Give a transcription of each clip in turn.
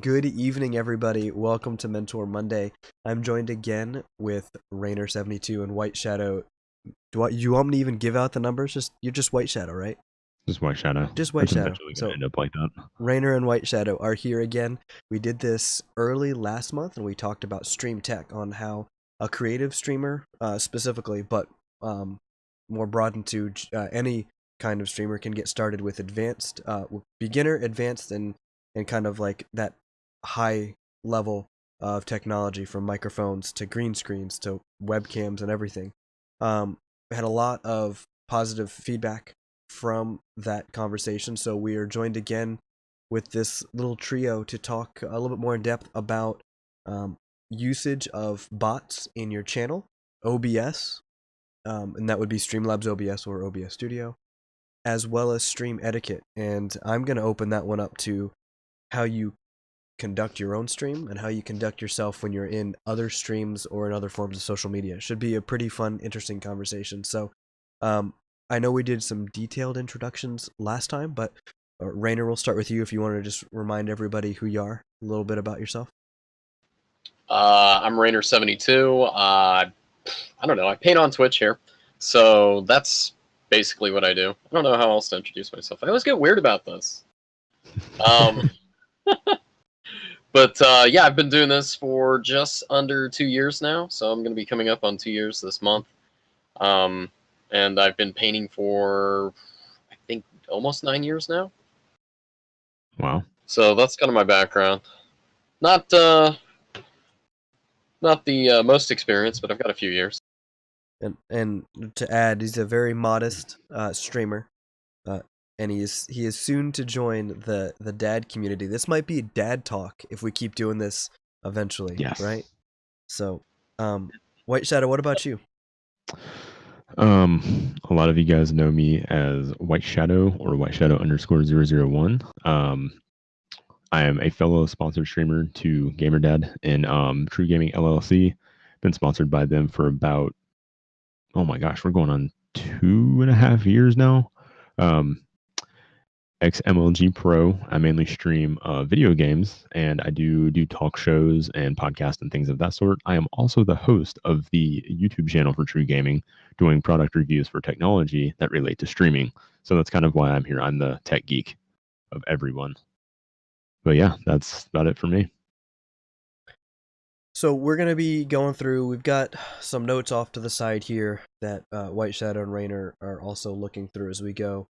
Good evening, everybody. Welcome to Mentor Monday. I'm joined again with Reiner72 and White Shadow. You want me to even give out the numbers? You're just White Shadow, right? Just White Shadow. Just White It's Shadow. eventually going to So end up like that. Reiner and White Shadow are here again. We did this early last month, and we talked about stream tech on how a creative streamer, specifically, but more broad into any kind of streamer can get started with advanced, beginner, advanced, and kind of like that high level of technology, from microphones to green screens to webcams and everything. We had a lot of positive feedback from that conversation, so we are joined again with this little trio to talk a little bit more in depth about usage of bots in your channel, OBS, and that would be Streamlabs OBS or OBS Studio, as well as stream etiquette. And I'm going to open that one up to how you conduct your own stream and how you conduct yourself when you're in other streams or in other forms of social media. It should be a pretty fun, interesting conversation. So I know we did some detailed introductions last time, but Reiner, we'll start with you if you want to just remind everybody who you are, a little bit about yourself. I'm Reiner72. I don't know. I paint on Twitch here. So that's basically what I do. I don't know how else to introduce myself. I always get weird about this. But yeah, I've been doing this for just under 2 years now. So I'm going to be coming up on 2 years this month. And I've been painting for, I think, almost 9 years now. Wow. So that's kind of my background. Not the most experience, but I've got a few years. And to add, he's a very modest streamer, and he is soon to join the dad community. This might be dad talk if we keep doing this eventually. Yes. Right? So, White Shadow, what about you? A lot of you guys know me as White Shadow or White Shadow _001. I am a fellow sponsored streamer to GamerDad and True Gaming LLC. Been sponsored by them for about, oh my gosh, we're going on 2.5 years now. Ex-MLG Pro. I mainly stream video games, and I do talk shows and podcasts and things of that sort. I am also the host of the YouTube channel for True Gaming, doing product reviews for technology that relate to streaming. So that's kind of why I'm here. I'm the tech geek of everyone. But yeah, that's about it for me. So we're going to be going through, we've got some notes off to the side here that White Shadow and Reiner are also looking through as we go.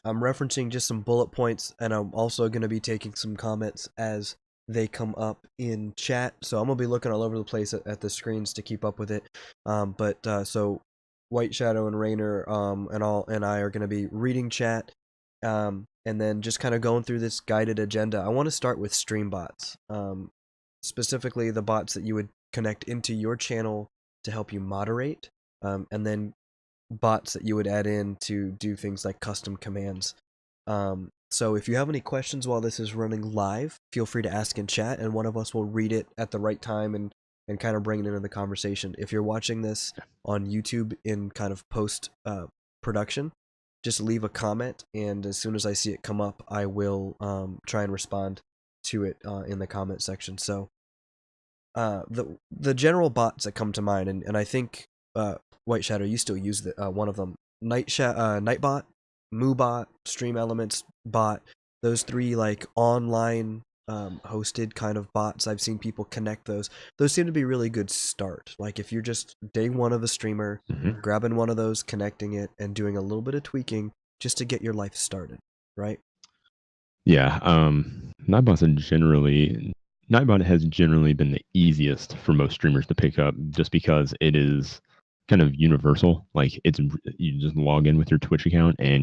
I'm referencing just some bullet points, and I'm also going to be taking some comments as they come up in chat. So I'm going to be looking all over the place at the screens to keep up with it. So White Shadow and Reiner and I are going to be reading chat, and then just kind of going through this guided agenda. I want to start with stream bots. Specifically the bots that you would connect into your channel to help you moderate, and then bots that you would add in to do things like custom commands. So if you have any questions while this is running live, feel free to ask in chat, and one of us will read it at the right time and kind of bring it into the conversation. If you're watching this on YouTube in kind of post production, just leave a comment, and as soon as I see it come up, I will try and respond to it in the comment section. So the general bots that come to mind, and I think White Shadow, you still use one of them, Nightbot, MooBot, Stream Elements Bot. Those three like online hosted kind of bots. I've seen people connect those. Those seem to be really good start. Like if you're just day one of a streamer, grabbing one of those, connecting it, and doing a little bit of tweaking just to get your life started, right? Yeah. Nightbot has generally been the easiest for most streamers to pick up, just because it is kind of universal. Like you just log in with your Twitch account and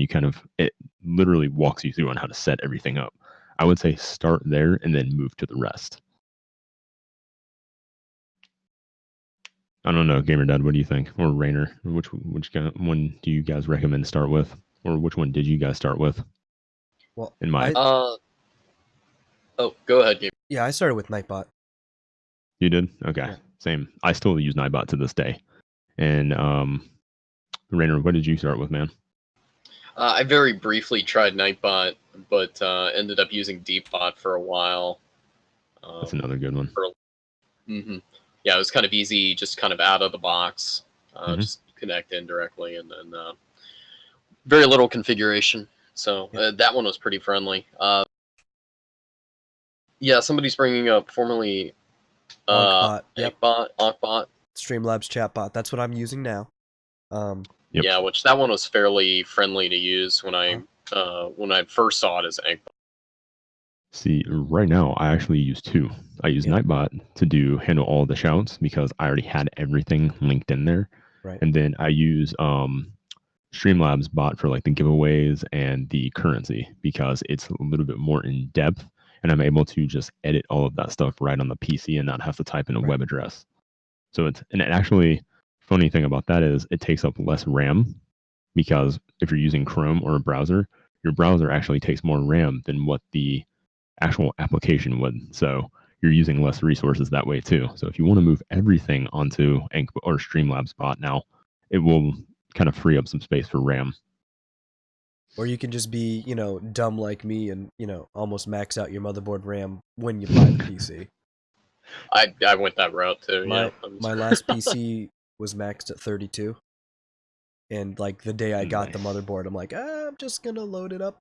it literally walks you through on how to set everything up. I would say start there and then move to the rest. I don't know, GamerDad, what do you think? Or Reiner, which one do you guys recommend to start with? Or which one did you guys start with? Well, oh, go ahead, Gabe. Yeah, I started with Nightbot. You did? Okay. Yeah. Same. I still use Nightbot to this day. And Reiner, what did you start with, man? I very briefly tried Nightbot, but ended up using DeepBot for a while. That's another good one. Mm-hmm. Yeah, it was kind of easy, just kind of out of the box. Just connect in directly, and then very little configuration. So that one was pretty friendly. Yeah, somebody's bringing up formerly Onkbot, Onkbot. Streamlabs chatbot. That's what I'm using now. Yep. Yeah, which that one was fairly friendly to use when I first saw it as Onkbot. See, right now I actually use two. I use Nightbot to handle all the shouts because I already had everything linked in there. Right. And then I use Streamlabs bot for like the giveaways and the currency because it's a little bit more in depth, and I'm able to just edit all of that stuff right on the PC and not have to type in a web address. So it actually, funny thing about that is it takes up less RAM, because if you're using Chrome or a browser, your browser actually takes more RAM than what the actual application would. So you're using less resources that way too. So if you want to move everything onto or Streamlabs bot now, it will kind of free up some space for RAM. Or you can just be, dumb like me and, almost max out your motherboard RAM when you buy the PC. I went that route too. My last PC was maxed at 32. And like the day I got the motherboard, I'm like, I'm just gonna load it up,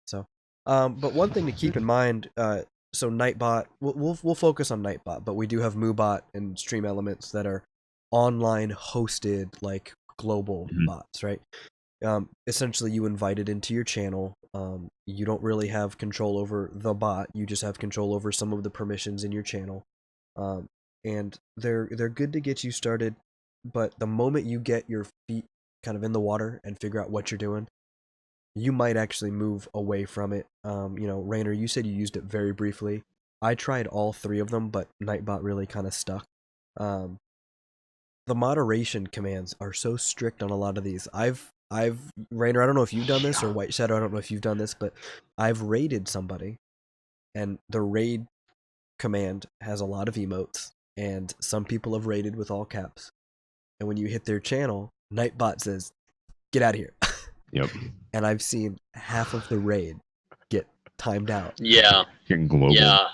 So, but one thing to keep in mind, so Nightbot, we'll focus on Nightbot, but we do have MooBot and Stream Elements that are online hosted, like global bots, right? Essentially, you invite it into your channel. You don't really have control over the bot. You just have control over some of the permissions in your channel, and they're good to get you started. But the moment you get your feet kind of in the water and figure out what you're doing, you might actually move away from it. Reiner, you said you used it very briefly. I tried all three of them, but Nightbot really kind of stuck. The moderation commands are so strict on a lot of these. Reiner, I don't know if you've done this, or White Shadow, I don't know if you've done this, but I've raided somebody, and the raid command has a lot of emotes, and some people have raided with all caps. And when you hit their channel, Nightbot says, "Get out of here." Yep. And I've seen half of the raid get timed out. Yeah. Getting global. Yeah.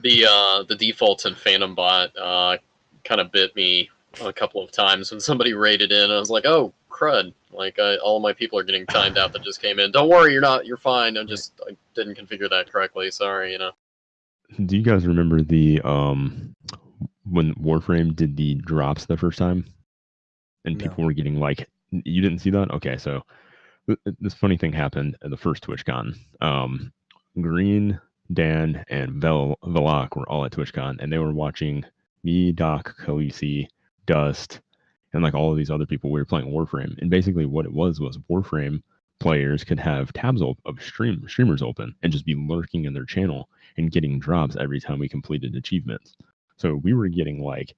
The defaults in Phantom Bot kind of bit me a couple of times when somebody raided in. I was like, oh crud! Like all of my people are getting timed out that just came in. Don't worry, you're fine. I didn't configure that correctly. Sorry, Do you guys remember the when Warframe did the drops the first time, and people were getting like, you didn't see that? Okay, so this funny thing happened at the first TwitchCon. Green, Dan, and Velok were all at TwitchCon, and they were watching me, Doc, Khaleesi, Dust, and like all of these other people. We were playing Warframe, and basically what it was Warframe players could have tabs of streamers open and just be lurking in their channel and getting drops every time we completed achievements. So we were getting like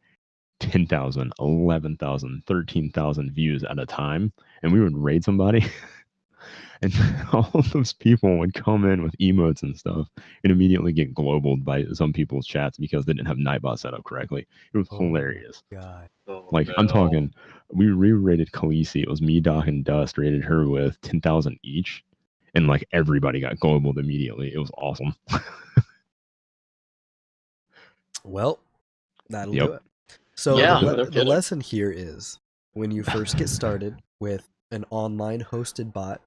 10,000, 11,000, 13,000 views at a time, and we would raid somebody. And all of those people would come in with emotes and stuff and immediately get globaled by some people's chats because they didn't have Nightbot set up correctly. It was hilarious. God. Like, I'm talking, we re-rated Khaleesi. It was me, Doc, and Dust rated her with 10,000 each. And like everybody got globaled immediately. It was awesome. Well, that'll do it. So the lesson here is, when you first get started with an online hosted bot,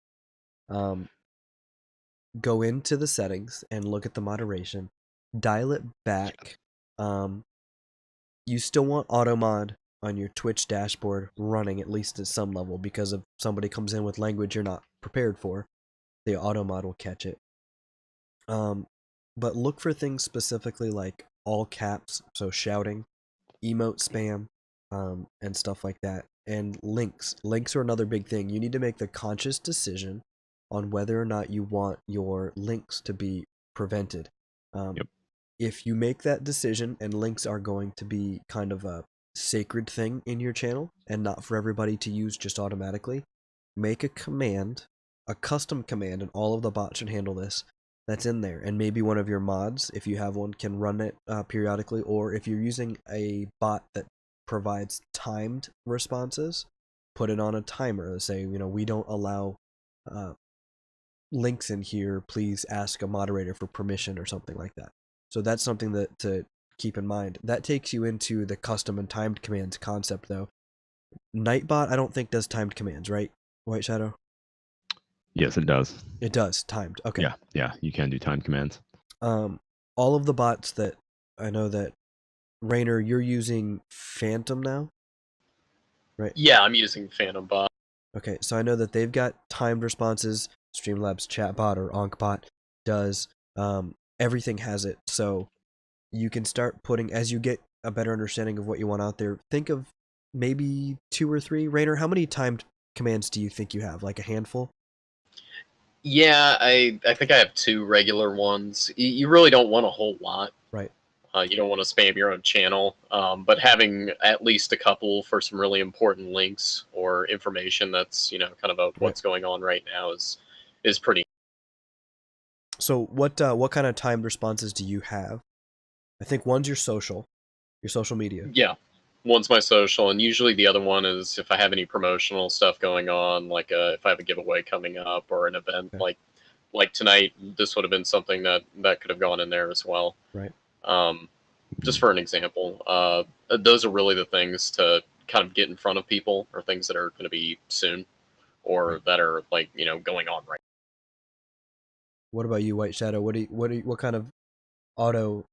go into the settings and look at the moderation, dial it back. You still want auto mod on your Twitch dashboard running, at least at some level, because if somebody comes in with language you're not prepared for, the auto mod will catch it. But look for things specifically like all caps, so shouting, emote spam, and stuff like that. And links. Links are another big thing. You need to make the conscious decision on whether or not you want your links to be prevented. If you make that decision and links are going to be kind of a sacred thing in your channel and not for everybody to use just automatically, make a command, a custom command, and all of the bots should handle this, that's in there. And maybe one of your mods, if you have one, can run it periodically. Or if you're using a bot that provides timed responses, put it on a timer, say, we don't allow links in here, please ask a moderator for permission or something like that. So that's something that to keep in mind. That takes you into the custom and timed commands concept, though. Nightbot, I don't think does timed commands, right, White Shadow? Yes, it does. It does timed. Okay. Yeah, you can do time commands. All of the bots that I know that Reiner, you're using Phantom now, right? Yeah, I'm using Phantom Bot. Okay, so I know that they've got timed responses. Streamlabs chatbot or Onkbot does. Everything has it, so you can start putting, as you get a better understanding of what you want out there, think of maybe 2 or 3. Rainer, how many timed commands do you think you have? Like a handful? Yeah, I think I have 2 regular ones. You really don't want a whole lot. Right. You don't want to spam your own channel, but having at least a couple for some really important links or information that's kind of about what's going on right now is pretty. So what kind of timed responses do you have? I think one's your social media. Yeah, one's my social, and usually the other one is if I have any promotional stuff going on, like if I have a giveaway coming up or an event like tonight. This would have been something that could have gone in there as well. Right. Just for an example, those are really the things to kind of get in front of people, or things that are going to be soon, or that are going on right. What about you, White Shadow? What kind of auto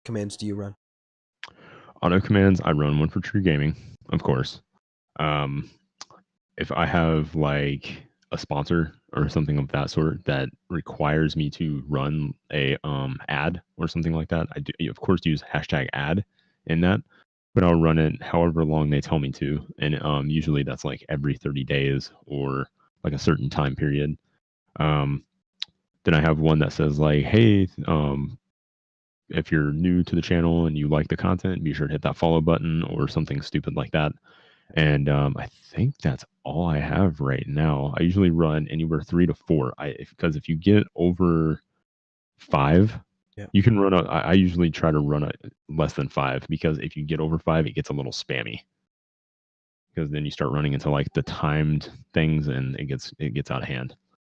commands do you run? Auto commands, I run one for True Gaming, of course. If I have like a sponsor or something of that sort that requires me to run a ad or something like that, I do, of course, use #ad in that, but I'll run it however long they tell me to, and usually that's like every 30 days or like a certain time period. Then I have one that says like, hey, if you're new to the channel and you like the content, be sure to hit that follow button or something stupid like that. And I think that's all I have right now. I usually run anywhere 3 to 4. Because if you get over 5, you can run. I usually try to run less than 5, because if you get over 5, it gets a little spammy. Because then you start running into like the timed things, and it gets out of hand.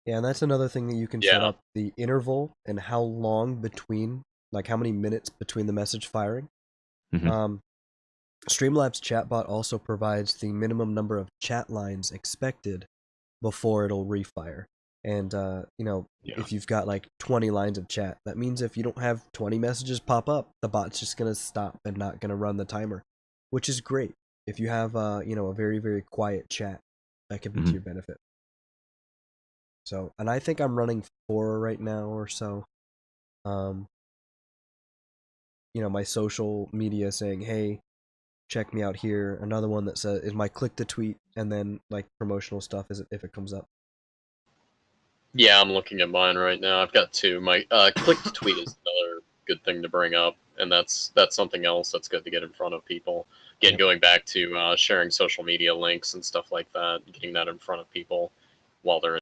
Yeah, and that's another thing that you can set up, the interval and how long between, like how many minutes between the message firing. Streamlabs chatbot also provides the minimum number of chat lines expected before it'll refire. And if you've got like 20 lines of chat, that means if you don't have 20 messages pop up, the bot's just gonna stop and not gonna run the timer, which is great. If you have a very, very quiet chat, that can be to your benefit. So, and I think I'm running 4 right now or so. My social media saying, hey, check me out here. Another one that says is my click to tweet, and then like promotional stuff if it comes up. Yeah, I'm looking at mine right now. I've got 2. My click to tweet is another good thing to bring up, and that's something else that's good to get in front of people. Again, going back to sharing social media links and stuff like that, getting that in front of people while they're in.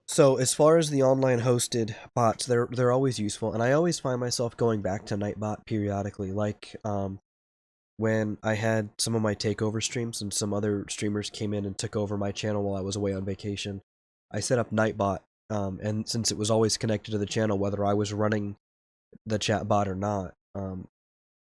So as far as the online hosted bots, they're always useful, and I always find myself going back to Nightbot periodically. Like when I had some of my takeover streams and some other streamers came in and took over my channel while I was away on vacation, I set up Nightbot, and since it was always connected to the channel, whether I was running the chat bot or not,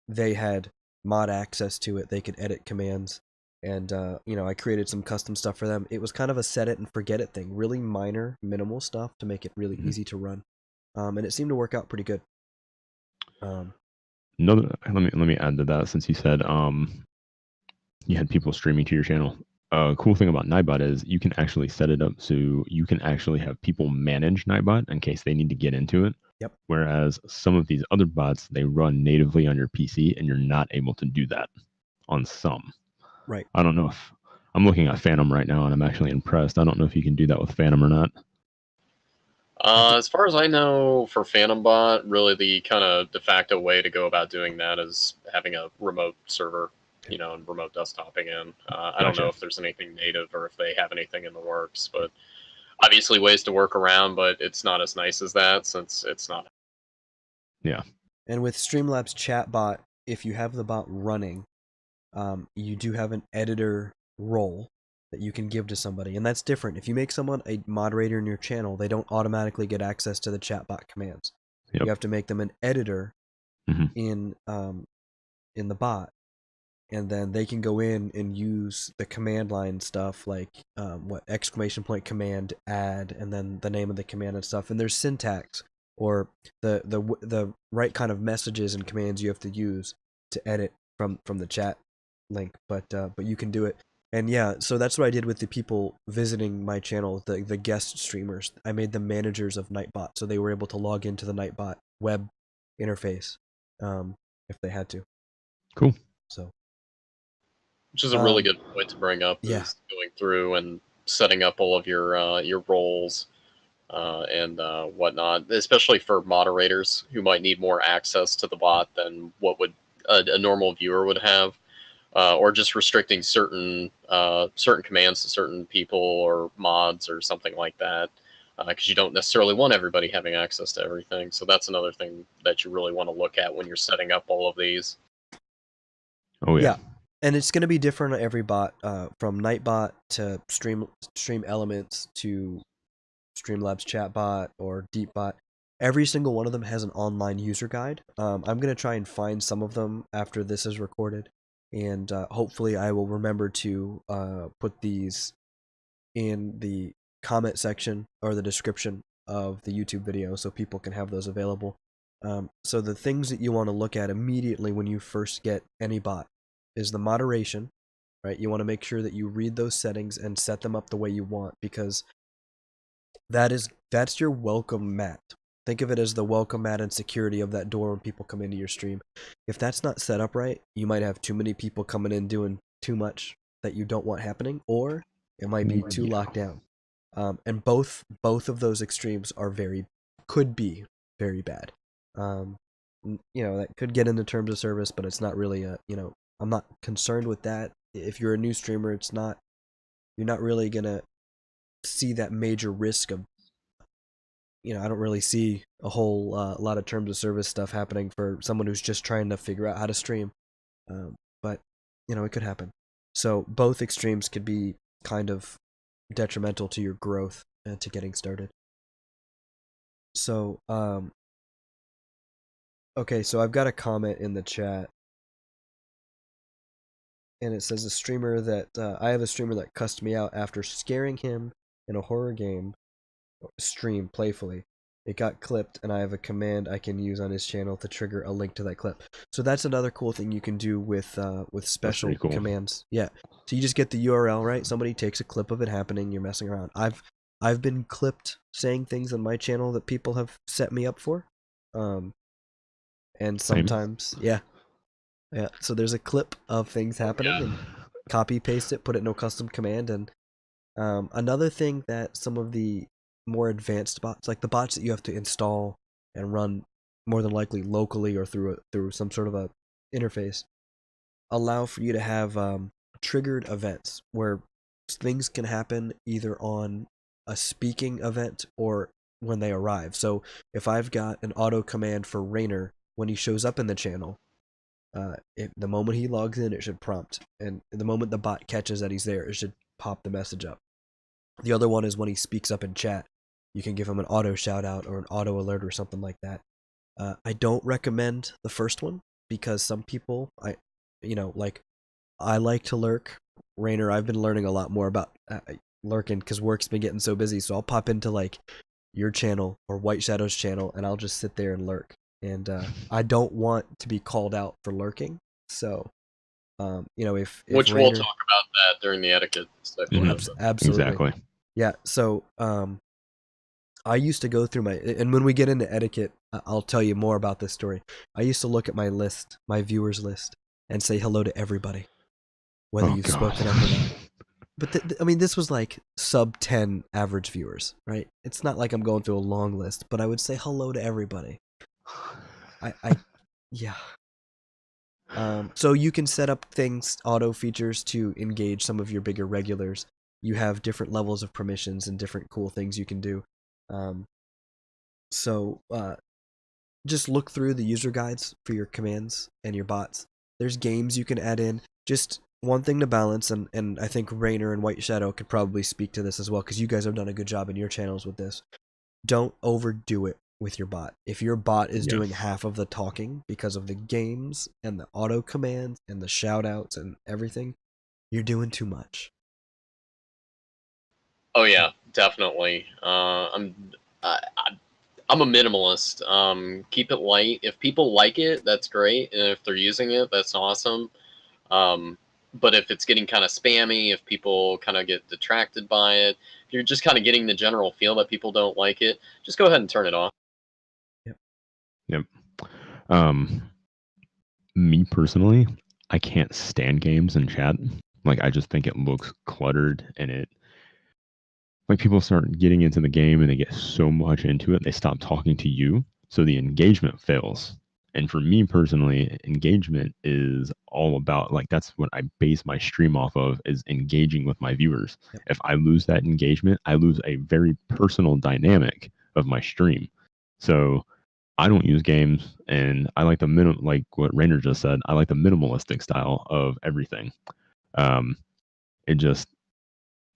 they had mod access to it. They could edit commands. And, I created some custom stuff for them. It was kind of a set it and forget it thing. Really minor, minimal stuff to make it really easy to run. And it seemed to work out pretty good. Let me add to that, since you said you had people streaming to your channel. Cool thing about Nightbot is you can actually set it up so you can actually have people manage Nightbot in case they need to get into it. Yep. Whereas some of these other bots, they run natively on your PC, and you're not able to do that on some. Right. I don't know if I'm looking at Phantom right now, and I'm actually impressed. I don't know if you can do that with Phantom or not. As far as I know, for Phantom Bot, really the kind of de facto way to go about doing that is having a remote server, and remote desktoping in. I don't know if there's anything native or if they have anything in the works, but obviously ways to work around, but it's not as nice as that since it's not. Yeah. And with Streamlabs chatbot, if you have the bot running, you do have an editor role that you can give to somebody, and that's different. If you make someone a moderator in your channel, they don't automatically get access to the chatbot commands. Yep. You have to make them an editor hmm in the bot, and then they can go in and use the command line stuff like what !command add, and then the name of the command and stuff. And there's syntax or the right kind of messages and commands you have to use to edit from the chat link. But you can do it. And yeah, so that's what I did with the people visiting my channel, the guest streamers. I made them managers of Nightbot, so they were able to log into the Nightbot web interface if they had to. Cool. So, which is a really good point to bring up. Yeah. Is going through and setting up all of your roles and whatnot, especially for moderators who might need more access to the bot than what would a normal viewer would have. Or just restricting certain commands to certain people or mods or something like that, because you don't necessarily want everybody having access to everything. So that's another thing that you really want to look at when you're setting up all of these. Oh yeah. And it's going to be different on every bot, from Nightbot to Stream Elements to Streamlabs Chatbot or Deepbot. Every single one of them has an online user guide. I'm going to try and find some of them after this is recorded. And hopefully I will remember to put these in the comment section or the description of the YouTube video so people can have those available. So the things that you want to look at immediately when you first get any bot is the moderation, right? You want to make sure that you read those settings and set them up the way you want, because that's your welcome mat. Think of it as the welcome mat and security of that door when people come into your stream. If that's not set up right, you might have too many people coming in doing too much that you don't want happening, or it might be too locked down. And both of those extremes are could be very bad. That could get into terms of service, but it's not really I'm not concerned with that. If you're a new streamer, you're not really gonna see that major risk of, I don't really see a whole lot of terms of service stuff happening for someone who's just trying to figure out how to stream. But it could happen. So both extremes could be kind of detrimental to your growth and to getting started. So, okay, so I've got a comment in the chat, and it says I have a streamer that cussed me out after scaring him in a horror game stream playfully. It got clipped, and I have a command I can use on his channel to trigger a link to that clip. So that's another cool thing you can do with special commands. Yeah. So you just get the URL, right? Somebody takes a clip of it happening, you're messing around. I've been clipped saying things on my channel that people have set me up for. And sometimes, yeah. So there's a clip of things happening, and copy paste it, put it in a custom command. And another thing that some of the more advanced bots, like the bots that you have to install and run more than likely locally or through some sort of a interface, allow for you to have triggered events where things can happen either on a speaking event or when they arrive. So if I've got an auto command for Reiner when he shows up in the channel, the moment he logs in, it should prompt, and the moment the bot catches that he's there, it should pop the message up. The other one is when he speaks up in chat, you can give him an auto shout out or an auto alert or something like that. I don't recommend the first one because some people, I like to lurk. Reiner, I've been learning a lot more about lurking because work's been getting so busy. So I'll pop into like your channel or White Shadow's channel, and I'll just sit there and lurk. And I don't want to be called out for lurking. So, if which Reiner, we'll talk about that during the etiquette section. Absolutely. Exactly. Yeah. So, I used to go through and when we get into etiquette, I'll tell you more about this story. I used to look at my list, my viewers list, and say hello to everybody, whether you've spoken up or not. But this was like sub 10 average viewers, right? It's not like I'm going through a long list, but I would say hello to everybody. Yeah. So you can set up auto features to engage some of your bigger regulars. You have different levels of permissions and different cool things you can do. So just look through the user guides for your commands and your bots. There's games you can add in. Just one thing to balance, and I think Reiner and White Shadow could probably speak to this as well, because you guys have done a good job in your channels with this. Don't overdo it with your bot. If your bot is doing half of the talking because of the games and the auto commands and the shout outs and everything, you're doing too much. Oh yeah, definitely. I'm a minimalist. Keep it light. If people like it, that's great, and if they're using it, that's awesome. But if it's getting kind of spammy, if people kind of get detracted by it, if you're just kind of getting the general feel that people don't like it, just go ahead and turn it off. Yep. Me personally, I can't stand games in chat. Like, I just think it looks cluttered, and it, like, people start getting into the game and they get so much into it, they stop talking to you, so the engagement fails. And for me personally, engagement is all about, like, that's what I base my stream off of, is engaging with my viewers. Yep. If I lose that engagement, I lose a very personal dynamic of my stream. So I don't use games, and I like like what Reiner just said, I like the minimalistic style of everything. It just,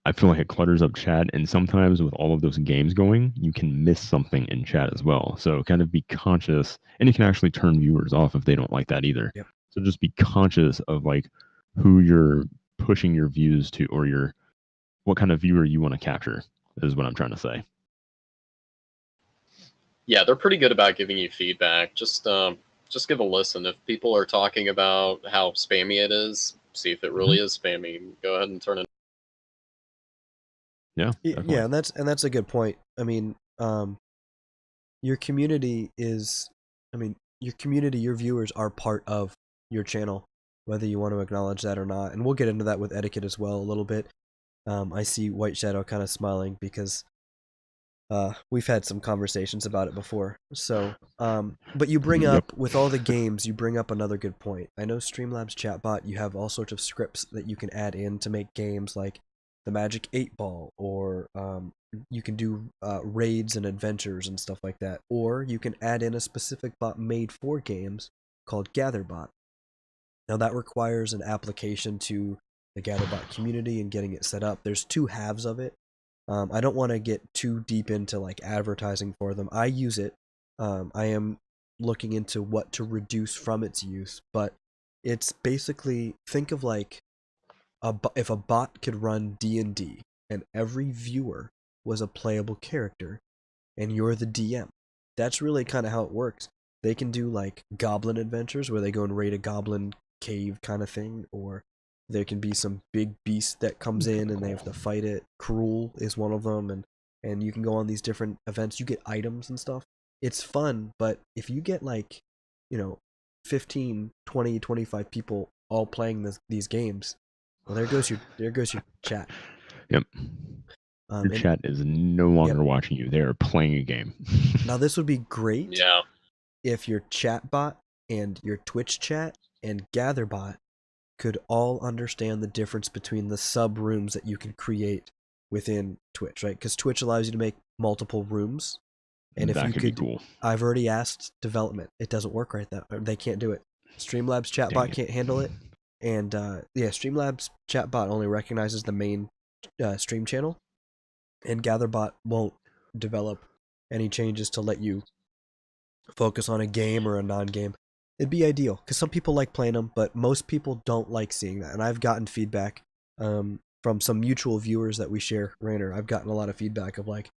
I feel like it clutters up chat, and sometimes with all of those games going, you can miss something in chat as well. So kind of be conscious, and it can actually turn viewers off if they don't like that either. Yep. So just be conscious of like who you're pushing your views to, or what kind of viewer you want to capture, is what I'm trying to say. Yeah, they're pretty good about giving you feedback. Just give a listen. If people are talking about how spammy it is, see if it really is spammy. Go ahead and turn it. Yeah, definitely. Yeah, and that's a good point. I mean, your community is, your viewers are part of your channel, whether you want to acknowledge that or not. And we'll get into that with etiquette as well a little bit. I see White Shadow kind of smiling because we've had some conversations about it before. So, but you bring Yep. up, with all the games, you bring up another good point. I know Streamlabs chatbot, you have all sorts of scripts that you can add in to make games like the Magic 8 Ball, or you can do raids and adventures and stuff like that. Or you can add in a specific bot made for games called GatherBot. Now that requires an application to the GatherBot community and getting it set up. There's two halves of it. I don't want to get too deep into like advertising for them. I use it. I am looking into what to reduce from its use, but it's basically, think of like if a bot could run D&D and every viewer was a playable character and you're the DM. That's really kind of how it works. They can do like goblin adventures where they go and raid a goblin cave kind of thing, or there can be some big beast that comes in and they have to fight it. Cruel is one of them, and you can go on these different events. You get items and stuff. It's fun, but if you get like, 15, 20, 25 people all playing these games, well, there goes your chat. Yep. Your And chat is no longer watching you. They are playing a game. now this would be great Yeah. if your chat bot and your Twitch chat and GatherBot could all understand the difference between the sub rooms that you can create within Twitch, right? Because Twitch allows you to make multiple rooms, and if That you could could, be cool. I've already asked development, it doesn't work right. They can't do it. Streamlabs chatbot can't handle it, and Streamlabs chatbot only recognizes the main stream channel, and GatherBot won't develop any changes to let you focus on a game or a non-game. It'd be ideal because some people like playing them, but most people don't like seeing that. And I've gotten feedback from some mutual viewers that we share, Rainer. I've gotten a lot of feedback of like,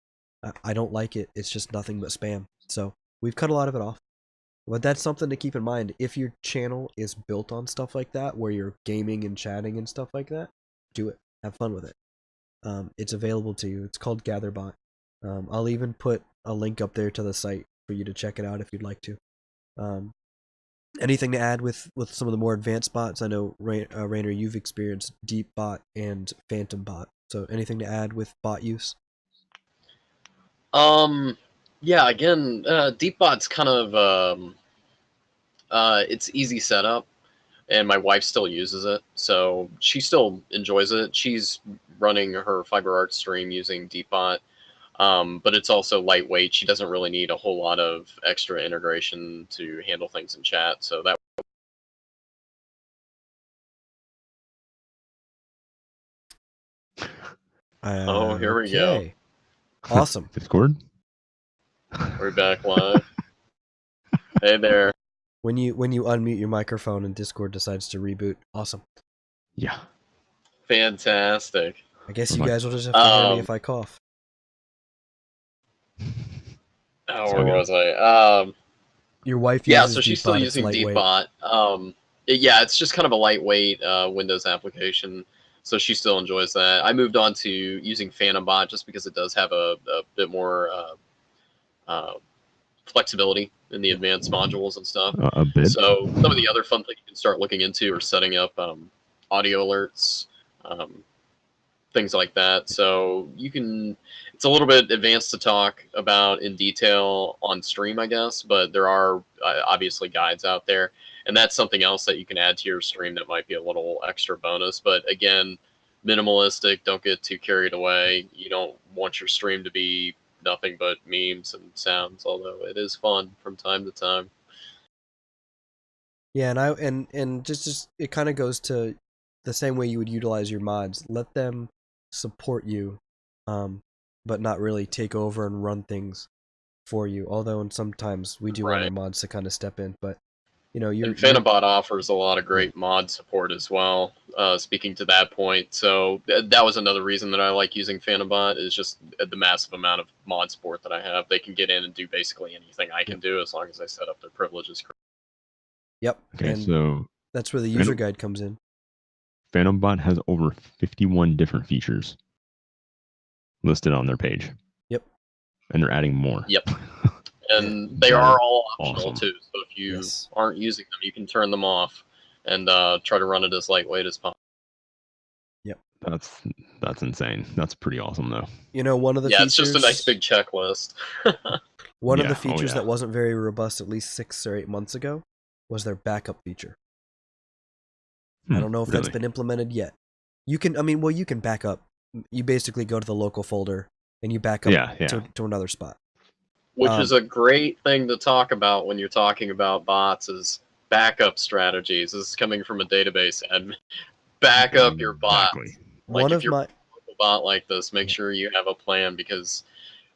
I don't like it. It's just nothing but spam. So we've cut a lot of it off. But that's something to keep in mind. If your channel is built on stuff like that, where you're gaming and chatting and stuff like that, do it. Have fun with it. It's available to you. It's called GatherBot. I'll even put a link up there to the site for you to check it out if you'd like to. Anything to add with some of the more advanced bots? I know, Rainer, you've experienced Deep Bot and Phantom Bot. So anything to add with bot use? Yeah, again, Deepbot's kind of it's easy setup, and my wife still uses it, so she still enjoys it. She's running her fiber art stream using Deepbot. But it's also lightweight. She doesn't really need a whole lot of extra integration to handle things in chat. So that. Oh, here we go. Okay. Awesome. Discord. We're back live. Hey there. When you unmute your microphone and Discord decides to reboot, awesome. Yeah. Fantastic. I guess you guys will just have to hear me if I cough. Where was I? Your wife uses yeah, so she's still Deepbot, using it's lightweight. Deepbot. Yeah, it's just kind of a lightweight Windows application, so she still enjoys that. I moved on to using PhantomBot just because it does have a bit more flexibility in the advanced modules and stuff. A bit. So some of the other fun things you can start looking into are setting up audio alerts, things like that. So you can, it's a little bit advanced to talk about in detail on stream, I guess, but there are obviously guides out there. And that's something else that you can add to your stream that might be a little extra bonus. But again, minimalistic, don't get too carried away. You don't want your stream to be nothing but memes and sounds, although it is fun from time to time. Yeah, and just it kind of goes to the same way you would utilize your mods. Let them support you, but not really take over and run things for you. Although, and sometimes we do want our mods to kind of step in, but you know, and PhantomBot offers a lot of great mod support as well. Speaking to that point, so that was another reason that I like using PhantomBot is just the massive amount of mod support that I have. They can get in and do basically anything I can do as long as I set up their privileges. Yep. Okay, and so that's where the user guide comes in. PhantomBot has over 51 different features listed on their page. Yep. And they're adding more. Yep. And they are all optional awesome. too. So if you aren't using them, you can turn them off and try to run it as lightweight as possible. Yep. That's insane. That's pretty awesome though. You know, one of the features, it's just a nice big checklist. One of the features that wasn't very robust at least 6 or 8 months ago was their backup feature. I don't know if that's been implemented yet. You can, you can back up. You basically go to the local folder and you back up to another spot. Which is a great thing to talk about when you're talking about bots is backup strategies. This is coming from a database and back up your bot. Like if you're a bot like this, make sure you have a plan because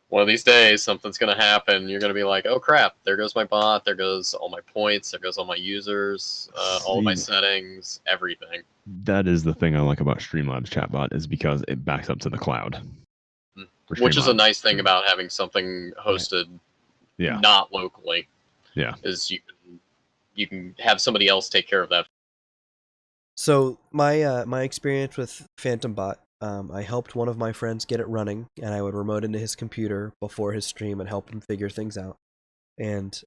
one of these days something's going to happen. You're going to be like, oh crap, there goes my bot, there goes all my points, there goes all my users, all of my settings, everything. That is the thing I like about Streamlabs chatbot is because it backs up to the cloud. Which is a nice thing about having something hosted not locally. Yeah. Is you can have somebody else take care of that. So my experience with PhantomBot, I helped one of my friends get it running, and I would remote into his computer before his stream and help him figure things out. And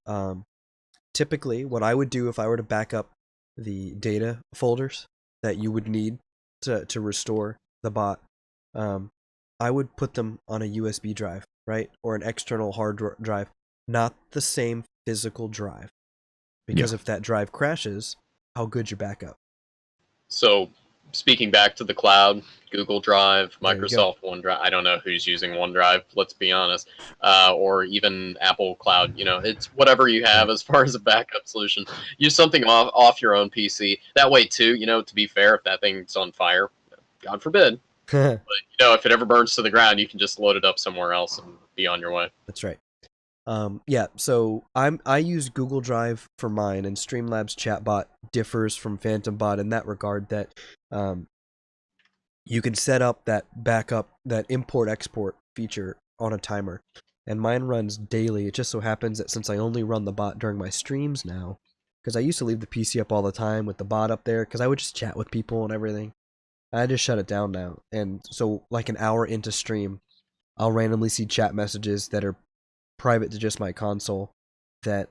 typically, what I would do if I were to back up the data folders that you would need to restore the bot, I would put them on a USB drive, right? Or an external hard drive, not the same physical drive. Because if that drive crashes, how good's your backup? So, speaking back to the cloud, Google Drive, Microsoft OneDrive, I don't know who's using OneDrive, let's be honest, or even Apple Cloud, you know, it's whatever you have as far as a backup solution. Use something off your own PC. That way, too, you know, to be fair, if that thing's on fire, God forbid, but, you know, if it ever burns to the ground, you can just load it up somewhere else and be on your way. That's right. So I use Google Drive for mine, and Streamlabs chatbot differs from PhantomBot in that regard that you can set up that backup, that import-export feature on a timer, and mine runs daily. It just so happens that since I only run the bot during my streams now, because I used to leave the PC up all the time with the bot up there, because I would just chat with people and everything. I just shut it down now, and so like an hour into stream, I'll randomly see chat messages that are private to just my console that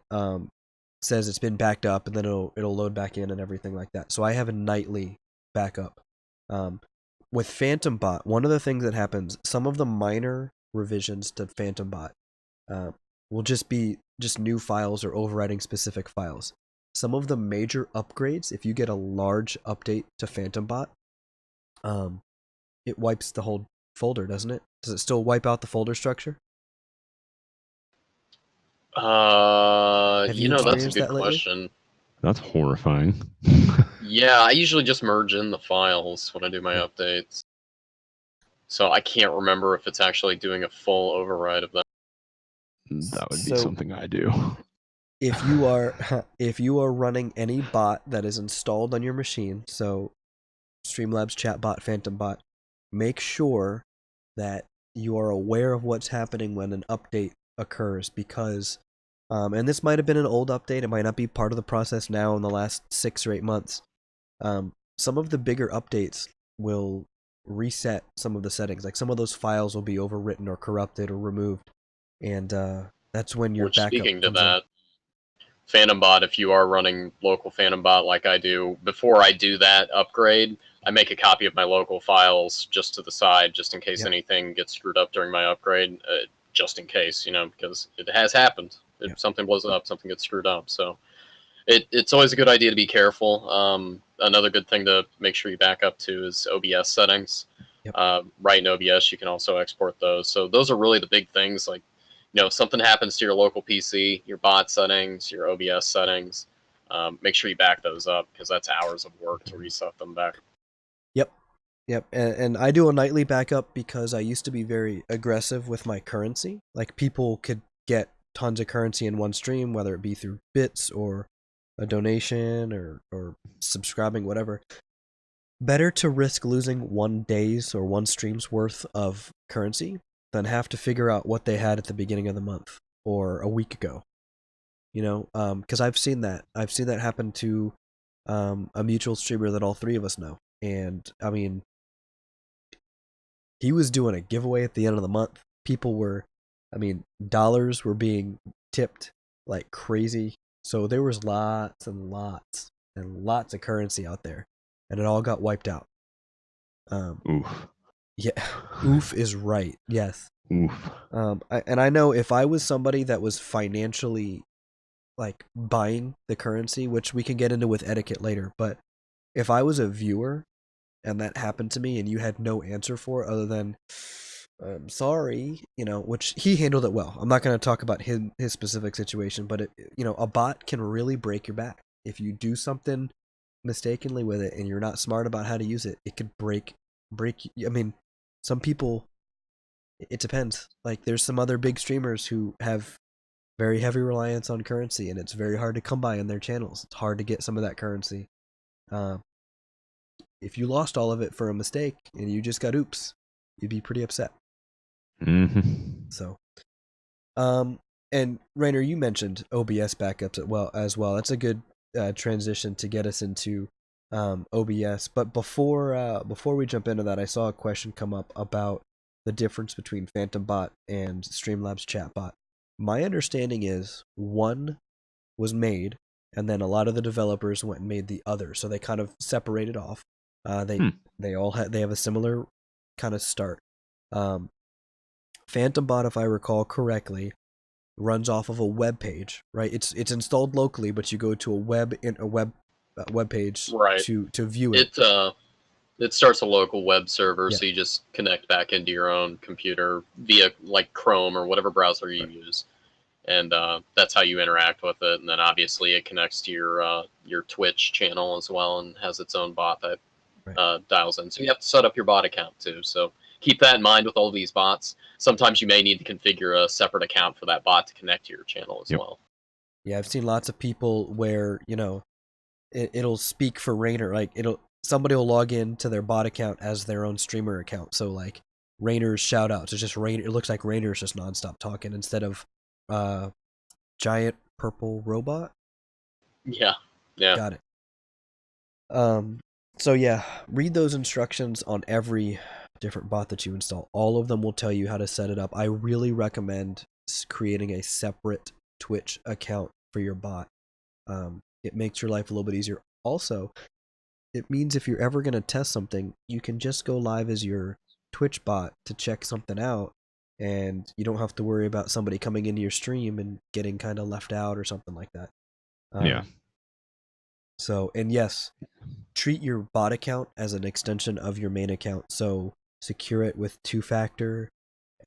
says it's been backed up, and then it'll load back in and everything like that. So I have a nightly backup. With PhantomBot, one of the things that happens, some of the minor revisions to PhantomBot will just be new files or overwriting specific files. Some of the major upgrades, if you get a large update to PhantomBot, it wipes the whole folder, doesn't it? Does it still wipe out the folder structure? Have you That's a experienced good that lately? question. That's horrifying. Yeah, I usually just merge in the files when I do my Yeah. updates. So I can't remember if it's actually doing a full override of that. That would be So something I do. if you are if you are running any bot that is installed on your machine, so Streamlabs chatbot, Phantom bot, make sure that you are aware of what's happening when an update occurs, because and this might have been an old update, it might not be part of the process now in the last 6 or 8 months. Some of the bigger updates will reset some of the settings, like some of those files will be overwritten or corrupted or removed, and that's when your Which, backup speaking to comes in. that, Phantom bot, if you are running local Phantom bot like I do, before I do that upgrade, I make a copy of my local files just to the side, just in case Yep. anything gets screwed up during my upgrade. Just in case, because it has happened. If Yep. something blows up, something gets screwed up. So it's always a good idea to be careful. Another good thing to make sure you back up to is OBS settings. Yep. Right in OBS, you can also export those. So those are really the big things. Like, if something happens to your local PC, your bot settings, your OBS settings, make sure you back those up, because that's hours of work to reset them back. Yep. Yep. And I do a nightly backup because I used to be very aggressive with my currency. Like, people could get tons of currency in one stream, whether it be through bits or a donation or subscribing, whatever. Better to risk losing 1 day's or one stream's worth of currency than have to figure out what they had at the beginning of the month or a week ago. Because I've seen that. I've seen that happen to a mutual streamer that all three of us know. And I mean, he was doing a giveaway at the end of the month. People were, dollars were being tipped like crazy. So there was lots and lots and lots of currency out there, and it all got wiped out. Oof. Yeah, oof is right. Yes. Oof. And I know if I was somebody that was financially like buying the currency, which we can get into with etiquette later, but if I was a viewer and that happened to me and you had no answer for it other than I'm sorry, which he handled it well. I'm not going to talk about his specific situation, but a bot can really break your back if you do something mistakenly with it and you're not smart about how to use it. It could break. I mean, some people. It depends. Like, there's some other big streamers who have very heavy reliance on currency, and it's very hard to come by in their channels. It's hard to get some of that currency. Uh, if you lost all of it for a mistake and you just got oops, you'd be pretty upset. Mm-hmm. So, and Reiner, you mentioned OBS backups as well. That's a good transition to get us into OBS. But before we jump into that, I saw a question come up about the difference between Phantom Bot and Streamlabs Chatbot. My understanding is one was made, and then a lot of the developers went and made the other, so they kind of separated off. They have a similar kind of start. Um, Phantom Bot, if I recall correctly, runs off of a web page, right? It's installed locally, but you go to a web page Right. to view it. It starts a local web server, Yeah. so you just connect back into your own computer via like Chrome or whatever browser you use, and that's how you interact with it. And then obviously it connects to your Twitch channel as well, and has its own bot that dials in. So you have to set up your bot account too. So keep that in mind with all these bots. Sometimes you may need to configure a separate account for that bot to connect to your channel as well. Yeah, I've seen lots of people where it'll speak for Reiner. Like, somebody will log in to their bot account as their own streamer account. So like Rainer's shout outs, it's just Reiner. It looks like Rainer's just nonstop talking instead of giant purple robot. Yeah. Got it. So yeah, read those instructions on every different bot that you install. All of them will tell you how to set it up. I really recommend creating a separate Twitch account for your bot. It makes your life a little bit easier. Also, it means if you're ever going to test something, you can just go live as your Twitch bot to check something out, and you don't have to worry about somebody coming into your stream and getting kind of left out or something like that. Yeah. So, and yes, treat your bot account as an extension of your main account. So secure it with two-factor,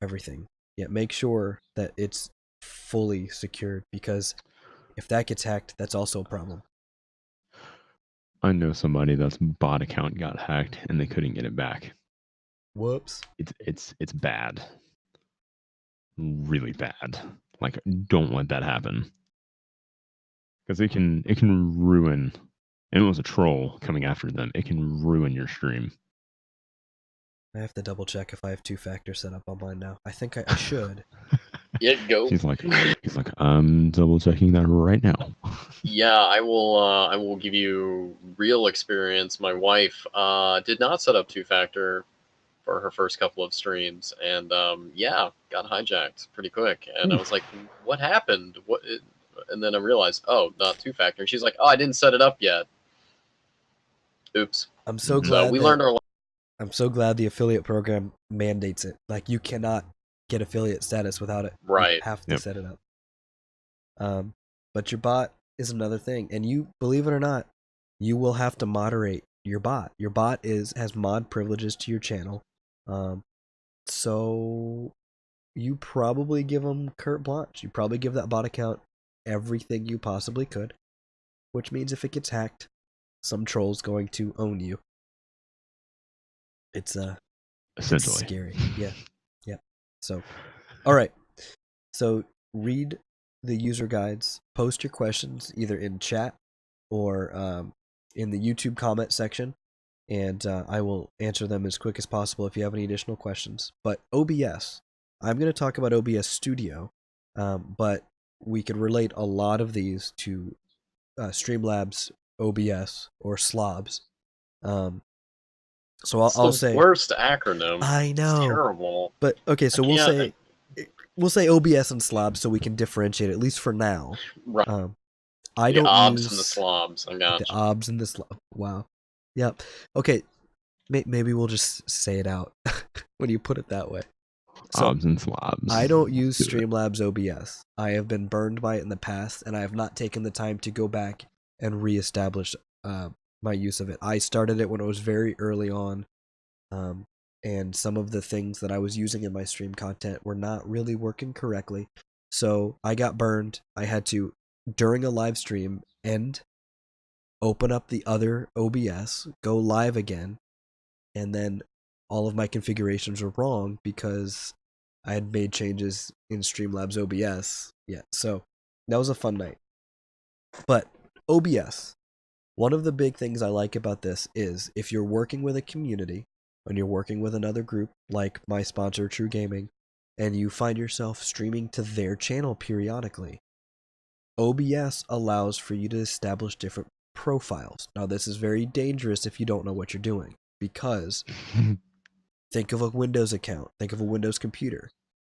everything. Yeah, make sure that it's fully secured, because if that gets hacked, that's also a problem. I know somebody that's bot account got hacked and they couldn't get it back. Whoops. It's bad. Really bad. Like, don't let that happen. Because it can ruin, and it was a troll coming after them. It can ruin your stream. I have to double check if I have two-factor set up on mine now. I think I should. Yeah, go. He's like, I'm double checking that right now. Yeah, I will give you real experience. My wife did not set up two-factor for her first couple of streams, and yeah, got hijacked pretty quick. And I was like, "What happened? What?" And then I realized, oh, not two-factor. She's like, "Oh, I didn't set it up yet." Oops. I'm so So glad we that learned our. I'm so glad the affiliate program mandates it. Like, you cannot get affiliate status without it. You Right. have to Yep. set it up. But your bot is another thing, and you, believe it or not, you will have to moderate your bot. Your bot has mod privileges to your channel, so you probably give them carte blanche. You probably give that bot account everything you possibly could, which means if it gets hacked, some troll's going to own you. It's Essentially. scary. Yeah. So, all right. So read the user guides. Post your questions either in chat or in the YouTube comment section, and I will answer them as quick as possible if you have any additional questions. But OBS, I'm going to talk about OBS Studio, but we could relate a lot of these to Streamlabs OBS or SLOBS. So It's I'll the say, worst acronym. I know, It's terrible. but okay. So we'll say OBS and SLOBS so we can differentiate, at least for now. Right. I The don't OBS use and the SLOBS. I got the you. OBS and the SLOB. Wow. Yep. Okay. Maybe we'll just say it out when you put it that way. So OBS and slobs. I don't use Let's do it. Streamlabs OBS. I have been burned by it in the past, and I have not taken the time to go back and reestablish my use of it. I started it when it was very early on, and some of the things that I was using in my stream content were not really working correctly. So I got burned. I had to, during a live stream, open up the other OBS, go live again, and then all of my configurations were wrong because I had made changes in Streamlabs OBS. Yeah, so that was a fun night. But OBS, one of the big things I like about this is if you're working with a community and you're working with another group like my sponsor True Gaming, and you find yourself streaming to their channel periodically, OBS allows for you to establish different profiles. Now, this is very dangerous if you don't know what you're doing, because think of a Windows account, think of a Windows computer.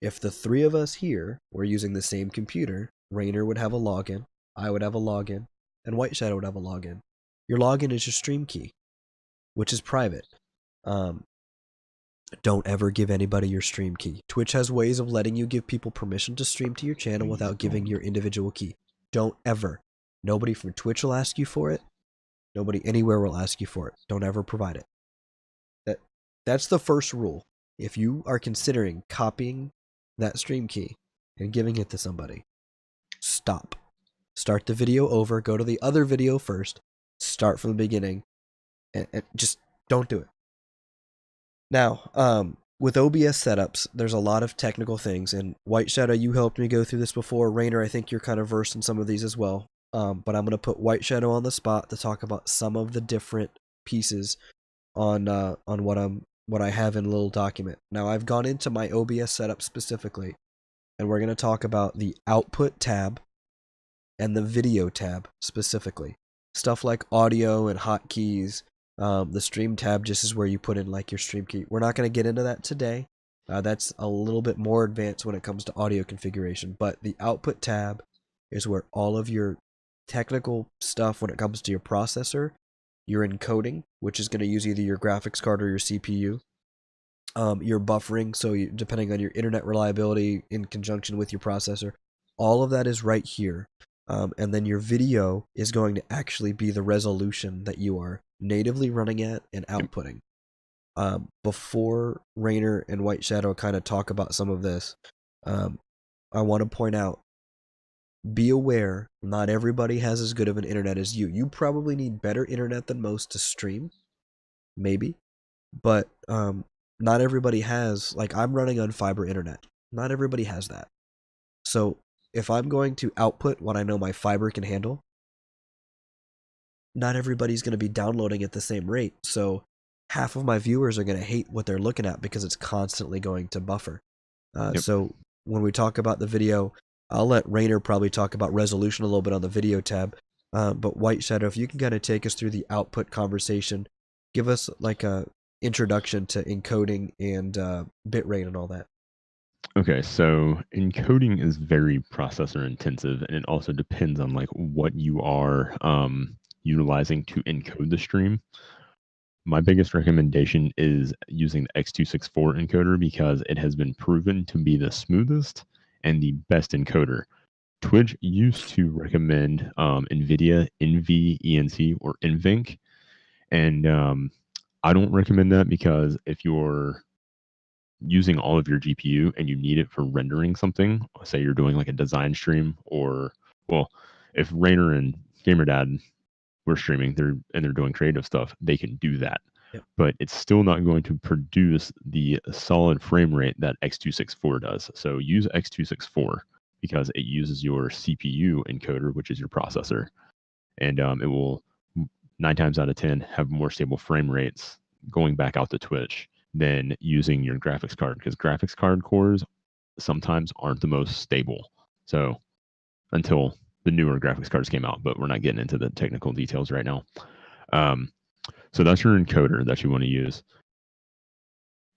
If the three of us here were using the same computer, Reiner would have a login, I would have a login, and White Shadow would have a login. Your login is your stream key, which is private. Don't ever give anybody your stream key. Twitch has ways of letting you give people permission to stream to your channel without giving your individual key. Don't ever. Nobody from Twitch will ask you for it. Nobody anywhere will ask you for it. Don't ever provide it. That's the first rule. If you are considering copying that stream key and giving it to somebody, stop. Start the video over, go to the other video first, start from the beginning, and just don't do it. Now, with OBS setups, there's a lot of technical things, and White Shadow, you helped me go through this before. Rainer, I think you're kind of versed in some of these as well. But I'm going to put White Shadow on the spot to talk about some of the different pieces on what I have in a little document. Now, I've gone into my OBS setup specifically, and we're going to talk about the output tab and the video tab specifically. Stuff like audio and hotkeys. The stream tab just is where you put in like your stream key. We're not going to get into that today. That's a little bit more advanced when it comes to audio configuration, but the output tab is where all of your technical stuff when it comes to your processor, your encoding, which is going to use either your graphics card or your CPU, your buffering, so depending on your internet reliability in conjunction with your processor, all of that is right here. And then your video is going to actually be the resolution that you are natively running at and outputting. before Reiner and White Shadow kind of talk about some of this, I want to point out, be aware, not everybody has as good of an internet as you. You probably need better internet than most to stream, maybe, but not everybody has, like, I'm running on fiber internet. Not everybody has that. So if I'm going to output what I know my fiber can handle, not everybody's going to be downloading at the same rate. So half of my viewers are going to hate what they're looking at because it's constantly going to buffer. Yep. So when we talk about the video, I'll let Reiner probably talk about resolution a little bit on the video tab. But White Shadow, if you can kind of take us through the output conversation, give us like a introduction to encoding and bitrate and all that. Okay, so encoding is very processor intensive, and it also depends on like what you are utilizing to encode the stream. My biggest recommendation is using the X264 encoder because it has been proven to be the smoothest and the best encoder. Twitch used to recommend NVIDIA NVENC or NVENC, and I don't recommend that because if you're using all of your GPU and you need it for rendering something, say you're doing like a design stream, or well, if Reiner and GamerDad were streaming, they're doing creative stuff, they can do that. Yep. But it's still not going to produce the solid frame rate that X264 does. So use X264 because it uses your CPU encoder, which is your processor, and it will 9 times out of 10 have more stable frame rates going back out to Twitch than using your graphics card, because graphics card cores sometimes aren't the most stable. So until the newer graphics cards came out, but we're not getting into the technical details right now. So that's your encoder that you want to use.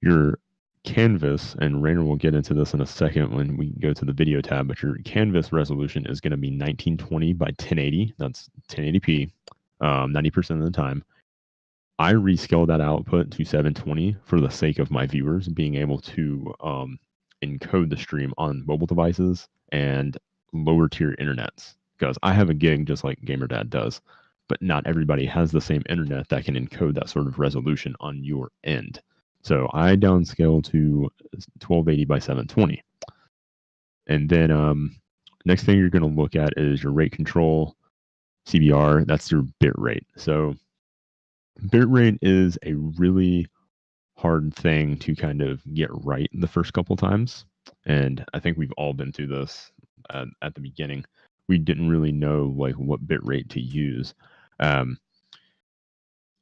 Your canvas, and Reiner will get into this in a second when we go to the video tab, but your canvas resolution is going to be 1920 by 1080. That's 1080p, 90% of the time. I rescale that output to 720 for the sake of my viewers being able to encode the stream on mobile devices and lower tier internets, because I have a gig just like GamerDad does, but not everybody has the same internet that can encode that sort of resolution on your end. So I downscale to 1280 by 720. And then next thing you're going to look at is your rate control, CBR. That's your bit rate. So bitrate is a really hard thing to kind of get right the first couple times, and I think we've all been through this at the beginning. We didn't really know like what bitrate to use.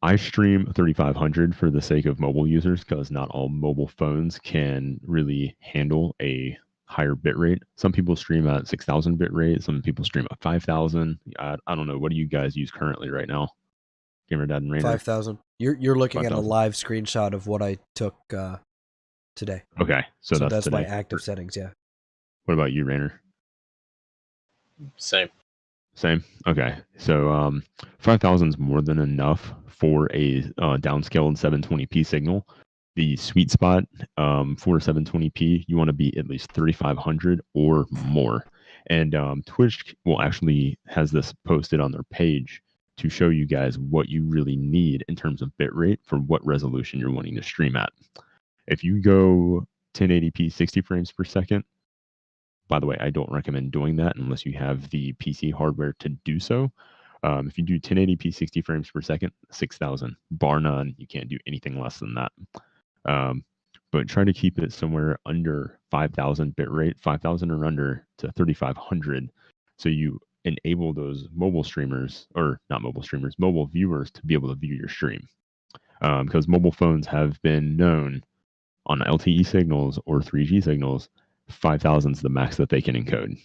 I stream 3500 for the sake of mobile users because not all mobile phones can really handle a higher bitrate. Some people stream at 6000 bitrate, some people stream at 5000. I don't know. What do you guys use currently right now? GamerDad and Reiner? 5,000. You're looking at a 5,000. live screenshot of what I took today. Okay, so that's my today. active settings. Yeah. What about you, Reiner? Same. Same. Okay, so 5000 is more than enough for a downscaled 720p signal. The sweet spot for 720p, you want to be at least 3500 or more. And Twitch will actually has this posted on their page to show you guys what you really need in terms of bitrate for what resolution you're wanting to stream at. If you go 1080p 60 frames per second, by the way, I don't recommend doing that unless you have the PC hardware to do so. If you do 1080p 60 frames per second, 6000, bar none. You can't do anything less than that. But try to keep it somewhere under 5000 bit rate, 5000 or under to 3500. So you enable those mobile streamers, or not mobile streamers, mobile viewers to be able to view your stream. Because mobile phones have been known on LTE signals or 3G signals, 5000 is the max that they can encode.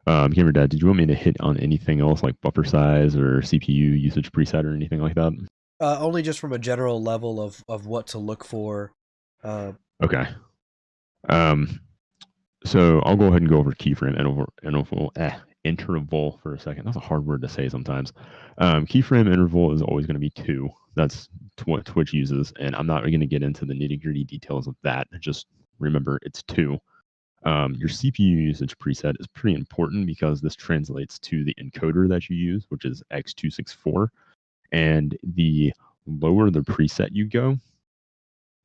GamerDad, did you want me to hit on anything else like buffer size or CPU usage preset or anything like that? Only just from a general level of what to look for. Okay. So I'll go ahead and go over keyframe interval for a second. That's a hard word to say sometimes. Keyframe interval is always going to be 2. That's what Twitch uses, and I'm not going to get into the nitty-gritty details of that. Just remember it's 2. Your CPU usage preset is pretty important because this translates to the encoder that you use, which is X264, and the lower the preset you go,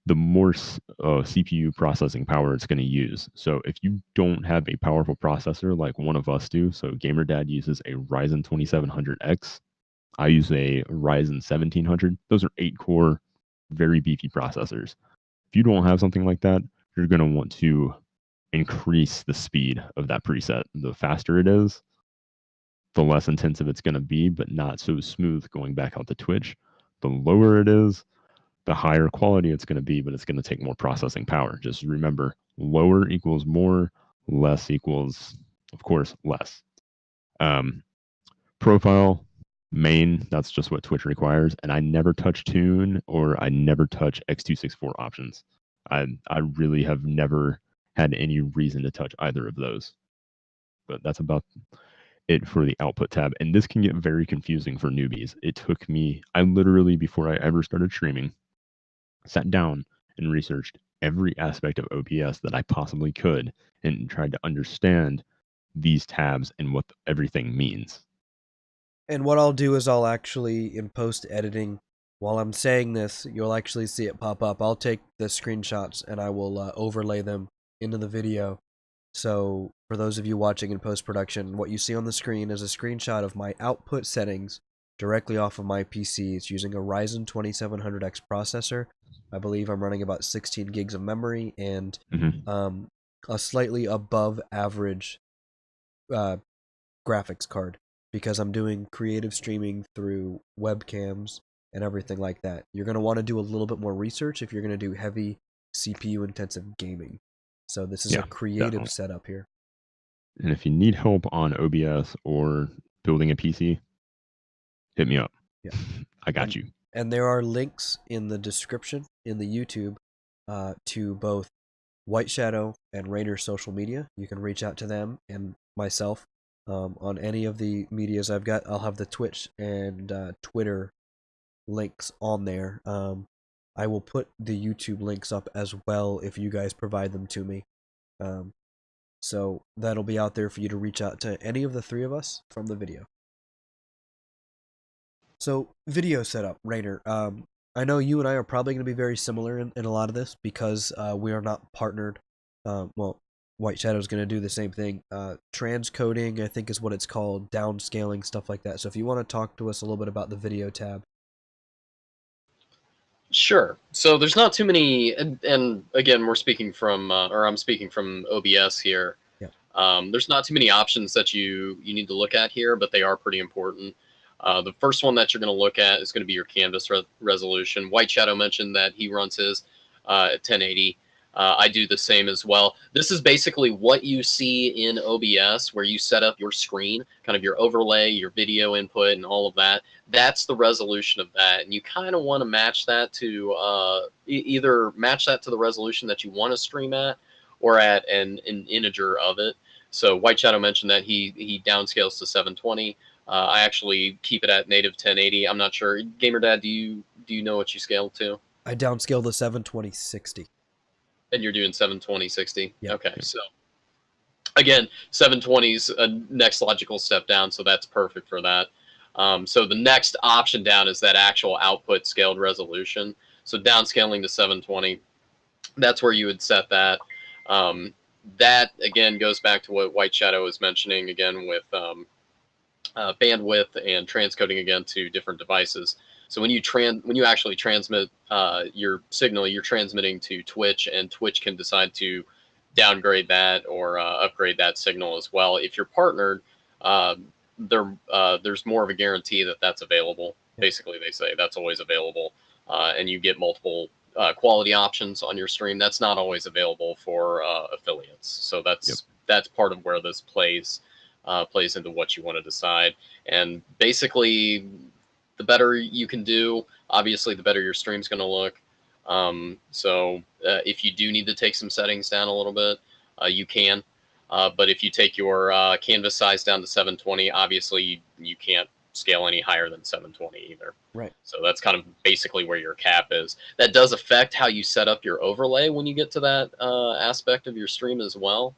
the more CPU processing power it's going to use. So if you don't have a powerful processor like one of us do, so GamerDad uses a Ryzen 2700X, I use a Ryzen 1700. Those are 8-core, very beefy processors. If you don't have something like that, you're going to want to increase the speed of that preset. The faster it is, the less intensive it's going to be, but not so smooth going back out to Twitch. The lower it is, the higher quality it's going to be, but it's going to take more processing power. Just remember, lower equals more, less equals, of course, less. Profile, main, that's just what Twitch requires. And I never touch Tune or I never touch X264 options. I really have never had any reason to touch either of those. But that's about it for the output tab. And this can get very confusing for newbies. It took me, I literally, before I ever started streaming, sat down and researched every aspect of OBS that I possibly could and tried to understand these tabs and what everything means. And what I'll do is I'll actually, in post editing, while I'm saying this, you'll actually see it pop up. I'll take the screenshots and I will overlay them into the video. So for those of you watching in post production, what you see on the screen is a screenshot of my output settings directly off of my PC. It's using a Ryzen 2700X processor. I believe I'm running about 16 gigs of memory and a slightly above average graphics card, because I'm doing creative streaming through webcams and everything like that. You're going to want to do a little bit more research if you're going to do heavy CPU intensive gaming. So this is a creative setup here. And if you need help on OBS or building a PC, hit me up. Yeah. I got you. And there are links in the description in the YouTube to both White Shadow and Reiner's social media. You can reach out to them and myself on any of the medias I've got. I'll have the Twitch and Twitter links on there. I will put the YouTube links up as well if you guys provide them to me. So that'll be out there for you to reach out to any of the three of us from the video. So video setup, Reiner. I know you and I are probably going to be very similar in a lot of this because we are not partnered. Well, White Shadow is going to do the same thing. Transcoding, I think, is what it's called. Downscaling, stuff like that. So if you want to talk to us a little bit about the video tab. Sure. So there's not too many, and again, we're speaking from, or I'm speaking from OBS here. Yeah. There's not too many options that you need to look at here, but they are pretty important. The first one that you're going to look at is going to be your canvas resolution. White Shadow mentioned that he runs his at 1080. I do the same as well. This is basically what you see in OBS, where you set up your screen, kind of your overlay, your video input, and all of that. That's the resolution of that, and you kind of want to match that to either match that to the resolution that you want to stream at, or at an integer of it. So White Shadow mentioned that he downscales to 720. I actually keep it at native 1080. I'm not sure. GamerDad, do you know what you scaled to? I downscale to 720/60. And you're doing 720/60? Yeah. Okay, so again, 720 is a next logical step down, so that's perfect for that. So the next option down is that actual output scaled resolution. So downscaling to 720, that's where you would set that. That, again, goes back to what White Shadow was mentioning, again, with bandwidth and transcoding, again, to different devices. So when you actually transmit your signal, you're transmitting to Twitch, and Twitch can decide to downgrade that or upgrade that signal as well. If you're partnered, there's more of a guarantee that that's available. Basically, they say that's always available, and you get multiple quality options on your stream. That's not always available for affiliates. So that's part of where this plays into what you want to decide. And basically, the better you can do, obviously, the better your stream's going to look. So if you do need to take some settings down a little bit, you can. But if you take your canvas size down to 720, obviously you can't scale any higher than 720 either. Right. So that's kind of basically where your cap is. That does affect how you set up your overlay when you get to that aspect of your stream as well.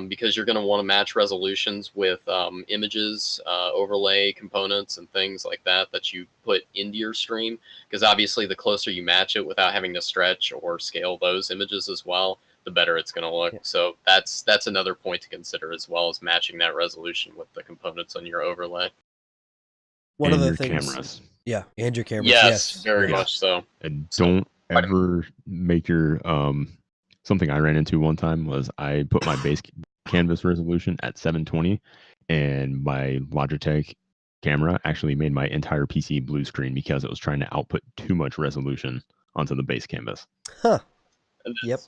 because you're going to want to match resolutions with images, overlay components, and things like that you put into your stream. Because obviously, the closer you match it without having to stretch or scale those images as well, the better it's going to look. Yeah. So that's another point to consider, as well as matching that resolution with the components on your overlay. One of And the your things, cameras. yeah, and your cameras, Yes, yes, very yes. much so. And So, don't quite ever make your something I ran into one time was I put my base canvas resolution at 720, and my Logitech camera actually made my entire PC blue screen because it was trying to output too much resolution onto the base canvas. Huh. And Yep.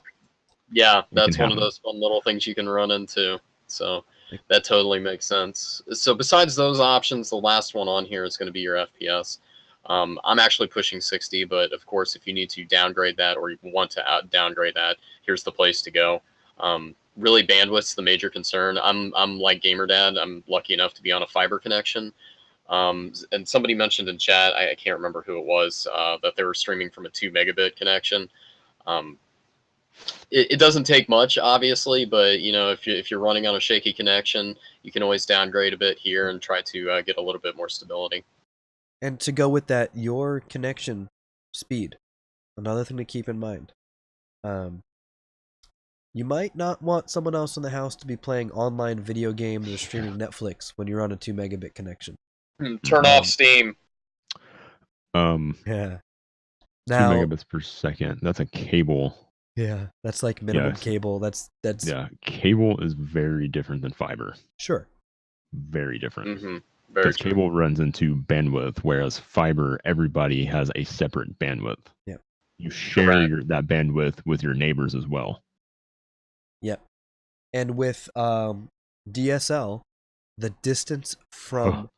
Yeah, It can that's one of happen. those fun little things you can run into. So that totally makes sense. So besides those options, the last one on here is going to be your FPS. I'm actually pushing 60, but of course, if you need to downgrade that or you want to downgrade that, here's the place to go. Really, bandwidth's the major concern. I'm like GamerDad. I'm lucky enough to be on a fiber connection. And somebody mentioned in chat, I can't remember who it was, that they were streaming from a 2 megabit connection. It doesn't take much, obviously, but if you're running on a shaky connection, you can always downgrade a bit here and try to get a little bit more stability. And to go with that, your connection speed. Another thing to keep in mind. You might not want someone else in the house to be playing online video games or streaming Netflix when you're on a 2 megabit connection. Turn off Steam. Yeah. 2 Now, megabits per second. That's a cable. yeah, that's like minimum Yes. cable. That's Yeah, cable is very different than fiber. sure. Very different. Very Because true. cable runs into bandwidth, whereas fiber, everybody has a separate bandwidth. Yep. You share that bandwidth with your neighbors as well. Yep. And with DSL, the distance from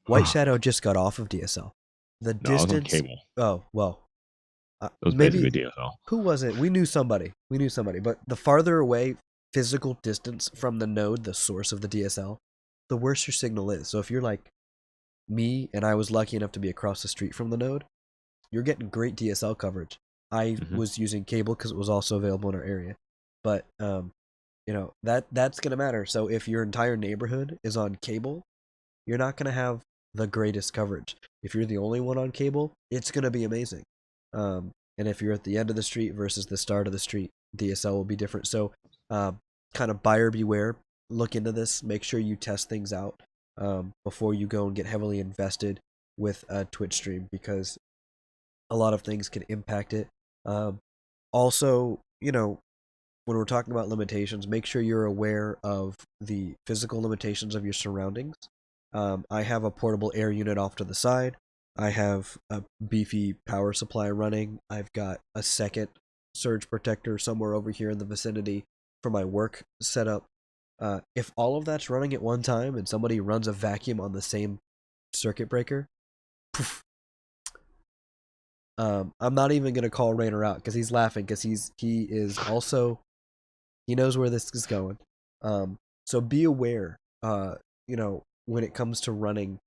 White Shadow just got off of DSL. The No, I was on distance. cable. Oh well. It was Maybe basically DSL. who was it? We knew somebody. But the farther away physical distance from the node, the source of the DSL, the worse your signal is. So if you're like me and I was lucky enough to be across the street from the node, you're getting great DSL coverage. I was using cable because it was also available in our area. But that's gonna matter. So if your entire neighborhood is on cable, you're not gonna have the greatest coverage. If you're the only one on cable, it's gonna be amazing. And if you're at the end of the street versus the start of the street, DSL will be different. So, kind of buyer beware. Look into this. Make sure you test things out before you go and get heavily invested with a Twitch stream, because a lot of things can impact it. Also, when we're talking about limitations, make sure you're aware of the physical limitations of your surroundings. I have a portable air unit off to the side. I have a beefy power supply running. I've got a second surge protector somewhere over here in the vicinity for my work setup. If all of that's running at one time and somebody runs a vacuum on the same circuit breaker, poof. I'm not even gonna call Reiner out because he's laughing because he knows where this is going. So be aware. When it comes to running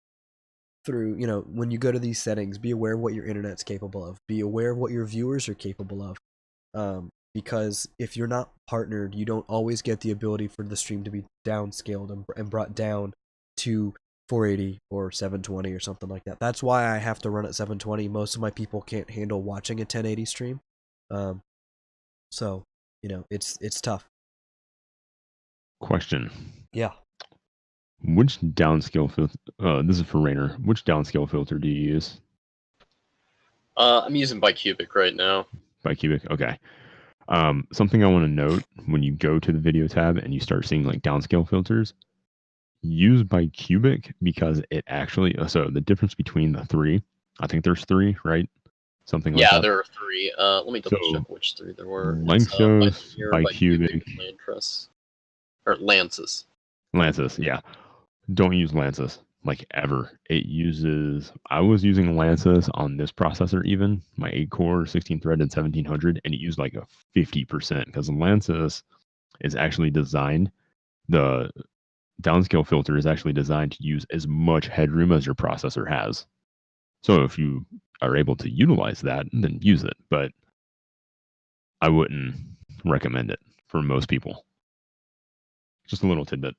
through, when you go to these settings, be aware of what your internet's capable of. Be aware of what your viewers are capable of. Because if you're not partnered, you don't always get the ability for the stream to be downscaled and brought down to 480 or 720 or something like that. That's why I have to run at 720. Most of my people can't handle watching a 1080 stream. So, it's tough. Question. Yeah. Which downscale filter? This is for Reiner. Which downscale filter do you use? I'm using Bicubic right now. Bicubic. Okay. Something I want to note when you go to the video tab and you start seeing like downscale filters, use Bicubic because it actually. So the difference between the three, I think there's three, right? Something like that. Yeah, there are three. Let me double check which three there were. Lanczos, Bicubic, Lantris, or Lances. Lances, yeah. Don't use Lances like ever. I was using Lances on this processor, even my 8-core 16-threaded 1700, and it used like a 50% because Lances is actually designed. The downscale filter is actually designed to use as much headroom as your processor has. So if you are able to utilize that, then use it. But I wouldn't recommend it for most people. Just a little tidbit.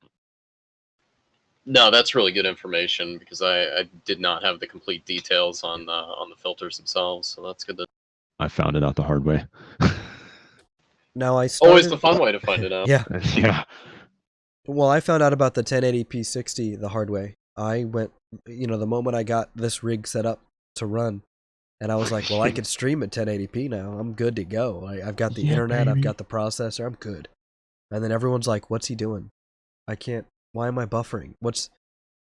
No, that's really good information because I did not have the complete details on the filters themselves. So that's good. I found it out the hard way. Now I Always the started. fun way to find it out. Yeah. Yeah. Well, I found out about the 1080p 60 the hard way. I went, the moment I got this rig set up to run, and I was like, well, I could stream at 1080p now. I'm good to go. I've got the Yeah, internet. I've baby. got the processor. I'm good. And then everyone's like, what's he doing? I can't. Why am I buffering? And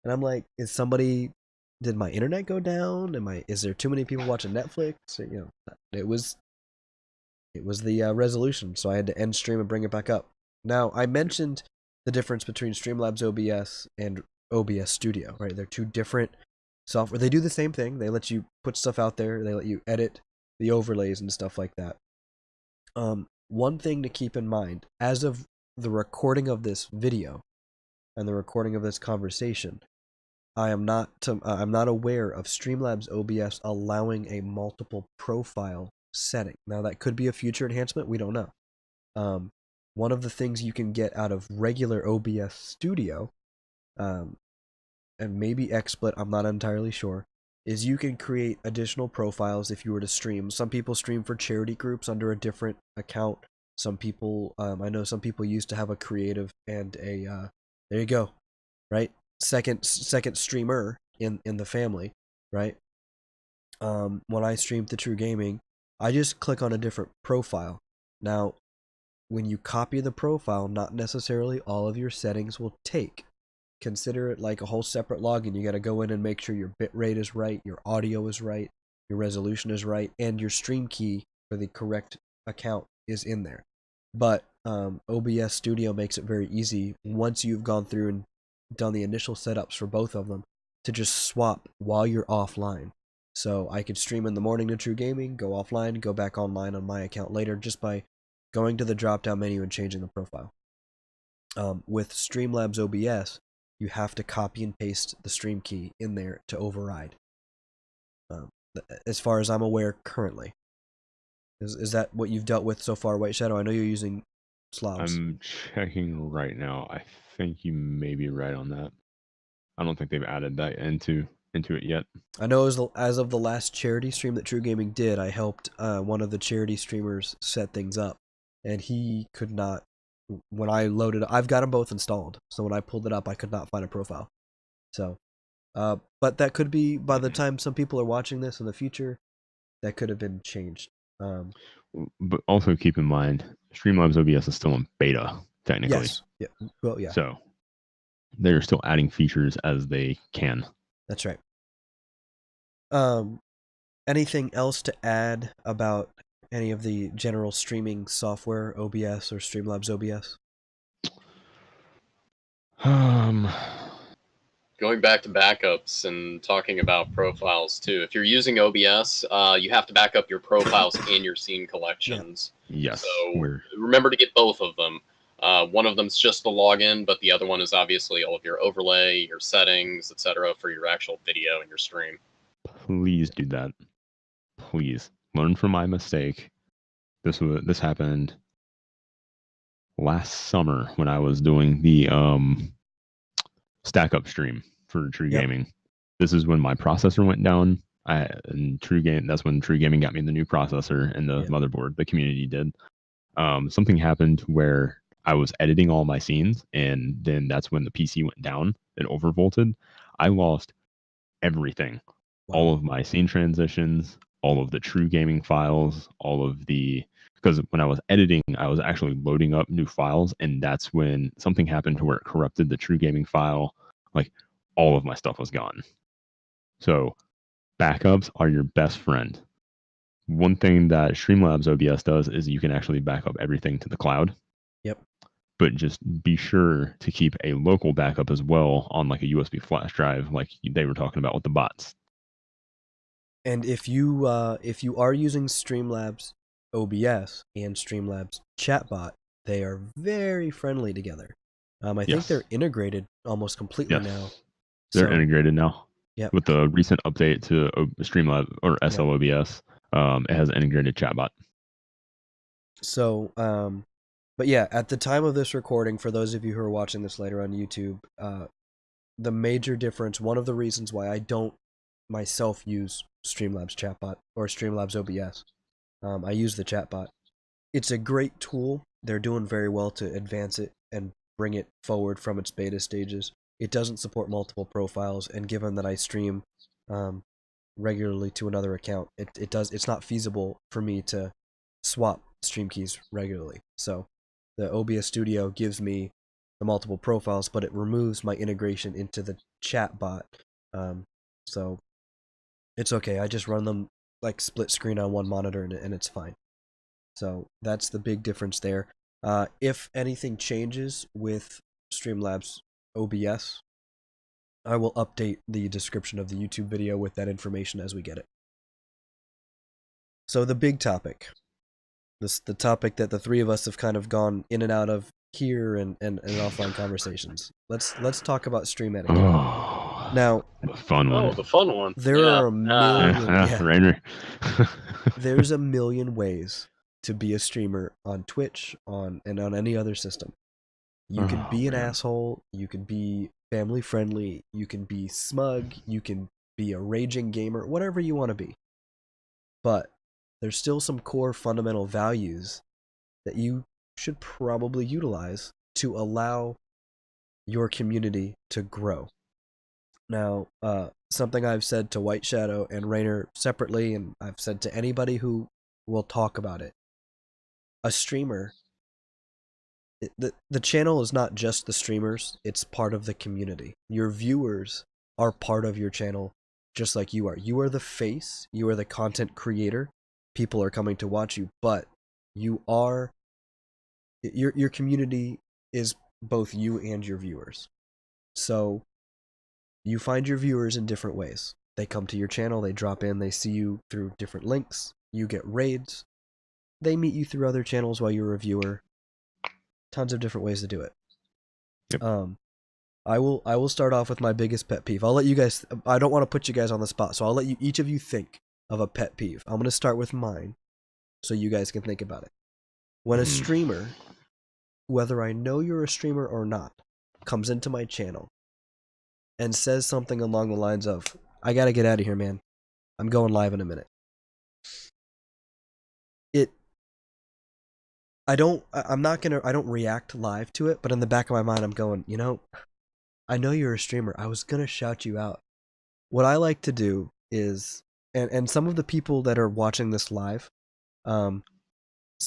I'm like, did my internet go down? Is there too many people watching Netflix? It was the resolution, so I had to end stream and bring it back up. Now, I mentioned the difference between Streamlabs OBS and OBS Studio, right? They're two different software. They do the same thing. They let you put stuff out there. They let you edit the overlays and stuff like that. One thing to keep in mind, as of the recording of this video and the recording of this conversation, I'm not aware of Streamlabs OBS allowing a multiple profile setting. Now, that could be a future enhancement. We don't know. One of the things you can get out of regular OBS Studio, and maybe XSplit, I'm not entirely sure, is you can create additional profiles if you were to stream. Some people stream for charity groups under a different account. Some people, I know some people used to have a creative and a, there you go, right? Second streamer in the family, right? When I stream to True Gaming, I just click on a different profile. Now, when you copy the profile, not necessarily all of your settings will take. Consider it like a whole separate login. You got to go in and make sure your bitrate is right, your audio is right, your resolution is right, and your stream key for the correct account is in there. But OBS Studio makes it very easy once you've gone through and done the initial setups for both of them to just swap while you're offline. So I could stream in the morning to True Gaming, go offline, go back online on my account later just by going to the drop-down menu and changing the profile. With Streamlabs OBS, you have to copy and paste the stream key in there to override. As far as I'm aware currently. Is that what you've dealt with so far, White Shadow? I know you're using SLOBS. I'm checking right now. I think you may be right on that. I don't think they've added that into it yet. I know as of the last charity stream that True Gaming did, I helped one of the charity streamers set things up, and he could not. When I loaded, I've got them both installed, so when I pulled it up, I could not find a profile. So, but that could be by the time some people are watching this in the future, that could have been changed. But also keep in mind, Streamlabs OBS is still in beta technically. Yes. Yeah. Well, yeah. So they're still adding features as they can. That's right. Anything else to add about any of the general streaming software, OBS or Streamlabs OBS? Going back to backups and talking about profiles too. If you're using OBS, you have to back up your profiles and your scene collections. Yeah. Yes. So remember to get both of them. One of them's just the login, but the other one is obviously all of your overlay, your settings, etc., for your actual video and your stream. Please do that. Please learn from my mistake. This happened last summer when I was doing the stack up stream for True Gaming. This is when my processor went down. That's when True Gaming got me the new processor and the motherboard. The community did. Something happened where I was editing all my scenes, and then that's when the PC went down. It overvolted. I lost everything. Wow. All of my scene transitions, all of the True Gaming files, because when I was editing, I was actually loading up new files, and that's when something happened to where it corrupted the True Gaming file. Like, all of my stuff was gone. So backups are your best friend. One thing that Streamlabs OBS does is you can actually back up everything to the cloud. Yep. But just be sure to keep a local backup as well on like a USB flash drive, like they were talking about with the bots. And if you are using Streamlabs OBS and Streamlabs chatbot, they are very friendly together. I think they're integrated almost completely now. They're integrated now. Yeah. With the recent update to Streamlabs or SLOBS, it has an integrated chatbot. So But yeah, at the time of this recording, for those of you who are watching this later on YouTube, the major difference, one of the reasons why I don't myself use Streamlabs chatbot or Streamlabs OBS, I use the chatbot. It's a great tool. They're doing very well to advance it and bring it forward from its beta stages. It doesn't support multiple profiles, and given that I stream regularly to another account, it's not feasible for me to swap stream keys regularly. So the OBS Studio gives me the multiple profiles, but it removes my integration into the chat bot. So it's okay. I just run them like split screen on one monitor, and it's fine. So that's the big difference there. If anything changes with Streamlabs OBS, I will update the description of the YouTube video with that information as we get it. So the big topic, the topic that the three of us have kind of gone in and out of here and offline conversations. Let's talk about stream etiquette. Oh, Now, the fun one. Oh, the fun one. there are a million. Reiner. There's a million ways to be a streamer on Twitch, on any other system. You can be an asshole, you can be family friendly, you can be smug, you can be a raging gamer, whatever you want to be. But there's still some core fundamental values that you should probably utilize to allow your community to grow. Now, something I've said to White Shadow and Reiner separately, and I've said to anybody who will talk about it. A streamer, the channel is not just the streamers, it's part of the community. Your viewers are part of your channel just like you are. You are the face, you are the content creator. People are coming to watch you, but you are your community is both you and your viewers. So you find your viewers in different ways. They come to your channel, they drop in, they see you through different links, you get raids, they meet you through other channels while you're a viewer. Tons of different ways to do it. Yep. I will start off with my biggest pet peeve. I'll let you guys, I don't want to put you guys on the spot, so I'll let you, each of you, think of a pet peeve. I'm going to start with mine so you guys can think about it. When a streamer, whether I know you're a streamer or not, comes into my channel and says something along the lines of, I gotta get out of here, man. I'm going live in a minute. I don't react live to it, but in the back of my mind, I'm going, I know you're a streamer. I was gonna shout you out. What I like to do is, and some of the people that are watching this live, some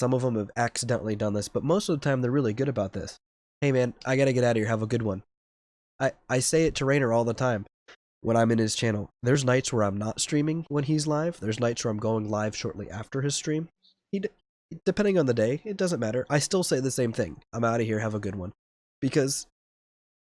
of them have accidentally done this, but most of the time they're really good about this. Hey man, I gotta get out of here. Have a good one. I say it to Reiner all the time when I'm in his channel. There's nights where I'm not streaming when he's live. There's nights where I'm going live shortly after his stream. Depending on the day, it doesn't matter. I still say the same thing. I'm out of here. Have a good one. Because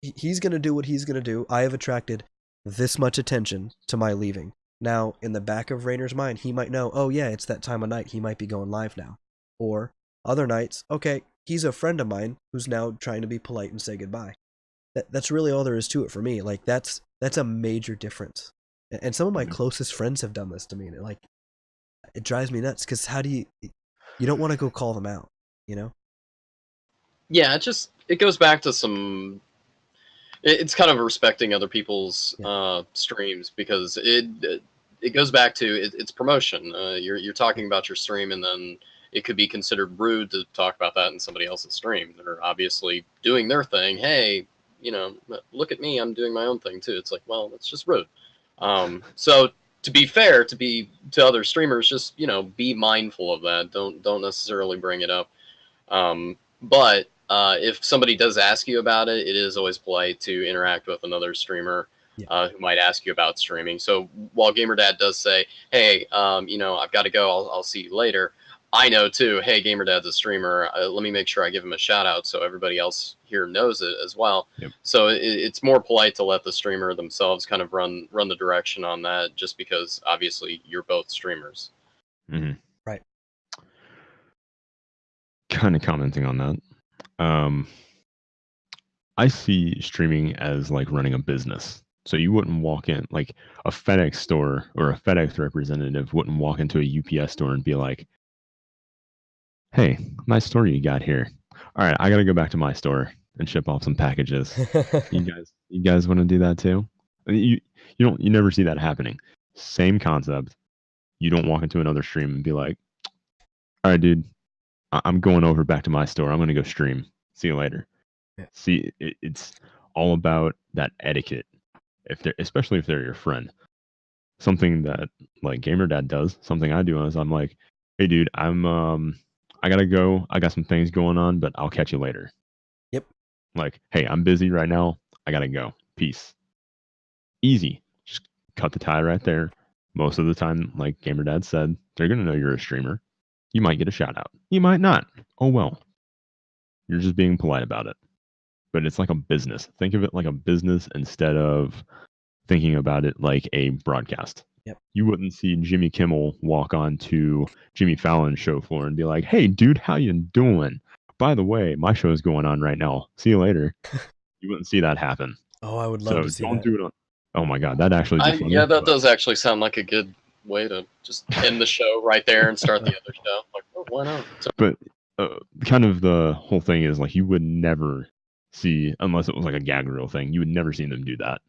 he's going to do what he's going to do. I have attracted this much attention to my leaving. Now, in the back of Rainer's mind, he might know, oh yeah, it's that time of night. He might be going live now. Or other nights, okay, he's a friend of mine who's now trying to be polite and say goodbye. That's really all there is to it for me. Like, that's a major difference. And some of my closest friends have done this to me. And it drives me nuts, because how do you don't want to go call them out, Yeah, it goes back to it's kind of respecting other people's streams, because it goes back to it's promotion. You're talking about your stream, and then it could be considered rude to talk about that in somebody else's stream. They're obviously doing their thing. Hey, look at me, I'm doing my own thing too. It's like, well, that's just rude. So to be fair to other streamers, just be mindful of that. Don't necessarily bring it up. But if somebody does ask you about it, it is always polite to interact with another streamer who might ask you about streaming. So while GamerDad does say, hey, I've got to go, I'll see you later, I know too, hey, GamerDad's a streamer, let me make sure I give him a shout out so everybody else here knows it as well. Yep. So it's more polite to let the streamer themselves kind of run the direction on that, just because obviously you're both streamers. Mm-hmm. Right. Kind of commenting on that. I see streaming as like running a business. So you wouldn't walk in, like a FedEx store or a FedEx representative wouldn't walk into a UPS store and be like, hey, nice store you got here. All right, I gotta go back to my store and ship off some packages. You guys want to do that too? You never see that happening. Same concept. You don't walk into another stream and be like, all right, dude, I'm going over back to my store. I'm gonna go stream. See you later. Yeah. See, it's all about that etiquette. Especially if they're your friend. Something that like GamerDad does. Something I do is I'm like, hey, dude, I gotta go. I got some things going on, but I'll catch you later. Yep. Like, hey, I'm busy right now. I gotta go. Peace. Easy. Just cut the tie right there. Most of the time, like GamerDad said, they're gonna know you're a streamer. You might get a shout out. You might not. Oh well. You're just being polite about it. But it's like a business. Think of it like a business instead of thinking about it like a broadcast. Yep. You wouldn't see Jimmy Kimmel walk on to Jimmy Fallon's show floor and be like, "Hey, dude, how you doing? By the way, my show's going on right now. See you later." You wouldn't see that happen. Oh, I would love to see don't that. do it on. Oh my god, that'd actually be funny. Yeah, that does actually sound like a good way to just end the show right there and start the other show. Like, oh, why not? But kind of the whole thing is like you would never see, unless it was like a gag reel thing, you would never see them do that.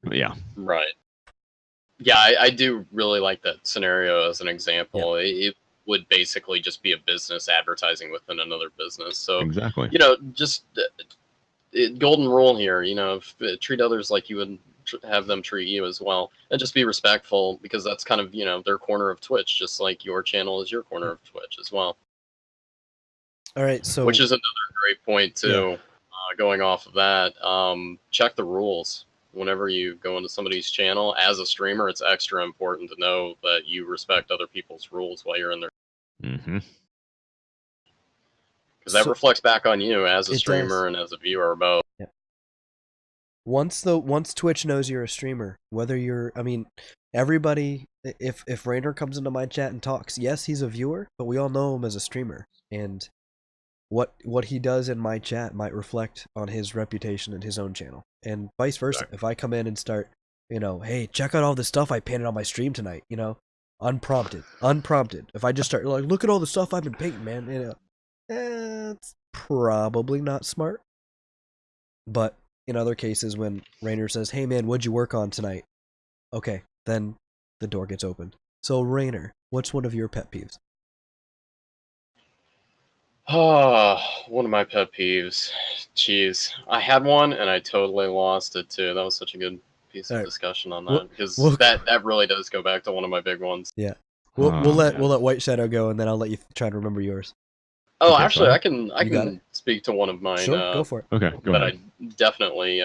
But yeah. Right. Yeah, I do really like that scenario as an example. Yep. It would basically just be a business advertising within another business. So, Exactly. Just golden rule here, treat others like you would have them treat you as well. And just be respectful, because that's kind of, their corner of Twitch, just like your channel is your corner of Twitch as well. All right, so which is another great point too. Yeah. Going off of that, check the rules. Whenever you go into somebody's channel as a streamer, it's extra important to know that you respect other people's rules while you're in there. Mm-hmm. Because that reflects back on you as a It streamer does. and as a viewer both. Yep. Once Twitch knows you're a streamer, whether everybody, if Reiner comes into my chat and talks, yes, he's a viewer, but we all know him as a streamer, and what he does in my chat might reflect on his reputation in his own channel, and vice versa. Exactly. If I come in and start, hey, check out all the stuff I painted on my stream tonight, unprompted. If I just start like, look at all the stuff I've been painting, man, it's probably not smart. But in other cases, when Reiner says, hey man, what'd you work on tonight? Okay, then the door gets opened. So Reiner, what's one of your pet peeves? Oh, one of my pet peeves. Jeez. I had one and I totally lost it too. That was such a good piece of discussion on that, because that really does go back to one of my big ones. Yeah. We'll let White Shadow go, and then I'll let you try to remember yours. Oh, okay, actually, I can speak to one of mine. Sure, go for it. Okay, go ahead. I definitely.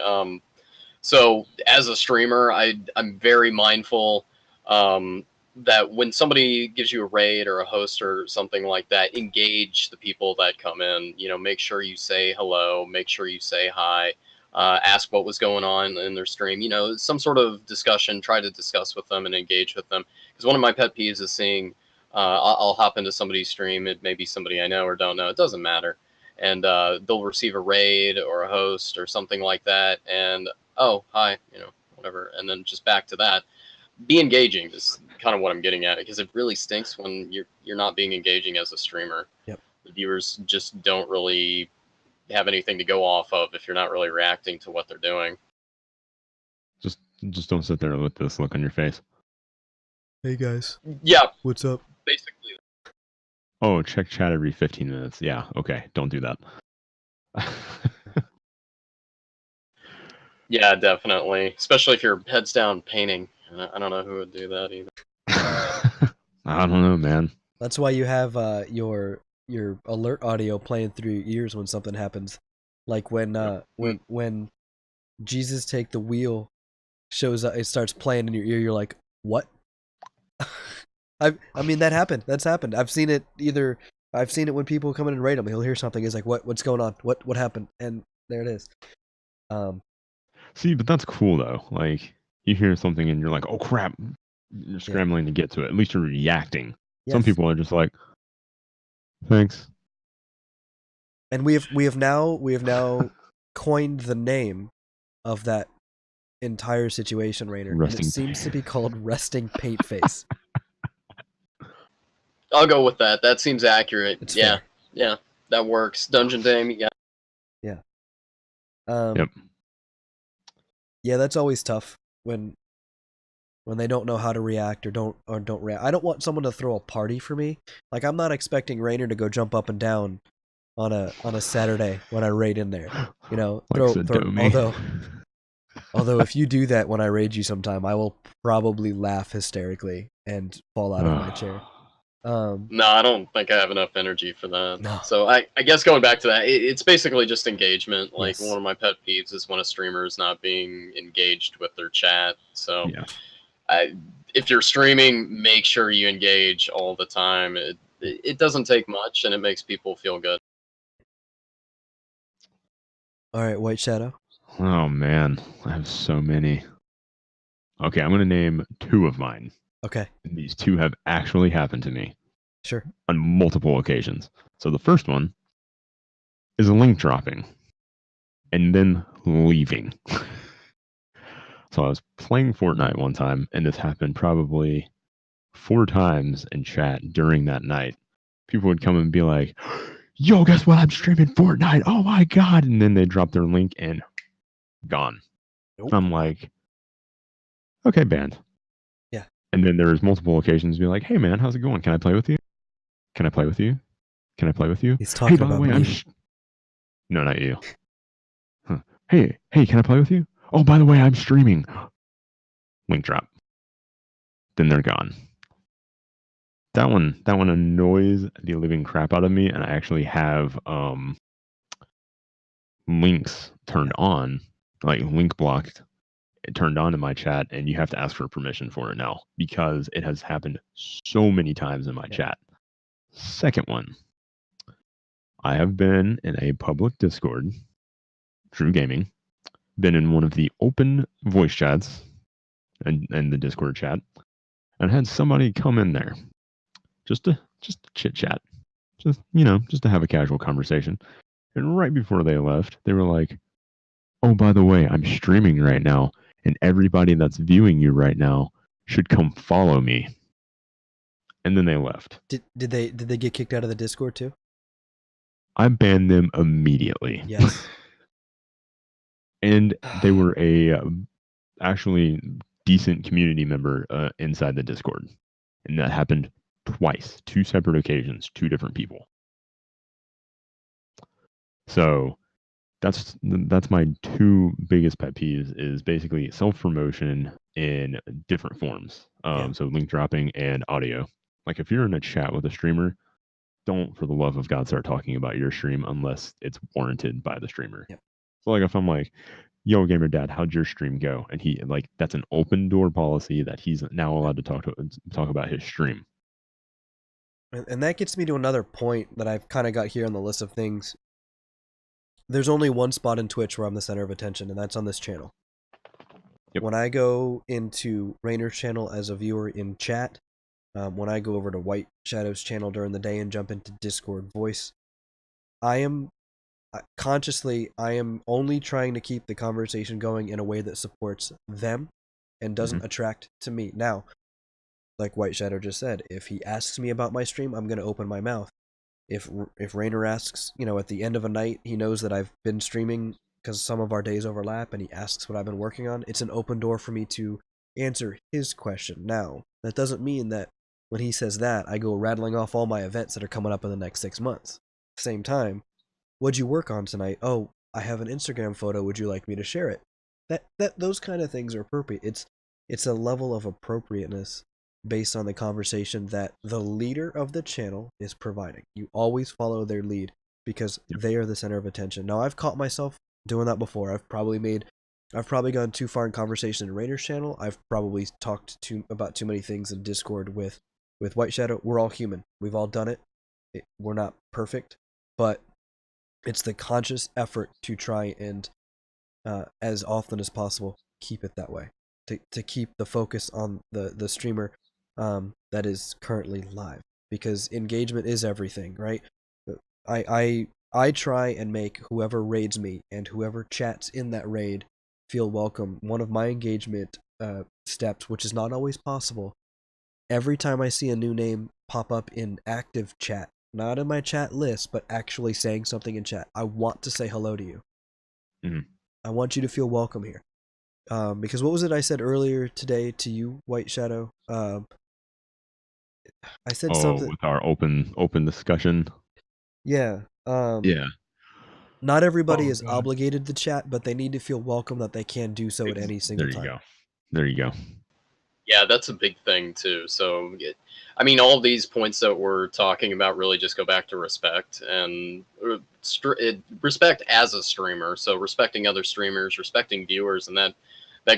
So as a streamer, I'm very mindful that when somebody gives you a raid or a host or something like that, engage the people that come in. Make sure you say hello, make sure you say hi, ask what was going on in their stream. Some sort of discussion. Try to discuss with them and engage with them. Because one of my pet peeves is seeing. I'll hop into somebody's stream. It may be somebody I know or don't know. It doesn't matter. And they'll receive a raid or a host or something like that. And, oh, hi, whatever. And then just back to that. Be engaging is kind of what I'm getting at, because it really stinks when you're not being engaging as a streamer. Yep. The viewers just don't really have anything to go off of if you're not really reacting to what they're doing. Just don't sit there with this look on your face. Hey guys. Yeah. What's up? Basically. Oh, check chat every 15 minutes. Yeah, okay. Don't do that. Yeah, definitely. Especially if you're heads down painting. I don't know who would do that either. I don't know, man. That's why you have your alert audio playing through your ears when something happens. Like when Jesus Take the Wheel shows up, it starts playing in your ear, you're like, what? I mean that happened. That's happened. I've seen it when people come in and raid him. He'll hear something. He's like, what's going on? What happened? And there it is. See, but that's cool though. Like you hear something and you're like, oh crap. You're scrambling to get to it. At least you're reacting. Yes. Some people are just like, thanks. And we have now coined the name of that entire situation, Reiner. And it seems to be called Resting Paint Face. I'll go with that. That seems accurate. It's yeah. Yeah, that works. Dungeon Dame, yeah. Yeah. Yep. Yeah, that's always tough when they don't know how to react or don't react. I don't want someone to throw a party for me. Like, I'm not expecting Reiner to go jump up and down on a Saturday when I raid in there. You know, Like Sodomi. although if you do that when I raid you sometime, I will probably laugh hysterically and fall out of my chair. No, I don't think I have enough energy for that. No. So I guess going back to that, it's basically just engagement. Like, Yes. one of my pet peeves is when a streamer is not being engaged with their chat. So Yeah. if you're streaming, make sure you engage all the time. It doesn't take much, and it makes people feel good. All right, White Shadow. Oh man, I have so many. Okay, I'm gonna name 2 of mine. Okay. And these 2 have actually happened to me. Sure. On multiple occasions. So the first one is a link dropping and then leaving. So I was playing Fortnite one time, and this happened probably 4 times in chat during that night. People would come and be like, yo, guess what? I'm streaming Fortnite. Oh my God. And then they drop their link and gone. Nope. I'm like, okay, banned. Yeah. And then there's multiple occasions to be like, hey man, how's it going? Can I play with you? Can I play with you? Can I play with you? He's talking Hey, by the about way, me. No, not you. Huh. Hey, can I play with you? Oh, by the way, I'm streaming. Link drop. Then they're gone. That one annoys the living crap out of me, and I actually have links turned on, like link blocked, turned on in my chat, and you have to ask for permission for it now because it has happened so many times in my chat. Second one, I have been in a public Discord, True Gaming, been in one of the open voice chats and the Discord chat, and had somebody come in there just to chit chat, just to have a casual conversation. And right before they left, they were like, "Oh, by the way, I'm streaming right now, and everybody that's viewing you right now should come follow me." And then they left. Did they get kicked out of the Discord too? I banned them immediately. Yes. And they were a actually decent community member inside the Discord, and that happened twice, 2 separate occasions, 2 different people. So that's my 2 biggest pet peeves is basically self-promotion in different forms. So link dropping and audio. Like if you're in a chat with a streamer, don't for the love of God start talking about your stream unless it's warranted by the streamer. Yep. So like if I'm like, yo, GamerDad, how'd your stream go? And he like that's an open door policy that he's now allowed to talk about his stream. And that gets me to another point that I've kind of got here on the list of things. There's only one spot in Twitch where I'm the center of attention, and that's on this channel. Yep. When I go into Rainer's channel as a viewer in chat, when I go over to White Shadow's channel during the day and jump into Discord voice, I am only trying to keep the conversation going in a way that supports them and doesn't attract to me. Now, like White Shadow just said, if he asks me about my stream, I'm going to open my mouth. If Reiner asks, at the end of a night, he knows that I've been streaming because some of our days overlap, and he asks what I've been working on, it's an open door for me to answer his question. Now, that doesn't mean that when he says that, I go rattling off all my events that are coming up in the next 6 months. Same time, what'd you work on tonight? Oh, I have an Instagram photo. Would you like me to share it? Those kind of things are appropriate. It's a level of appropriateness based on the conversation that the leader of the channel is providing. You always follow their lead because they are the center of attention. Now, I've caught myself doing that before. I've probably gone too far in conversation in Rainer's channel. I've probably talked about too many things in Discord with White Shadow. We're all human. We've all done it. We're not perfect, but it's the conscious effort to try and, as often as possible, keep it that way. To keep the focus on the streamer that is currently live, because engagement is everything, right? I try and make whoever raids me and whoever chats in that raid feel welcome. One of my engagement steps, which is not always possible, every time I see a new name pop up in active chat not in my chat list, but actually saying something in chat. I want to say hello to you. Mhm. I want you to feel welcome here. Because what was it I said earlier today to you, White Shadow? I said Oh, something. with our open discussion. Yeah. Yeah. Not everybody Oh is God. obligated to chat, but they need to feel welcome that they can do so at any single There you time. go. There you go. Yeah, that's a big thing too. So, I mean, all these points that we're talking about really just go back to respect and respect as a streamer. So, respecting other streamers, respecting viewers, and that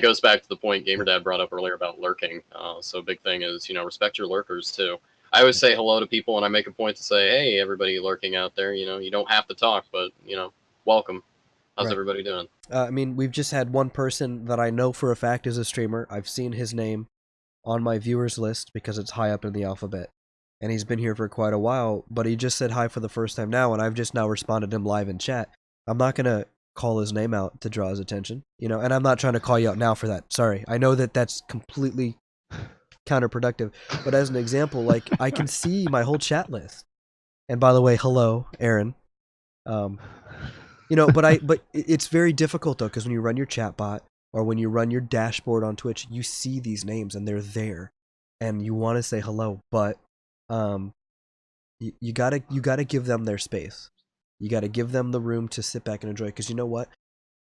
goes back to the point GamerDad brought up earlier about lurking. So, a big thing is respect your lurkers too. I always say hello to people, and I make a point to say, "Hey, everybody lurking out there, you don't have to talk, but welcome. How's Right. everybody doing?" I mean, we've just had one person that I know for a fact is a streamer. I've seen his name on my viewers list because it's high up in the alphabet. And he's been here for quite a while, but he just said hi for the first time now, and I've just now responded to him live in chat. I'm not going to call his name out to draw his attention, and I'm not trying to call you out now for that. Sorry. I know that that's completely counterproductive, but as an example, like, I can see my whole chat list. And by the way, hello, Aaron. Um, but it's very difficult though, because when you run your chat bot or when you run your dashboard on Twitch, you see these names and they're there, and you want to say hello, but um, you gotta give them their space. You gotta give them the room to sit back and enjoy. Because you know what,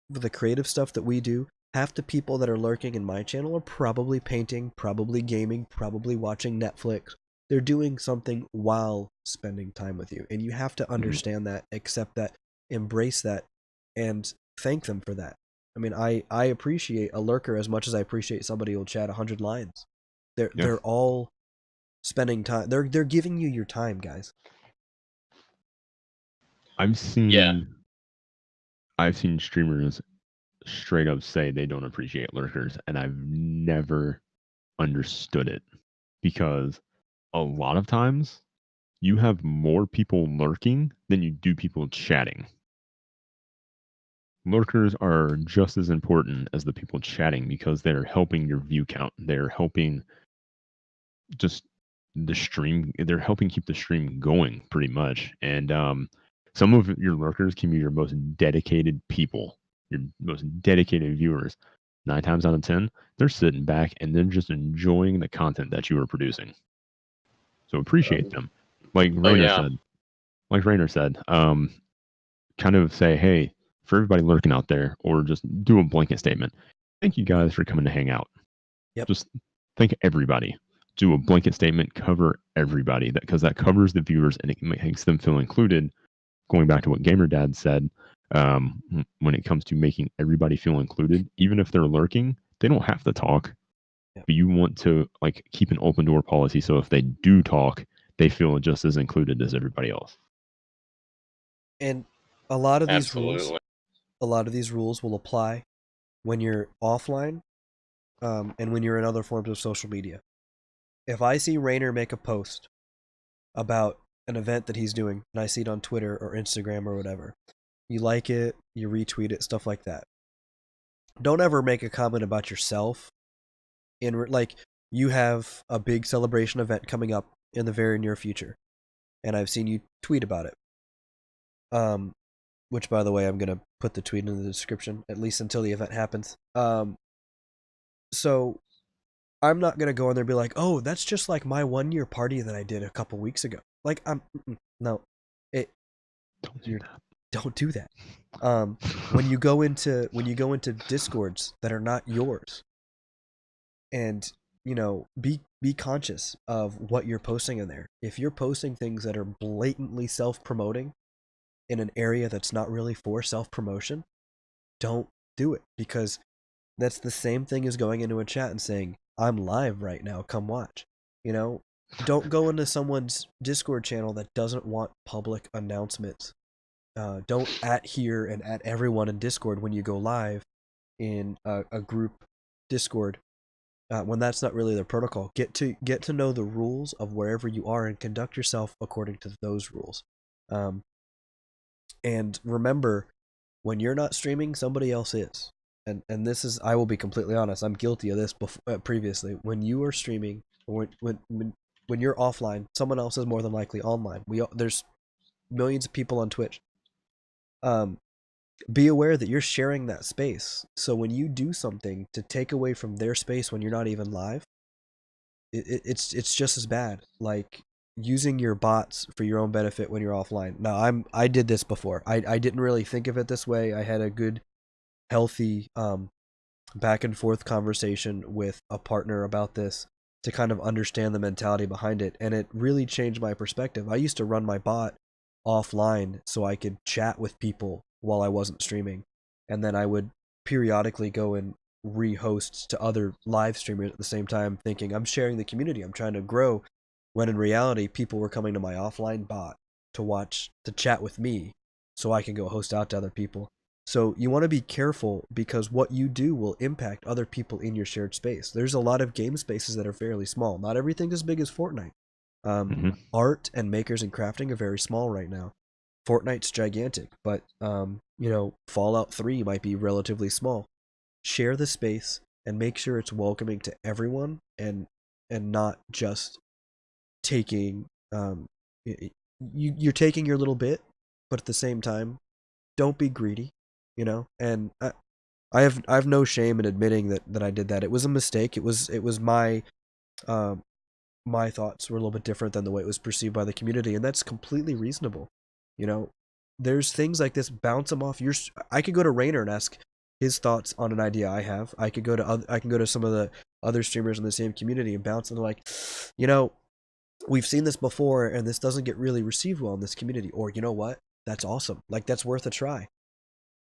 with the creative stuff that we do, half the people that are lurking in my channel are probably painting, probably gaming, probably watching Netflix. They're doing something while spending time with you. And you have to Mhm. understand that, accept that, embrace that, and thank them for that. I mean, I appreciate a lurker as much as I appreciate somebody who'll chat 100 lines. They're Yeah. they're all spending time. They're giving you your time, guys. I've Yeah, seen I've seen streamers straight up say they don't appreciate lurkers, and I've never understood it because a lot of times you have more people lurking than you do people chatting. Lurkers are just as important as the people chatting because they're helping your view count. They're helping just the stream. They're helping keep the stream going pretty much. And some of your lurkers can be your most dedicated people, your most dedicated viewers. 9 times out of 10, they're sitting back and they're just enjoying the content that you are producing. So appreciate them. Like oh Rainer yeah, said, like Rainer said, kind of say, hey, for everybody lurking out there, or just do a blanket statement. Thank you guys for coming to hang out. Yep. Just thank everybody. Do a blanket statement, cover everybody, because that covers the viewers and it makes them feel included. Going back to what GamerDad said, when it comes to making everybody feel included, even if they're lurking, they don't have to talk. Yep. But you want to like keep an open door policy, so if they do talk, they feel just as included as everybody else. And a lot of these rules, absolutely. a lot of these rules will apply when you're offline, and when you're in other forms of social media. If I see Reiner make a post about an event that he's doing, and I see it on Twitter or Instagram or whatever, you like it, you retweet it, stuff like that. Don't ever make a comment about yourself. Like, you have a big celebration event coming up in the very near future, and I've seen you tweet about it. Um, which, by the way, I'm gonna put the tweet in the description at least until the event happens. So I'm not gonna go in there and be like, "Oh, that's just like my 1 year party that I did a couple weeks ago." Like, no, it Don't do you that. don't do that. When you go into discords that are not yours, and be conscious of what you're posting in there. If you're posting things that are blatantly self-promoting in an area that's not really for self-promotion, don't do it, because that's the same thing as going into a chat and saying, "I'm live right now, come watch." You know, don't go into someone's Discord channel that doesn't want public announcements. Don't at here and at everyone in Discord when you go live in a group Discord, when that's not really the protocol. Get to know the rules of wherever you are and conduct yourself according to those rules. Um, and remember, when you're not streaming, somebody else is. And this I will be completely honest, I'm guilty of this previously. When you are streaming, when you're offline, someone else is more than likely online. There's millions of people on Twitch. Um, be aware that you're sharing that space. So when you do something to take away from their space when you're not even live, it's just as bad. Like using your bots for your own benefit when you're offline. Now I did this before. I didn't really think of it this way. I had a good, healthy back and forth conversation with a partner about this to kind of understand the mentality behind it, and it really changed my perspective. I used to run my bot offline so I could chat with people while I wasn't streaming, and then I would periodically go and rehost to other live streamers at the same time, thinking I'm sharing the community, I'm trying to grow, when in reality people were coming to my offline bot to chat with me so I can go host out to other people. So you want to be careful, because what you do will impact other people in your shared space. There's a lot of game spaces that are fairly small. Not everything as big as Fortnite. Art and makers and crafting are very small right now. Fortnite's gigantic, but Fallout 3 might be relatively small. Share the space and make sure it's welcoming to everyone, and not just taking you're taking your little bit, but at the same time, don't be greedy, And I have no shame in admitting that I did that. It was a mistake. It was my thoughts were a little bit different than the way it was perceived by the community, and that's completely reasonable. You know, there's things like this, bounce them off your. I could go to Reiner and ask his thoughts on an idea I have. I can go to some of the other streamers in the same community and bounce, and they're like, you know, we've seen this before, and this doesn't get really received well in this community. Or you know what? That's awesome. Like, that's worth a try.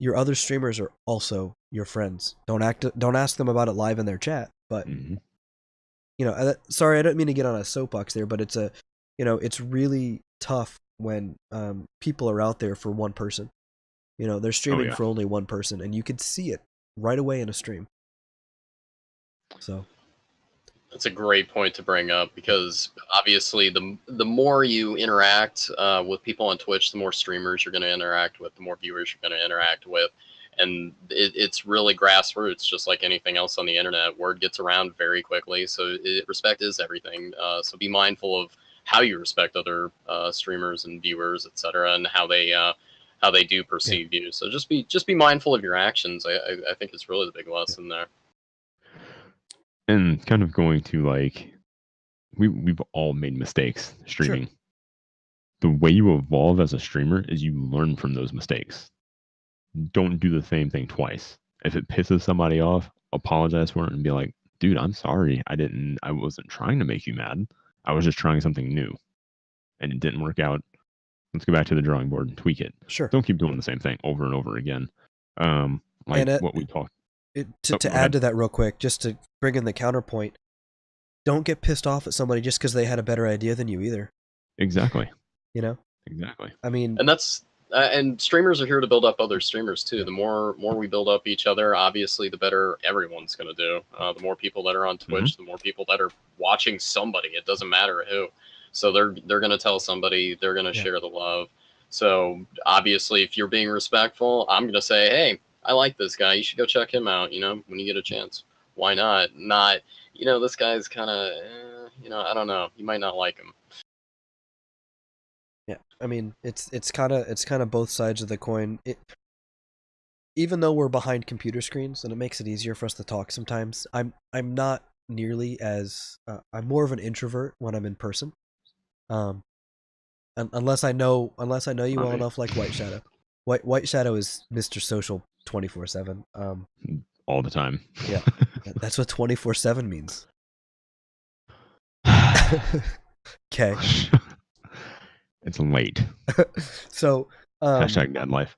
Your other streamers are also your friends. Don't ask them about it live in their chat, but sorry, I don't mean to get on a soapbox there, but it's really tough when people are out there for one person. They're streaming for only one person, and you could see it right away in a stream. So that's a great point to bring up, because obviously the more you interact with people on Twitch, the more streamers you're going to interact with, the more viewers you're going to interact with. And it's really grassroots, just like anything else on the internet. Word gets around very quickly, so respect is everything. So be mindful of how you respect other streamers and viewers, etc., and how they do perceive you. So just be mindful of your actions. I think it's really the big lesson there. And kind of going to, like, we've all made mistakes streaming. Sure. The way you evolve as a streamer is you learn from those mistakes. Don't do the same thing twice. If it pisses somebody off, apologize for it and be like, dude, I'm sorry. I wasn't trying to make you mad. I was just trying something new and it didn't work out. Let's go back to the drawing board and tweak it. Sure. Don't keep doing the same thing over and over again. What we talked. To add to that real quick, just to bring in the counterpoint, don't get pissed off at somebody just because they had a better idea than you either. Exactly. Exactly. I mean, and that's and streamers are here to build up other streamers too. The more we build up each other, obviously, the better everyone's going to do. The more people that are on Twitch, the more people that are watching somebody. It doesn't matter who. So they're going to tell somebody. They're going to share the love. So obviously, if you're being respectful, I'm going to say, hey, I like this guy. You should go check him out. When you get a chance. Why not? Not, this guy's kind of, I don't know. You might not like him. Yeah, I mean, it's kind of both sides of the coin. Even though we're behind computer screens and it makes it easier for us to talk sometimes, I'm not nearly as I'm more of an introvert when I'm in person. Unless I know you well enough, like White Shadow. White Shadow is Mr. Social 24/7. All the time. Yeah, that's what 24/7 means. Okay. It's late. So hashtag dad life.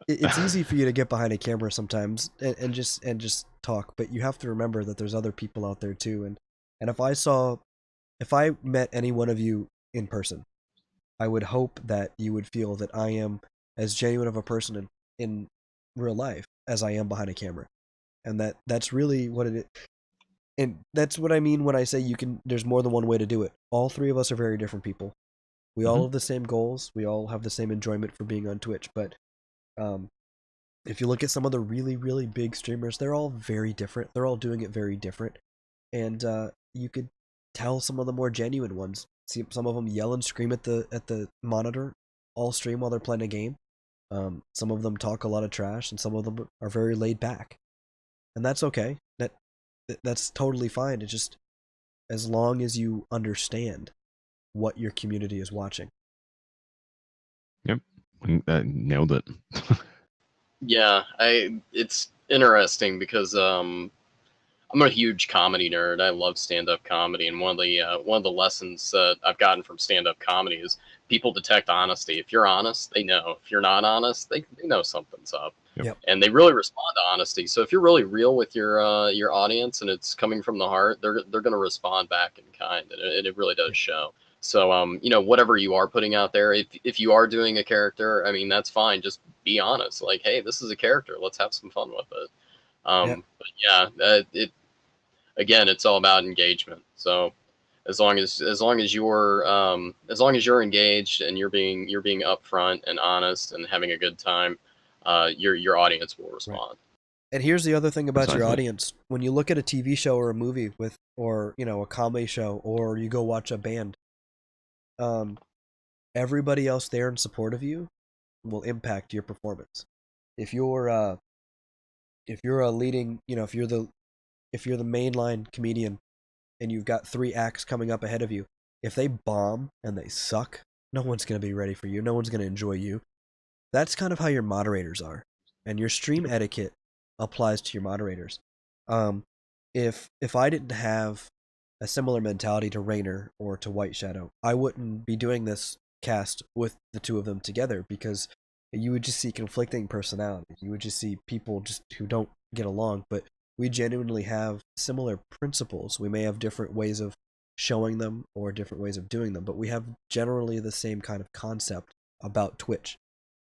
It's easy for you to get behind a camera sometimes and just talk, but you have to remember that there's other people out there too. And if I met any one of you in person, I would hope that you would feel that I am as genuine of a person in real life as I am behind a camera, and that's really what it is. And that's what I mean when I say there's more than one way to do it. All three of us are very different people. We all have the same goals. We all have the same enjoyment for being on Twitch. But if you look at some of the really, really big streamers, they're all very different. They're all doing it very different. And you could tell some of the more genuine ones. See, some of them yell and scream at the monitor all stream while they're playing a game. Some of them talk a lot of trash, and some of them are very laid back, and that's okay. That's totally fine. It's just as long as you understand what your community is watching. Yep, nailed it. Yeah, it's interesting because I'm a huge comedy nerd. I love stand-up comedy, and one of the lessons that I've gotten from stand-up comedy is people detect honesty. If you're honest, they know. If you're not honest, they know something's up, Yep. and they really respond to honesty. So if you're really real with your audience and it's coming from the heart, they're going to respond back in kind, and it really does show. So whatever you are putting out there, if you are doing a character, I mean that's fine. Just be honest. Like, hey, this is a character. Let's have some fun with it. But yeah, again, it's all about engagement. So as long as you're engaged and you're being upfront and honest and having a good time, your audience will respond. Right. And here's the other thing about your Precisely. audience: when you look at a TV show or a movie or a comedy show, or you go watch a band, everybody else there in support of you will impact your performance. If you're a leading, if you're the mainline comedian and you've got 3 acts coming up ahead of you, if they bomb and they suck, no one's going to be ready for you. No one's going to enjoy you. That's kind of how your moderators are, and your stream etiquette applies to your moderators. If I didn't have a similar mentality to Reiner or to White Shadow, I wouldn't be doing this cast with the two of them together, because you would just see conflicting personalities. You would just see people just who don't get along, but we genuinely have similar principles. We may have different ways of showing them or different ways of doing them, but we have generally the same kind of concept about Twitch.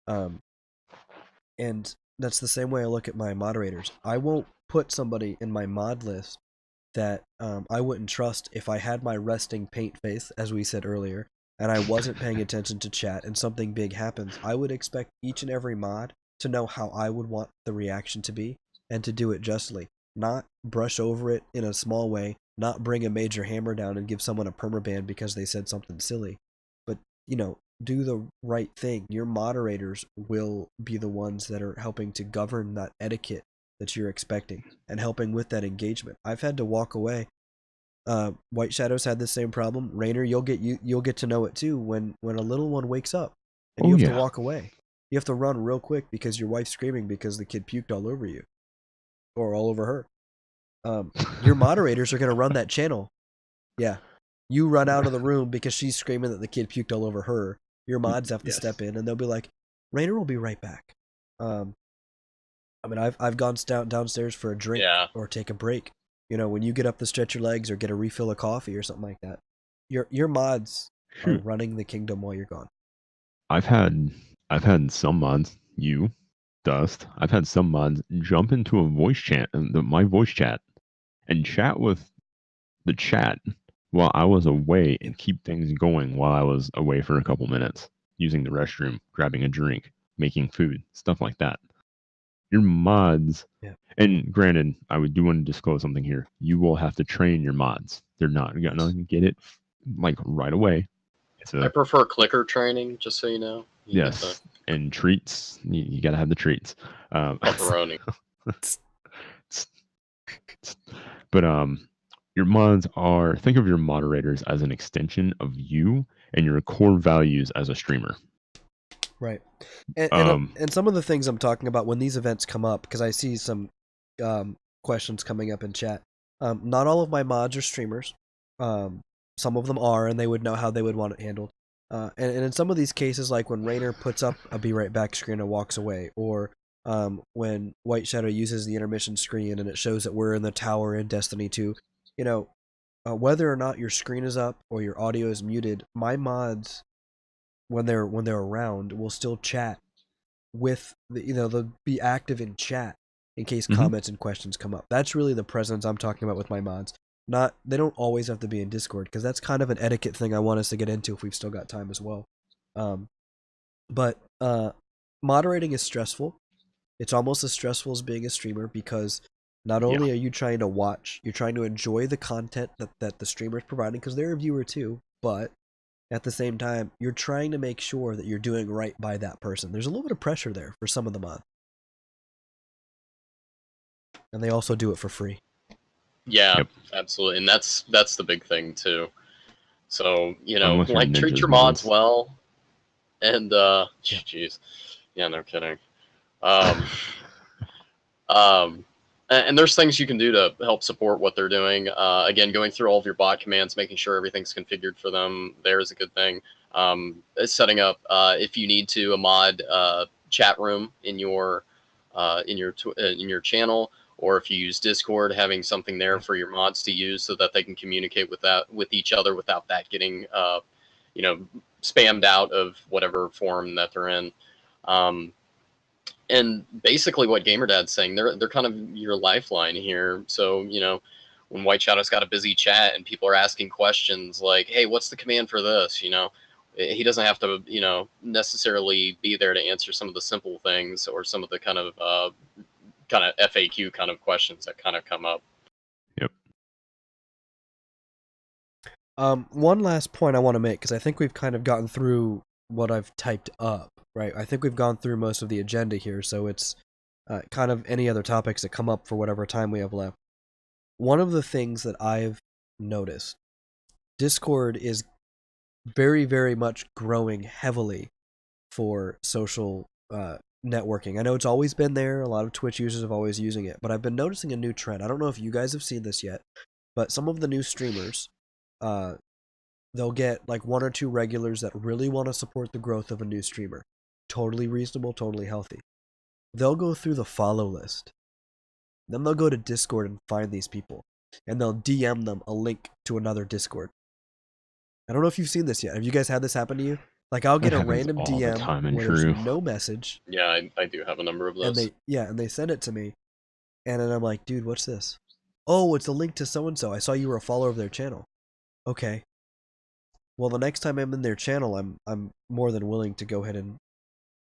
And that's the same way I look at my moderators. I won't put somebody in my mod list that I wouldn't trust if I had my resting paint face, as we said earlier, and I wasn't paying attention to chat and something big happens. I would expect each and every mod to know how I would want the reaction to be and to do it justly. Not brush over it in a small way, not bring a major hammer down and give someone a permaban because they said something silly, but do the right thing. Your moderators will be the ones that are helping to govern that etiquette that you're expecting and helping with that engagement. I've had to walk away. White Shadows had the same problem. Reiner, you'll get to know it too when a little one wakes up and you have to walk away. You have to run real quick because your wife's screaming because the kid puked all over you or all over her. Your moderators are going to run that channel. Yeah. You run out of the room because she's screaming that the kid puked all over her. Your mods have to step in, and they'll be like, Reiner will be right back. I mean, I've gone downstairs for a drink or take a break. When you get up to stretch your legs or get a refill of coffee or something like that, your mods are running the kingdom while you're gone. I've had some mods, Dust. I've had some mods jump into a voice chat, my voice chat, and chat with the chat while I was away and keep things going while I was away for a couple minutes, using the restroom, grabbing a drink, making food, stuff like that. Your mods, and granted, I do want to disclose something here. You will have to train your mods. They're not gonna get it like right away. I prefer clicker training, just so you know. Yes, and treats. You got to have the treats. Pepperoni. But your mods think of your moderators as an extension of you and your core values as a streamer. Right. And some of the things I'm talking about when these events come up, because I see some questions coming up in chat. Not all of my mods are streamers. Some of them are, and they would know how they would want it handled. And in some of these cases, like when Reiner puts up a be right back screen and walks away, or when White Shadow uses the intermission screen and it shows that we're in the tower in Destiny 2, whether or not your screen is up or your audio is muted, my mods, when they're around, will still chat with they'll be active in chat in case comments and questions come up. That's really the presence I'm talking about with my mods. They don't always have to be in Discord, because that's kind of an etiquette thing I want us to get into if we've still got time as well. But moderating is stressful. It's almost as stressful as being a streamer, because Not Yeah. only are you trying to watch, you're trying to enjoy the content that the streamer is providing because they're a viewer too, but at the same time, you're trying to make sure that you're doing right by that person. There's a little bit of pressure there for some of the mods. And they also do it for free. Yeah, Yep. absolutely, and that's the big thing too. So Unless you're like treat Ninja's your mods mods. well, and Yeah. jeez, yeah, no kidding. Um, and there's things you can do to help support what they're doing. Again, going through all of your bot commands, making sure everything's configured for them. There is a good thing. Setting up if you need to a mod chat room in your in your channel, or if you use Discord, having something there for your mods to use so that they can communicate with each other without that getting spammed out of whatever forum that they're in. And basically what GamerDad's saying, they're kind of your lifeline here. So, when White Shadow's got a busy chat and people are asking questions like, hey, what's the command for this? He doesn't have to, necessarily be there to answer some of the simple things or some of the kind of FAQ kind of questions that kind of come up. Yep. One last point I want to make, because I think we've kind of gotten through what I've typed up, right? I think we've gone through most of the agenda here, so it's kind of any other topics that come up for whatever time we have left. One of the things that I've noticed, Discord is very, very much growing heavily for social networking. I know it's always been there. A lot of Twitch users have always using it, but I've been noticing a new trend. I don't know if you guys have seen this yet, but some of the new streamers, they'll get like one or two regulars that really want to support the growth of a new streamer. Totally reasonable, totally healthy. They'll go through the follow list. Then they'll go to Discord and find these people, and they'll DM them a link to another Discord. I don't know if you've seen this yet. Have you guys had this happen to you? Like, I'll That get a happens random all the DM time in where True. there's no message, Yeah, I do have a number of and those. they send it to me, and then I'm like, dude, what's this? Oh, it's a link to so and so. I saw you were a follower of their channel. Okay. Well, the next time I'm in their channel, I'm more than willing to go ahead and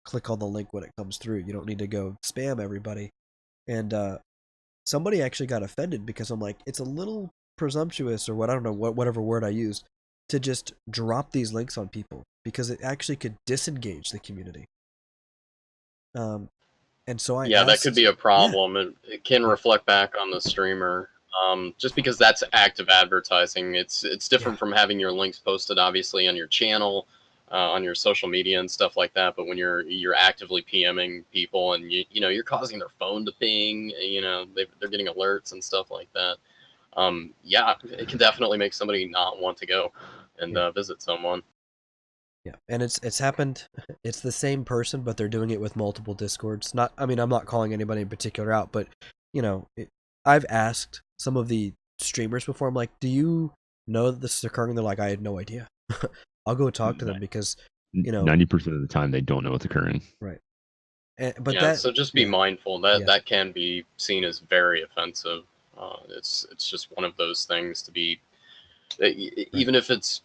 click on the link when it comes through. You don't need to go spam everybody. And somebody actually got offended because I'm like, it's a little presumptuous, or what, I don't know, whatever word I used, to just drop these links on people, because it actually could disengage the community. And so I Yeah, that asked, could be a problem. It can reflect back on the streamer. Just because that's active advertising, it's different from having your links posted, obviously, on your channel, on your social media and stuff like that. But when you're actively PMing people and you're causing their phone to ping, they're getting alerts and stuff like that. Yeah, it can definitely make somebody not want to go and visit someone. Yeah, and it's happened. It's the same person, but they're doing it with multiple Discords. Not, I mean, I'm not calling anybody in particular out, but I've asked some of the streamers before. I'm like, do you know that this is occurring? They're like, I had no idea. I'll go talk to them because 90% of the time they don't know what's occurring. Right. But yeah, so just be mindful that that can be seen as very offensive. It's just one of those things to be, even if it's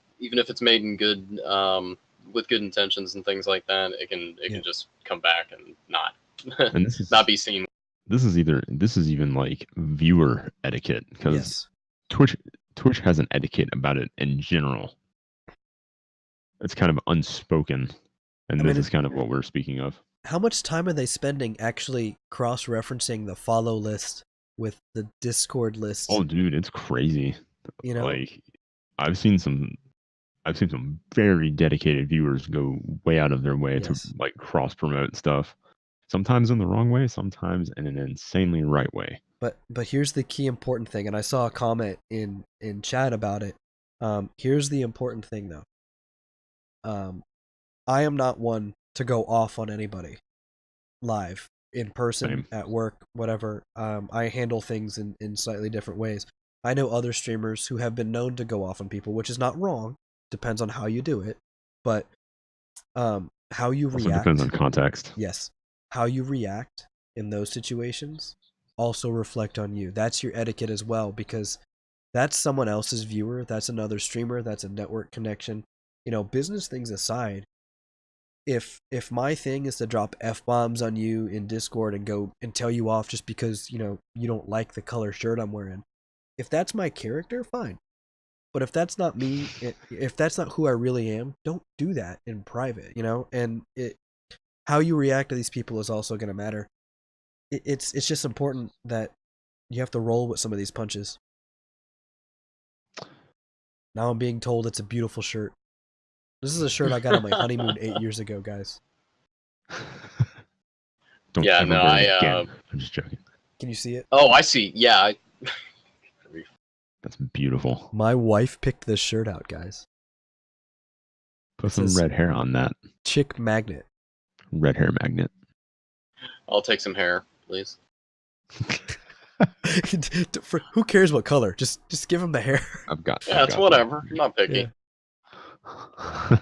made in good with good intentions and things like that, it can just come back and not And this is not be seen. This is even like viewer etiquette, because yes, Twitch has an etiquette about it in general. It's kind of unspoken, and this is kind of what we're speaking of. How much time are they spending actually cross-referencing the follow list with the Discord list? Oh, dude, it's crazy. Like, I've seen some very dedicated viewers go way out of their way to like cross promote stuff. Sometimes in the wrong way, sometimes in an insanely right way. But here's the key important thing, and I saw a comment in chat about it. Here's the important thing though. I am not one to go off on anybody live, in person, at work, whatever. I handle things in slightly different ways. I know other streamers who have been known to go off on people, which is not wrong. Depends on how you do it, but how you react also depends on context. Yes, how you react in those situations also reflect on you. That's your etiquette as well, because that's someone else's viewer. That's another streamer. That's a network connection. Business things aside, if my thing is to drop F-bombs on you in Discord and go and tell you off just because, you don't like the color shirt I'm wearing, if that's my character, fine. But if that's not me, if that's not who I really am, don't do that in private, And how you react to these people is also going to matter. It's just important that you have to roll with some of these punches. Now I'm being told it's a beautiful shirt. This is a shirt I got on my honeymoon 8 years ago, guys. Don't Yeah, ever no, wear it again. I'm just joking. Can you see it? Oh, I see. Yeah. That's beautiful. My wife picked this shirt out, guys. Put some red hair on that. Chick magnet. Red hair magnet. I'll take some hair, please. Who cares what color? Just give him the hair. Yeah, it's whatever. I'm not picky. Yeah.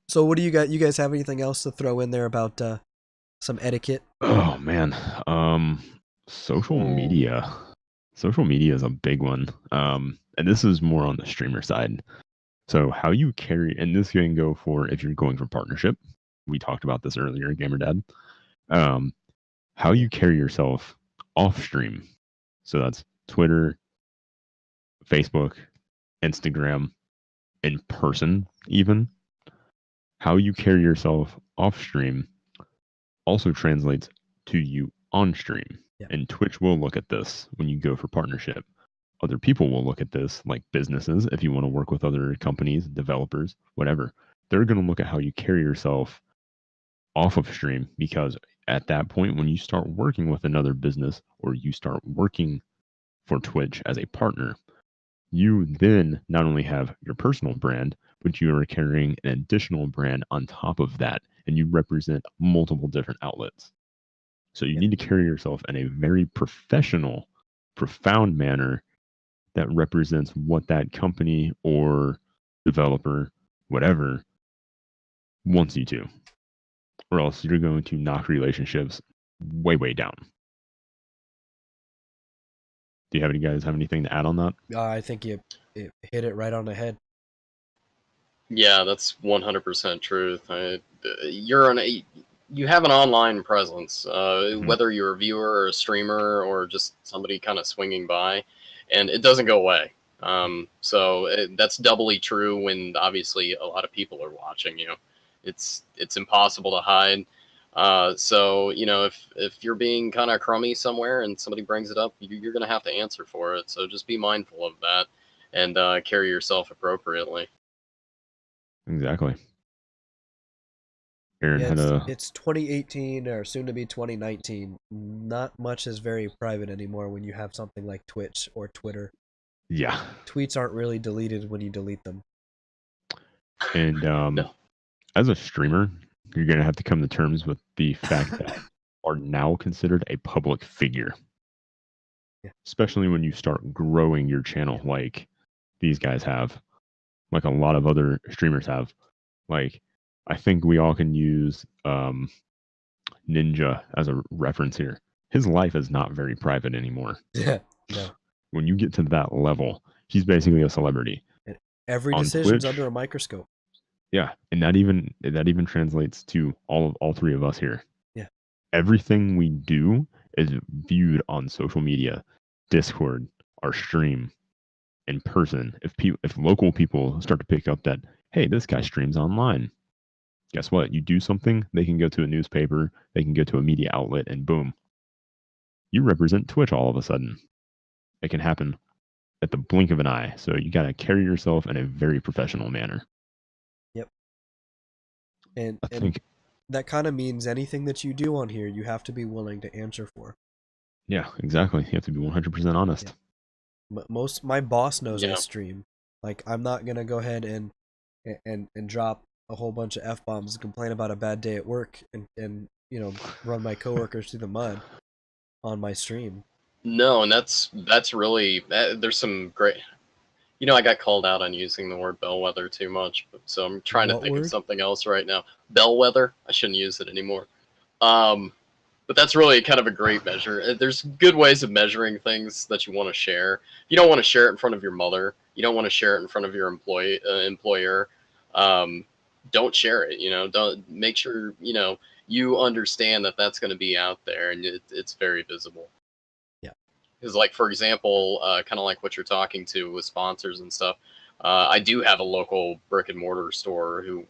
So what do you got? You guys have anything else to throw in there about some etiquette? Oh man, social media. Social media is a big one. And this is more on the streamer side. So how you carry, and this can go for if you're going for partnership. We talked about this earlier, GamerDad. How you carry yourself off stream. So that's Twitter, Facebook, Instagram, in person even. How you carry yourself off stream also translates to you on stream. Yeah. And Twitch will look at this when you go for partnership. Other people will look at this, like businesses, if you want to work with other companies, developers, whatever. They're going to look at how you carry yourself off of stream, because at that point, when you start working with another business or you start working for Twitch as a partner, you then not only have your personal brand, but you are carrying an additional brand on top of that, and you represent multiple different outlets. So you need to carry yourself in a very professional, profound manner that represents what that company or developer, whatever, wants you to. Or else you're going to knock relationships way, way down. Do you guys have anything to add on that? I think you hit it right on the head. Yeah, that's 100% truth. You have an online presence, whether you're a viewer or a streamer or just somebody kind of swinging by, and it doesn't go away. That's doubly true when obviously a lot of people are watching you. It's impossible to hide. If you're being kind of crummy somewhere and somebody brings it up, you're going to have to answer for it. So just be mindful of that and carry yourself appropriately. Exactly. Aaron it's 2018 or soon to be 2019. Not much is very private anymore when you have something like Twitch or Twitter. Yeah. Tweets aren't really deleted when you delete them. And No. As a streamer, you're going to have to come to terms with the fact that you are now considered a public figure. Yeah. Especially when you start growing your channel like these guys have, like a lot of other streamers have. Like, I think we all can use Ninja as a reference here. His life is not very private anymore. Yeah, no. When you get to that level, he's basically a celebrity. And every On decision's Twitch, under a microscope. Yeah, and that even translates to all three of us here. Yeah. Everything we do is viewed on social media, Discord, our stream, in person. If local people start to pick up that, hey, this guy streams online, guess what? You do something, they can go to a newspaper, they can go to a media outlet, and boom, you represent Twitch all of a sudden. It can happen at the blink of an eye. So you got to carry yourself in a very professional manner. Yep. And I think that kind of means anything that you do on here, you have to be willing to answer for. Yeah, exactly. You have to be 100% honest. Yeah. But my boss knows I stream. Like, I'm not gonna go ahead and drop a whole bunch of F-bombs and complain about a bad day at work and run my coworkers through the mud on my stream. No, and that's really there's some great. I got called out on using the word bellwether too much, so I'm trying to think of something else right now. Bellwether, I shouldn't use it anymore. But that's really kind of a great measure. There's good ways of measuring things that you want to share. You don't want to share it in front of your mother. You don't want to share it in front of your employer. don't share it. Don't make sure you understand that that's going to be out there, and it's very visible. Yeah. Because, like, for example, kind of like what you're talking to with sponsors and stuff. I do have a local brick and mortar store who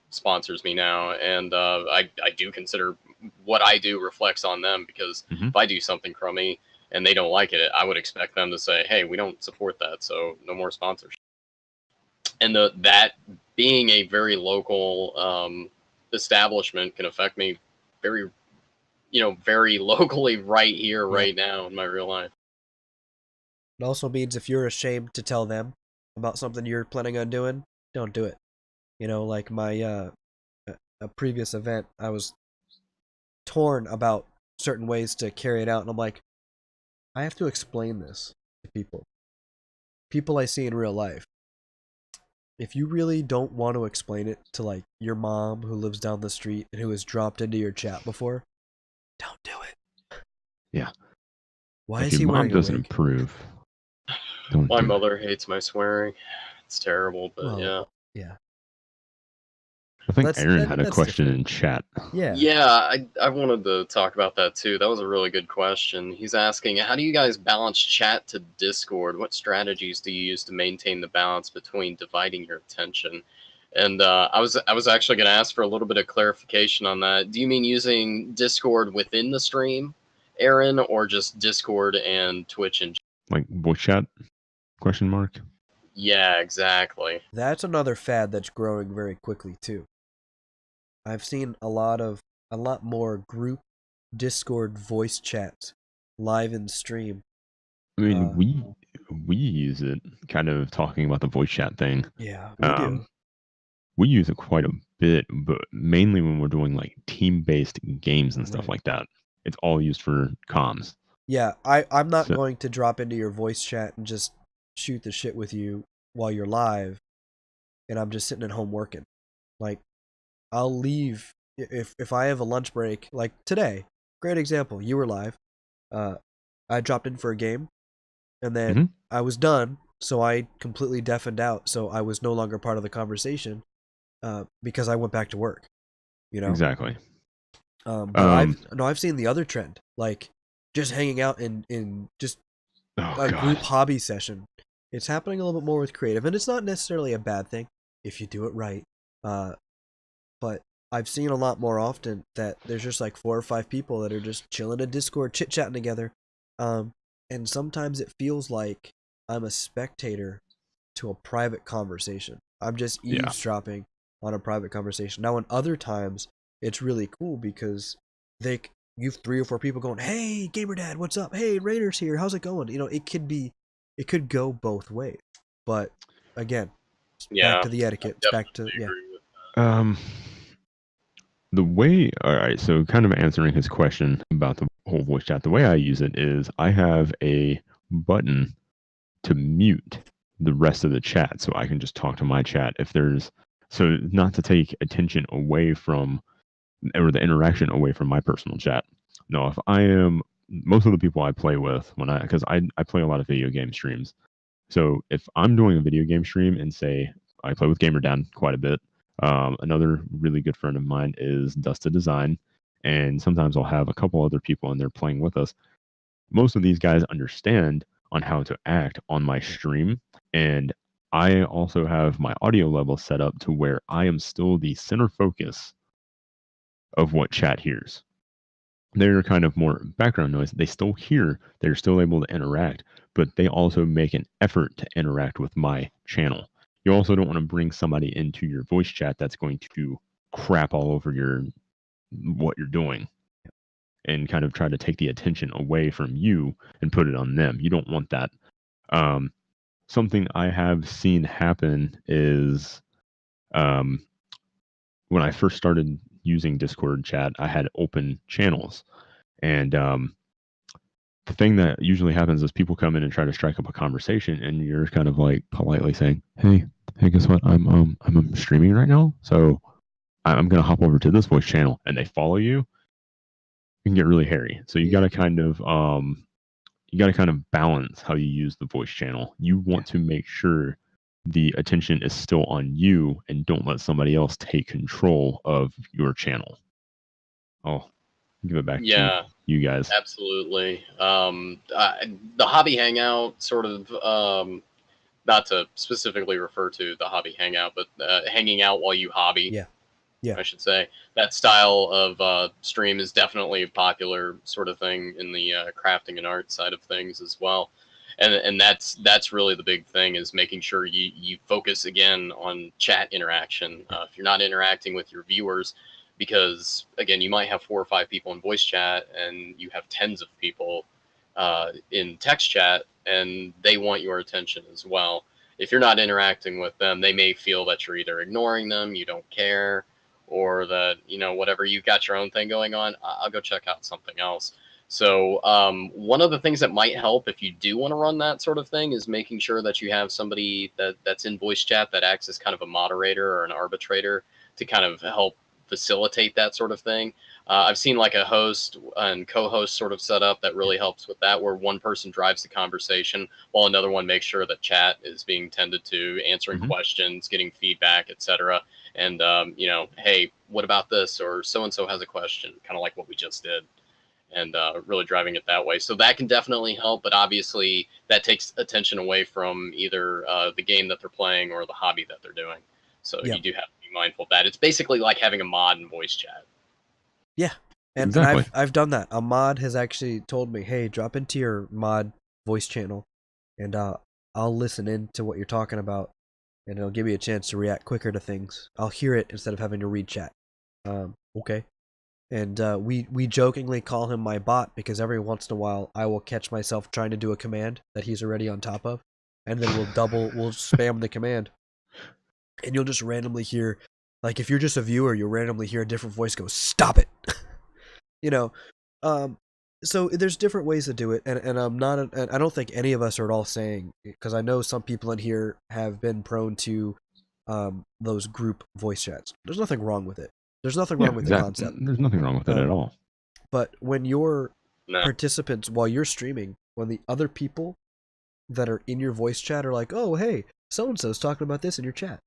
sponsors me now, and I do consider what I do reflects on them, because if I do something crummy and they don't like it, I would expect them to say, "Hey, we don't support that, so no more sponsorship." And that being a very local establishment can affect me very, very locally right here, Yeah. right now in my real life. It also means if you're ashamed to tell them about something you're planning on doing, don't do it. Like my a previous event, I was torn about certain ways to carry it out, and I'm like, I have to explain this to people I see in real life. If you really don't want to explain it to, like, your mom who lives down the street and who has dropped into your chat before, don't do it. Yeah. Why If is your he mom wearing a doesn't wig? approve, don't My do it. mother hates my swearing. It's terrible, but Well, yeah. yeah. I think That's Aaron had a that's question different. in chat. Yeah. Yeah, I wanted to talk about that too. That was a really good question. He's asking, how do you guys balance chat to Discord? What strategies do you use to maintain the balance between dividing your attention? And I was actually going to ask for a little bit of clarification on that. Do you mean using Discord within the stream, Aaron, or just Discord and Twitch and? Like voice chat? Question mark. Yeah, exactly. That's another fad that's growing very quickly too. I've seen a lot more group Discord voice chats live in stream. I mean, we use it, kind of talking about the voice chat thing. Yeah, we do. We use it quite a bit, but mainly when we're doing like team-based games and stuff Right. like that. It's all used for comms. Yeah, I'm not So, going to drop into your voice chat and just shoot the shit with you while you're live and I'm just sitting at home working. Like, I'll leave if I have a lunch break, like today. Great example. You were live. I dropped in for a game and then I was done, so I completely deafened out, so I was no longer part of the conversation because I went back to work, you know? exactly. But I've seen the other trend, like just hanging out in just Oh a group god. hobby session. It's happening a little bit more with creative, and it's not necessarily a bad thing if you do it right. Uh, but I've seen a lot more often that there's just like 4 or 5 people that are just chilling in Discord, chit chatting together. Um, and sometimes it feels like I'm a spectator to a private conversation. I'm just Yeah. eavesdropping on a private conversation. Now, in other times, it's really cool because you've 3 or 4 people going, "Hey, GamerDad, what's up? Hey, Rainer's here. How's it going?" It could go both ways. But again, it's back Yeah, to the etiquette. It's back to definitely agree with Um the way all right, so kind of answering his question about the whole voice chat, the way I use it is I have a button to mute the rest of the chat so I can just talk to my chat if there's so not to take attention away from or the interaction away from my personal chat. No, if I am most of the people I play with when because I play a lot of video game streams. So if I'm doing a video game stream and say I play with GamerDad quite a bit, another really good friend of mine is Dusted Design, and sometimes I'll have a couple other people in there playing with us. Most of these guys understand on how to act on my stream, and I also have my audio level set up to where I am still the center focus of what chat hears. They're kind of more background noise. They still hear, they're still able to interact, but they also make an effort to interact with my channel. You also don't want to bring somebody into your voice chat that's going to crap all over what you're doing and kind of try to take the attention away from you and put it on them. You don't want that. Something I have seen happen is um, when I first started using Discord chat, I had open channels. And the thing that usually happens is people come in and try to strike up a conversation, and you're kind of like politely saying, "Hey, guess what? I'm streaming right now, so I'm gonna hop over to this voice channel," and they follow you. You can get really hairy. So you got to kind of balance how you use the voice channel. You want to make sure the attention is still on you, and don't let somebody else take control of your channel. I'll give it back to you guys. Absolutely. The hobby hangout sort of, not to specifically refer to the hobby hangout, but hanging out while you hobby. Yeah. I should say that style of stream is definitely a popular sort of thing in the crafting and art side of things as well. And that's really the big thing, is making sure you focus again on chat interaction. If you're not interacting with your viewers, because again, you might have 4 or 5 people in voice chat and you have tens of people in text chat, and they want your attention as well. If you're not interacting with them, they may feel that you're either ignoring them, you don't care, or that, whatever, you've got your own thing going on, I'll go check out something else. So one of the things that might help if you do want to run that sort of thing is making sure that you have somebody that's in voice chat that acts as kind of a moderator or an arbitrator to kind of help facilitate that sort of thing. I've seen like a host and co-host sort of setup that really helps with that, where one person drives the conversation while another one makes sure that chat is being tended to, answering questions, getting feedback, etc. And hey, what about this? Or so-and-so has a question, kind of like what we just did. And really driving it that way. So that can definitely help, but obviously that takes attention away from either the game that they're playing or the hobby that they're doing. So you do have to be mindful of that. It's basically like having a mod in voice chat. Yeah. And, Exactly. and I've done that. A mod has actually told me, hey, drop into your mod voice channel, and I'll listen in to what you're talking about, and it'll give me a chance to react quicker to things. I'll hear it instead of having to read chat. Okay. And we jokingly call him my bot, because every once in a while I will catch myself trying to do a command that he's already on top of, and then we'll spam the command, and you'll just randomly hear, like, if you're just a viewer, you'll randomly hear a different voice go, "Stop it!" So there's different ways to do it, and I'm not. And I don't think any of us are at all saying, because I know some people in here have been prone to those group voice chats. There's nothing wrong with it. There's nothing wrong with the concept. There's nothing wrong with it at all. But when your participants, while you're streaming, when the other people that are in your voice chat are like, "Oh, hey, so and so's talking about this in your chat,"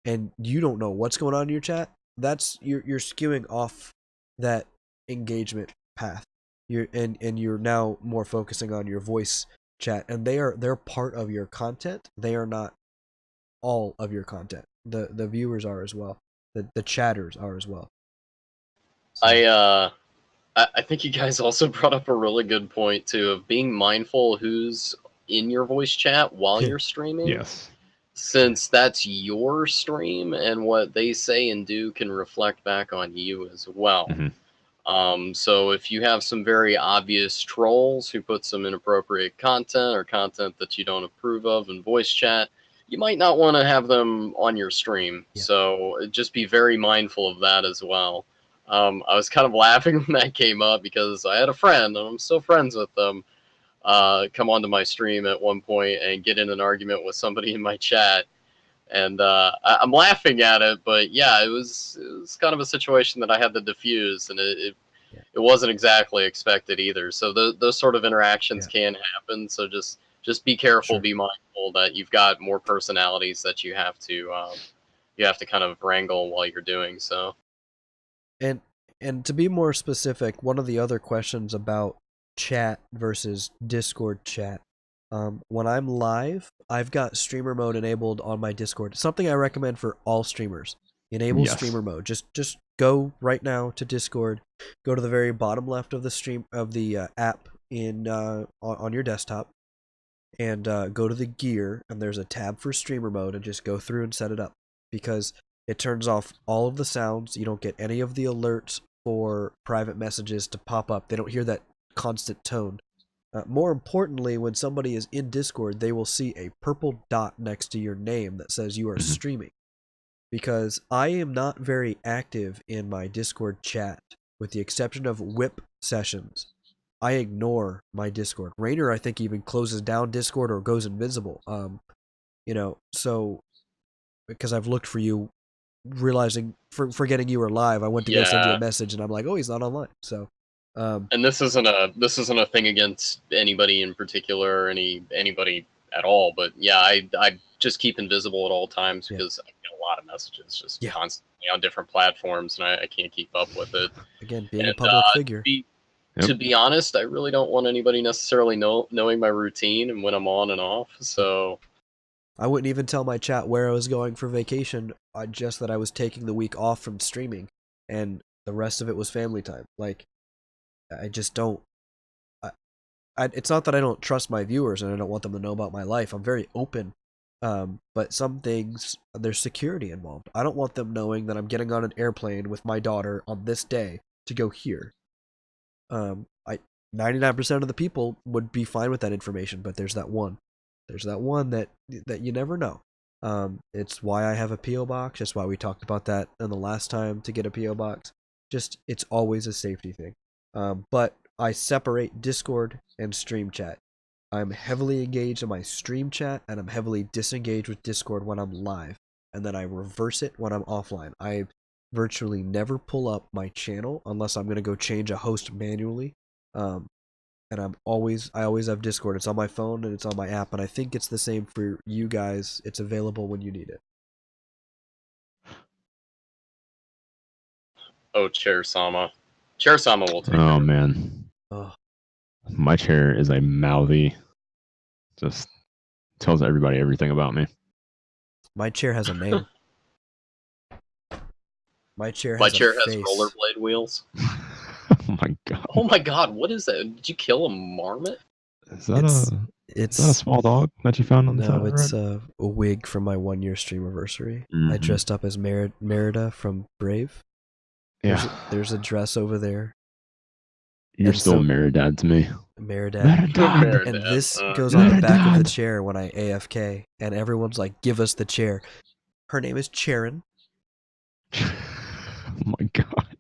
and you don't know what's going on in your chat, that's you're skewing off that engagement path. You're now more focusing on your voice chat, and they're part of your content. They are not all of your content. The viewers are as well. The chatters are as well. So. I think you guys also brought up a really good point too, of being mindful who's in your voice chat while you're streaming. Yes. Since that's your stream, and what they say and do can reflect back on you as well. So if you have some very obvious trolls who put some inappropriate content or content that you don't approve of in voice chat, you might not want to have them on your stream. Yeah. So just be very mindful of that as well. I was kind of laughing when that came up, because I had a friend, and I'm still friends with them, come onto my stream at one point and get in an argument with somebody in my chat. And I'm laughing at it, but yeah, it was kind of a situation that I had to diffuse, and it wasn't exactly expected either. So those sort of interactions can happen. So just be careful, be mindful that you've got more personalities that you have to kind of wrangle while you're doing so. And to be more specific, one of the other questions about chat versus Discord chat. When I'm live, I've got streamer mode enabled on my Discord. Something I recommend for all streamers. Enable streamer mode. Just go right now to Discord. Go to the very bottom left of the app in on your desktop, and go to the gear, and there's a tab for streamer mode, and just go through and set it up, because it turns off all of the sounds. You don't get any of the alerts for private messages to pop up. They don't hear that constant tone. More importantly, when somebody is in Discord, they will see a purple dot next to your name that says you are streaming. Because I am not very active in my Discord chat, with the exception of whip sessions. I ignore my Discord. Reiner, I think, even closes down Discord or goes invisible. So because I've looked for you, realizing forgetting you were live, I went to go send you a message, and I'm like, oh, he's not online. So. And this isn't a thing against anybody in particular, or anybody at all. But yeah, I just keep invisible at all times Yeah. because I get a lot of messages just Yeah. constantly on different platforms, and I can't keep up with it. Again, being a And public to figure. be Yep. to be honest, I really don't want anybody necessarily knowing my routine and when I'm on and off. So I wouldn't even tell my chat where I was going for vacation, just that I was taking the week off from streaming, and the rest of it was family time. Like, I just don't. It's not that I don't trust my viewers and I don't want them to know about my life. I'm very open, but some things there's security involved. I don't want them knowing that I'm getting on an airplane with my daughter on this day to go here. I 99% of the people would be fine with that information, but there's that one. There's that one that you never know. It's why I have a PO box. That's why we talked about that in the last time to get a PO box. Just it's always a safety thing. But I separate Discord and stream chat. I'm heavily engaged in my stream chat, and I'm heavily disengaged with Discord when I'm live, and then I reverse it when I'm offline. I virtually never pull up my channel unless I'm gonna go change a host manually. And I always have Discord. It's on my phone and it's on my app, and I think it's the same for you guys. It's available when you need it. oh, Chair Sama will take Oh care of it. man, Oh, my chair is a mouthy. Just tells everybody everything about me. my chair has a name. My chair My has a chair has face. rollerblade wheels. Oh my god. Oh my god, what is that? Did you kill a marmot? Is that It's a it's small dog that you found on the side no, of the it's road? a wig from my 1 year stream anniversary. I Mhm. dressed up as Merida from Brave. Yeah. There's a dress over there. You're And still so Meridad to me. Merida. Meridad. And this Uh, goes on the back of the Meridad. chair when I AFK, and everyone's like, "Give us the chair." Her name is Charon, Oh my god.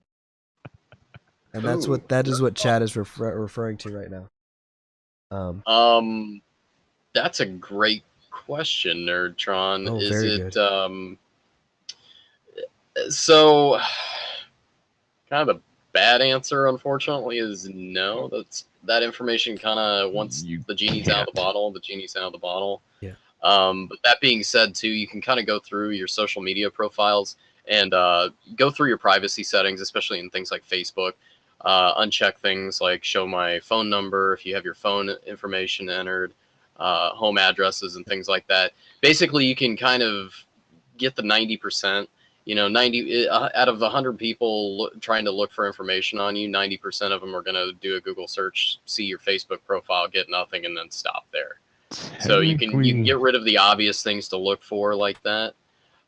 and Ooh, that is what Chad is referring to right now. that's a great question, Nerdtron. Oh, Is very it good. so? Kind of the bad answer, unfortunately, is no. That information kind of once You the genie's out of the can't. bottle, the genie's out of the bottle. Yeah. But that being said, too, you can kind of go through your social media profiles and go through your privacy settings, especially in things like Facebook. Uncheck things like show my phone number if you have your phone information entered, home addresses, and things like that. Basically, you can kind of get the 90%. 90 out of the 100 people trying to look for information on you, 90% of them are going to do a Google search, see your Facebook profile, get nothing, and then stop there. So you can Technically, get rid of the obvious things to look for like that.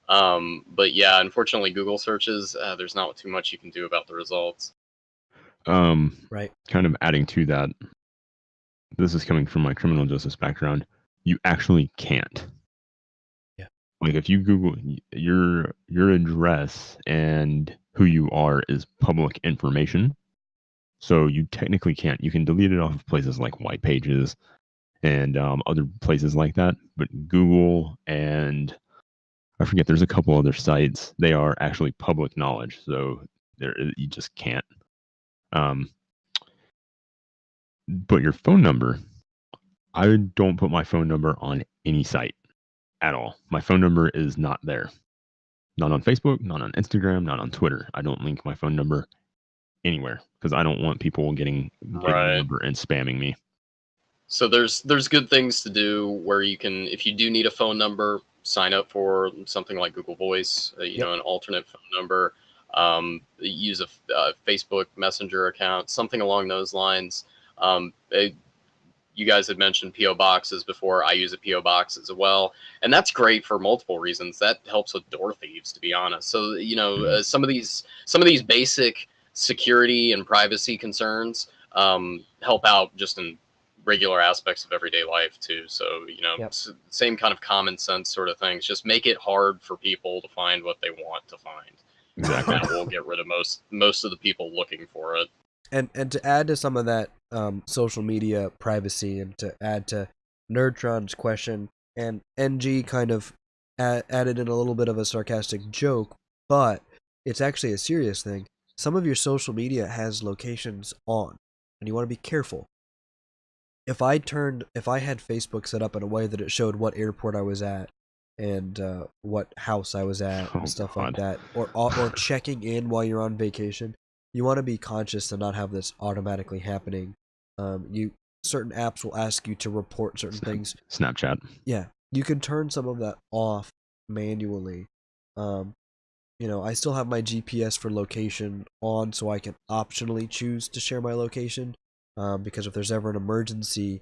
But yeah, unfortunately, Google searches, there's not too much you can do about the results. Right. kind of adding to that, this is coming from my criminal justice background. You actually can't. Yeah. Like if you Google your address and who you are is public information. So you technically can't. You can delete it off of places like white pages and other places like that. But Google and I forget, there's a couple other sites. They are actually public knowledge. So you just can't. But your phone number, I don't put my phone number on any site at all. My phone number is not there. Not on Facebook, not on Instagram, not on Twitter. I don't link my phone number anywhere because I don't want people getting the Right. number and spamming me. So there's good things to do where you can, if you do need a phone number, sign up for something like Google Voice, Yep. an alternate phone number, use a Facebook Messenger account, something along those lines. You guys had mentioned PO boxes before. I use a PO box as well, and that's great for multiple reasons. That helps with door thieves, to be honest. So some of these basic security and privacy concerns help out just in regular aspects of everyday life too. So Yep. same kind of common sense sort of things. Just make it hard for people to find what they want to find. Exactly. That will get rid of most of the people looking for it. And to add to some of that social media privacy, and to add to Nerdtron's question, and NG kind of added in a little bit of a sarcastic joke, but it's actually a serious thing. Some of your social media has locations on, and you want to be careful. if I had Facebook set up in a way that it showed what airport I was at and what house I was at Oh and stuff like God. that, or checking in while you're on vacation, you want to be conscious to not have this automatically happening. You certain apps will ask you to report certain things. Snapchat. Yeah, you can turn some of that off manually. Um, I still have my GPS for location on, so I can optionally choose to share my location. Because if there's ever an emergency,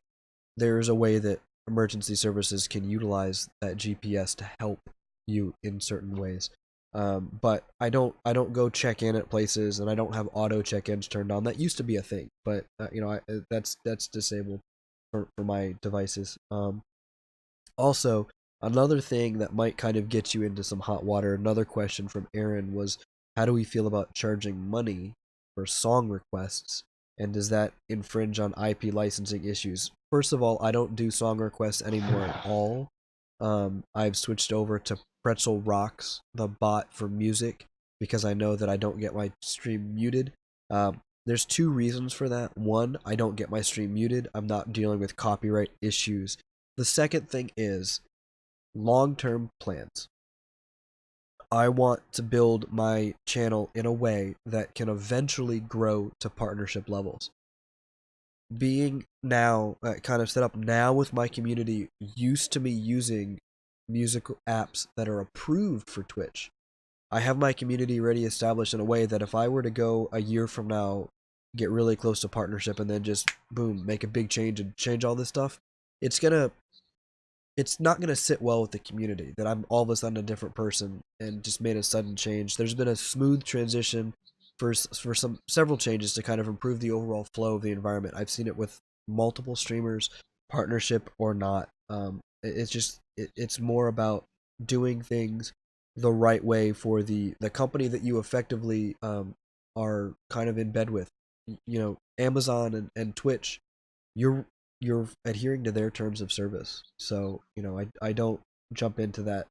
there's a way that emergency services can utilize that GPS to help you in certain ways. But I don't go check in at places, and I don't have auto check-ins turned on. That used to be a thing, but that's disabled for my devices. Also, another thing that might kind of get you into some hot water, another question from Aaron was, how do we feel about charging money for song requests? And does that infringe on IP licensing issues? First of all, I don't do song requests anymore at all. I've switched over to Pretzel Rocks, the bot for music, because I know that I don't get my stream muted. There's two reasons for that. One, I don't get my stream muted. I'm not dealing with copyright issues. The second thing is long-term plans. I want to build my channel in a way that can eventually grow to partnership levels. Being now kind of set up now with my community, used to me using music apps that are approved for Twitch. I have my community already established in a way that if I were to go a year from now, get really close to partnership, and then just boom, make a big change and change all this stuff, it's not gonna sit well with the community that I'm all of a sudden a different person and just made a sudden change. There's been a smooth transition for several changes to kind of improve the overall flow of the environment. I've seen it with multiple streamers, partnership or not. It's more about doing things the right way for the company that you effectively are kind of in bed with. Amazon and Twitch, you're you're adhering to their terms of service. So, I don't jump into that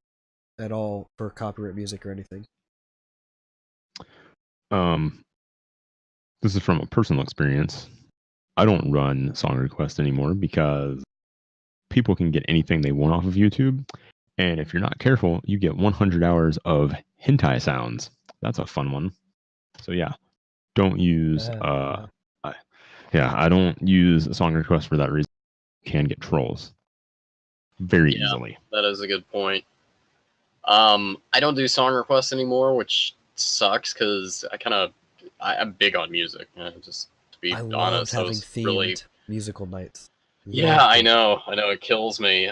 at all for copyright music or anything. Um, this is from a personal experience. I don't run song requests anymore because people can get anything they want off of YouTube. And if you're not careful, you get 100 hours of hentai sounds. That's a fun one. So yeah, don't use I don't use a song request for that reason. You can get trolls very easily. That is a good point. I don't do song requests anymore, which sucks because I'm big on music. Just to be I loved honest, I having was themed really musical nights. yeah, Loved I it. know, it kills me.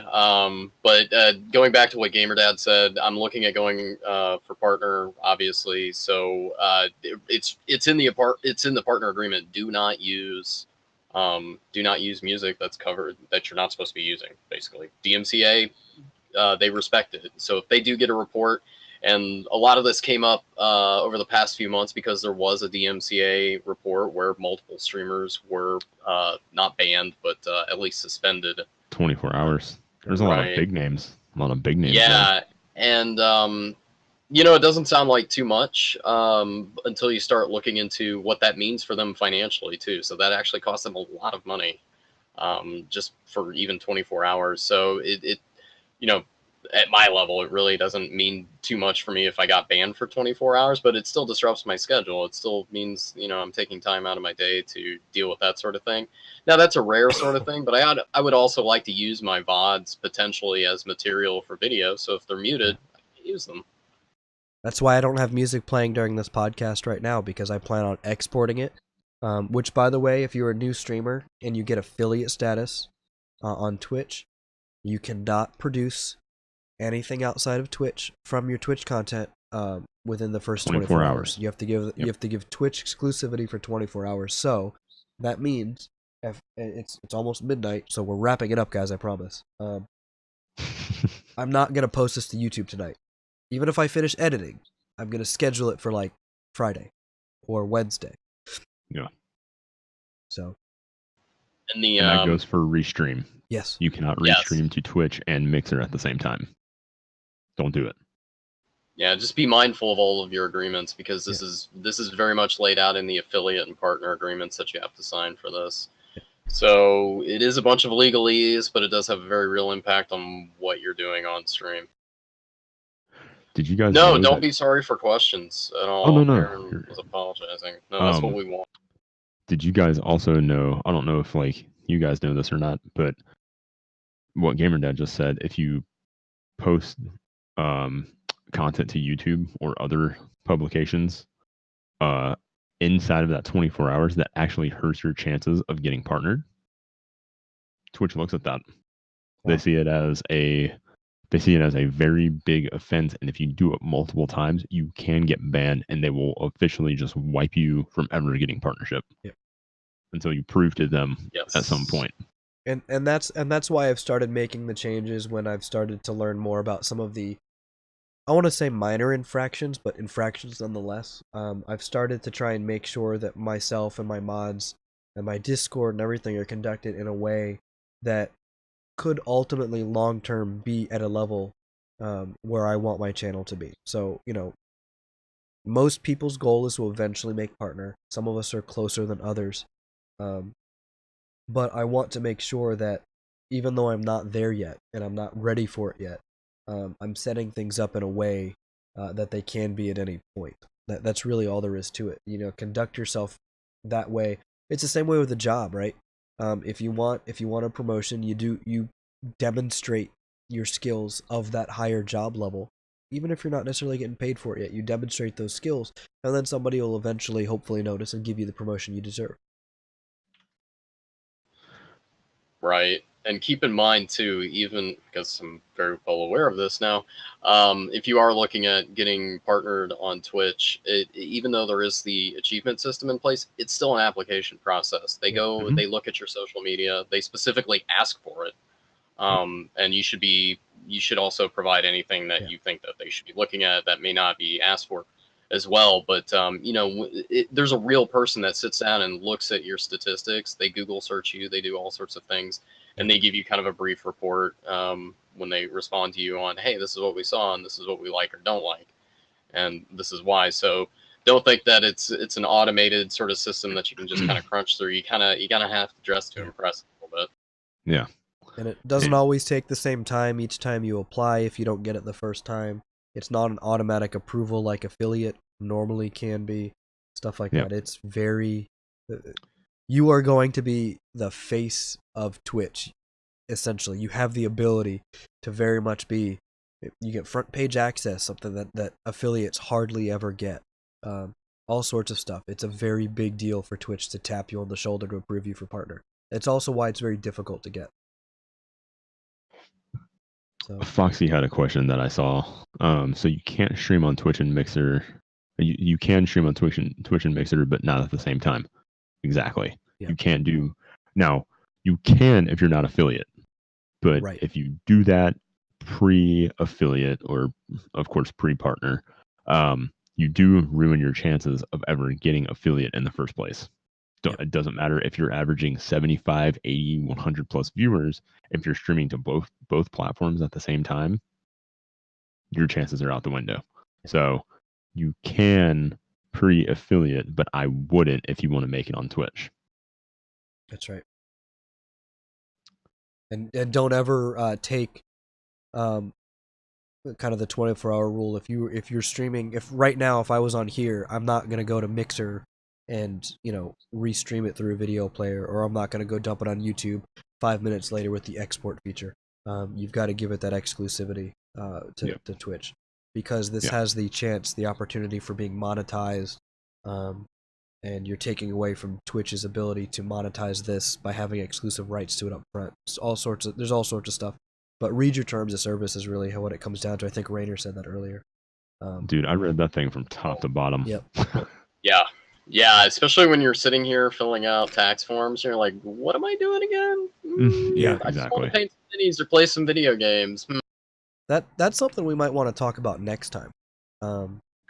But going back to what GamerDad said, I'm looking at going for partner, obviously. So it's in the partner agreement. Do not use music that's covered that you're not supposed to be using. Basically, DMCA, they respect it. So if they do get a report, and a lot of this came up over the past few months because there was a DMCA report where multiple streamers were not banned, but at least suspended. 24 hours. There's a lot of Right. big names. A lot of big names there. Yeah, and it doesn't sound like too much until you start looking into what that means for them financially too. So that actually costs them a lot of money, just for even 24 hours. So it at my level, it really doesn't mean too much for me if I got banned for 24 hours, but it still disrupts my schedule. It still means, I'm taking time out of my day to deal with that sort of thing. Now, that's a rare sort of thing, but I would also like to use my VODs potentially as material for video. So if they're muted, I can use them. That's why I don't have music playing during this podcast right now, because I plan on exporting it. Which, by the way, if you're a new streamer and you get affiliate status on Twitch, you cannot produce anything outside of Twitch from your Twitch content within the first 24 hours. You have to give Twitch exclusivity for 24 hours. So that means if it's almost midnight, so we're wrapping it up, guys. I promise. I'm not gonna post this to YouTube tonight. Even if I finish editing, I'm gonna schedule it for like Friday or Wednesday. Yeah. So. And the And that goes for restream. Yes. You cannot Yes. restream to Twitch and Mixer at the same time. Don't do it. Yeah, just be mindful of all of your agreements, because this is very much laid out in the affiliate and partner agreements that you have to sign for this. So it is a bunch of legalese, but it does have a very real impact on what you're doing on stream. Did you guys No, know don't that? be sorry for questions at Oh no all. no. Aaron was apologizing. No, that's what we want. Did you guys also know? I don't know if like you guys know this or not, but what GamerDad just said, if you post um, content to YouTube or other publications uh, inside of that 24 hours, that actually hurts your chances of getting partnered. Twitch looks at that. They Wow. see it as a very big offense, and if you do it multiple times, you can get banned, and they will officially just wipe you from ever getting partnership. Yep. Until you prove to them at some point. And that's why I've started making the changes when I've started to learn more about some of the, I want to say minor infractions, but infractions nonetheless. I've started to try and make sure that myself and my mods and my Discord and everything are conducted in a way that could ultimately long term be at a level where I want my channel to be. So, most people's goal is to eventually make partner. Some of us are closer than others. But I want to make sure that even though I'm not there yet and I'm not ready for it yet, I'm setting things up in a way that they can be at any point. That's really all there is to it. Conduct yourself that way. It's the same way with a job, right? If you want a promotion, you demonstrate your skills of that higher job level, even if you're not necessarily getting paid for it yet. You demonstrate those skills, and then somebody will eventually, hopefully, notice and give you the promotion you deserve. Right. And keep in mind too, even because I'm very well aware of this now, if you are looking at getting partnered on Twitch, even though there is the achievement system in place, it's still an application process. They go, Mhm. they look at your social media, they specifically ask for it, and you should also provide anything that you think that they should be looking at that may not be asked for as well. But there's a real person that sits down and looks at your statistics. They Google search you, they do all sorts of things, and they give you kind of a brief report when they respond to you on, hey, this is what we saw, and this is what we like or don't like, and this is why. So don't think that it's an automated sort of system that you can just kind of crunch through. You kind of have to dress to impress a little bit. Yeah. And it doesn't always take the same time each time you apply if you don't get it the first time. It's not an automatic approval like affiliate normally can be. Stuff like that. It's very... You are going to be the face of Twitch, essentially. You have the ability to very much be... You get front page access, something that affiliates hardly ever get. All sorts of stuff. It's a very big deal for Twitch to tap you on the shoulder to approve you for partner. It's also why it's very difficult to get. So. Foxy had a question that I saw. So you can't stream on Twitch and Mixer. You can stream on Twitch and Mixer, but not at the same time. Exactly. Yeah. You can't do now. You can if you're not affiliate, but if you do that pre-affiliate or, of course, pre-partner, you do ruin your chances of ever getting affiliate in the first place. It doesn't matter if you're averaging 75, 80, 100 plus viewers. If you're streaming to both platforms at the same time, your chances are out the window. So you can pre-affiliate, but I wouldn't if you want to make it on Twitch. That's right. And don't ever take kind of the 24-hour rule. If you're streaming, if right now if I was on here, I'm not gonna go to Mixer and restream it through a video player, or I'm not gonna go dump it on YouTube 5 minutes later with the export feature. You've got to give it that exclusivity to Twitch, because this has the opportunity for being monetized, and you're taking away from Twitch's ability to monetize this by having exclusive rights to it up front. There's all sorts of stuff. But read your terms of service is really what it comes down to. I think Reiner said that earlier. Dude, I read that thing from top to bottom. Yep. Yeah, especially when you're sitting here filling out tax forms, you're like, what am I doing again? I just want to paint some minis or play some video games. That's something we might want to talk about next time.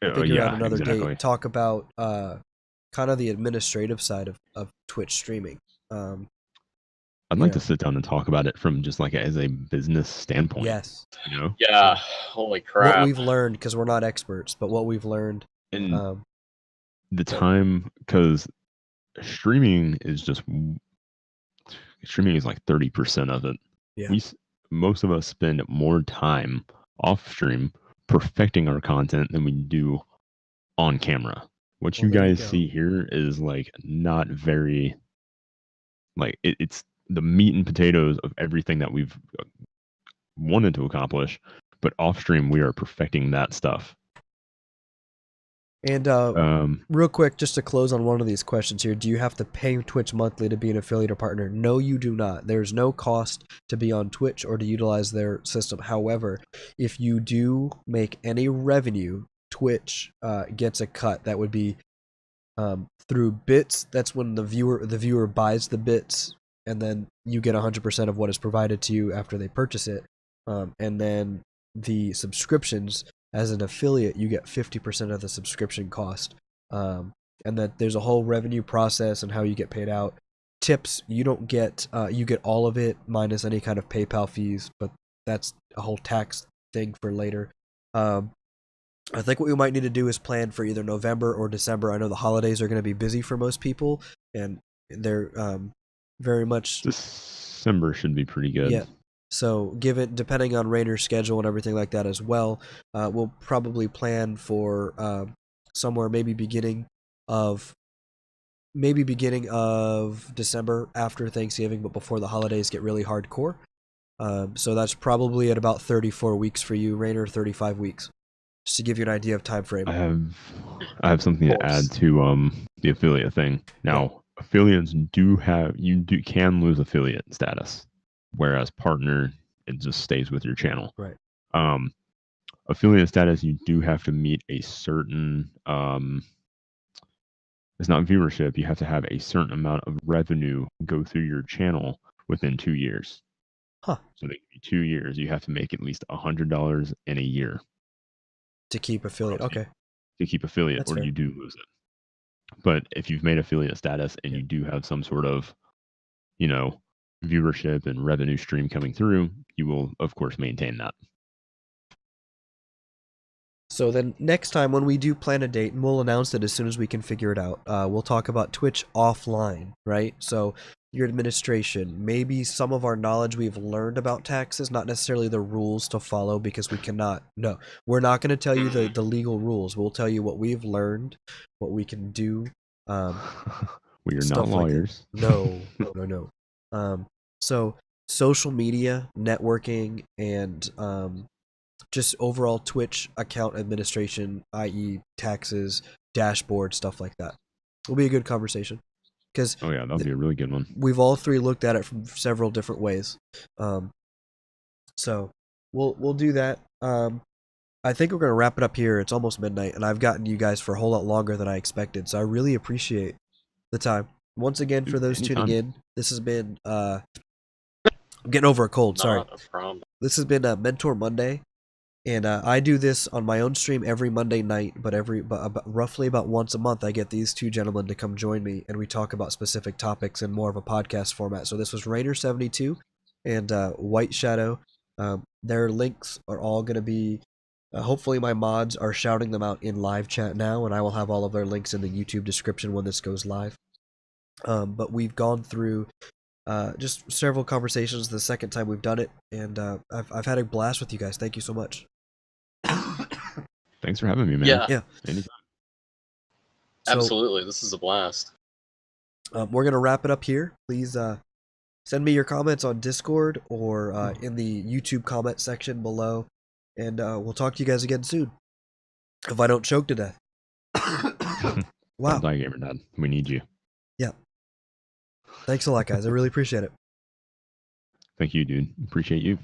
Figure out another date. Talk about kind of the administrative side of Twitch streaming. I'd like to sit down and talk about it from just like as a business standpoint. Yes. Yeah. Holy crap. What we've learned, because we're not experts, but what we've learned. And the time, because streaming is just streaming is like 30% of it. Yeah. Most of us spend more time off stream perfecting our content than we do on camera. What Well, you there you guys go. see here is like not very like it's the meat and potatoes of everything that we've wanted to accomplish, but off stream we are perfecting that stuff. And real quick, just to close on one of these questions here, do you have to pay Twitch monthly to be an affiliate or partner? No, you do not. There's no cost to be on Twitch or to utilize their system. However, if you do make any revenue, Twitch gets a cut. That would be through bits. That's when the viewer buys the bits, and then you get 100% of what is provided to you after they purchase it. And then the subscriptions, as an affiliate, you get 50% of the subscription cost. And that there's a whole revenue process and how you get paid out. Tips, you don't get, you get all of it minus any kind of PayPal fees, but that's a whole tax thing for later. I think what we might need to do is plan for either November or December. I know the holidays are going to be busy for most people, and they're very much December should be pretty good. Yeah. So, depending on Reiner's schedule and everything like that as well, we'll probably plan for somewhere maybe beginning of December after Thanksgiving, but before the holidays get really hardcore. So that's probably at about 34 weeks for you, Reiner, 35 weeks. Just to give you an idea of time frame. I have something to add to the affiliate thing. Now, affiliates can lose affiliate status, whereas partner, it just stays with your channel. Right. Affiliate status, you do have to meet a certain it's not viewership, you have to have a certain amount of revenue go through your channel within 2 years. Huh. So they give you 2 years, you have to make at least $100 in a year. To keep affiliate, okay. To keep affiliate, That's or fair. you do lose it. But if you've made affiliate status and you do have some sort of, viewership and revenue stream coming through, you will, of course, maintain that. So then next time when we do plan a date, and we'll announce it as soon as we can figure it out, we'll talk about Twitch offline, right? So your administration, maybe some of our knowledge we've learned about taxes, not necessarily the rules to follow, because we're not going to tell you the legal rules. We'll tell you what we've learned, what we can do. We are not lawyers. No. So social media, networking, and just overall Twitch account administration, i.e. taxes, dashboard, stuff like that. It'll be a good conversation. Oh yeah, that'll be a really good one. We've all three looked at it from several different ways. So we'll do that. I think we're going to wrap it up here. It's almost midnight, and I've gotten you guys for a whole lot longer than I expected, so I really appreciate the time. Once again, for those tuning in, this has been... I'm getting over a cold, sorry. Not a problem. This has been Mentor Monday. And I do this on my own stream every Monday night, but roughly about once a month, I get these two gentlemen to come join me, and we talk about specific topics in more of a podcast format. So this was Reiner72 and White Shadow. Their links are all going to be, hopefully my mods are shouting them out in live chat now, and I will have all of their links in the YouTube description when this goes live. But we've gone through just several conversations the second time we've done it, and I've had a blast with you guys. Thank you so much. Thanks for having me, man. Yeah. Anytime. So, Absolutely, this is a blast. We're gonna wrap it up here. Please send me your comments on Discord or in the YouTube comment section below, and we'll talk to you guys again soon. If I don't choke to death. Wow. Don't die, GamerDad. We need you. Yeah. Thanks a lot, guys. I really appreciate it. Thank you, dude. Appreciate you.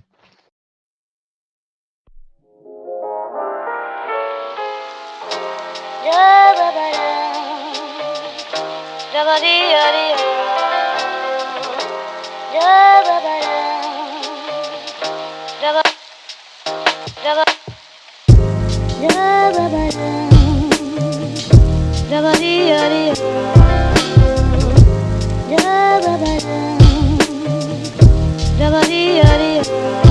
Jabba-dee-ya-dee-ya.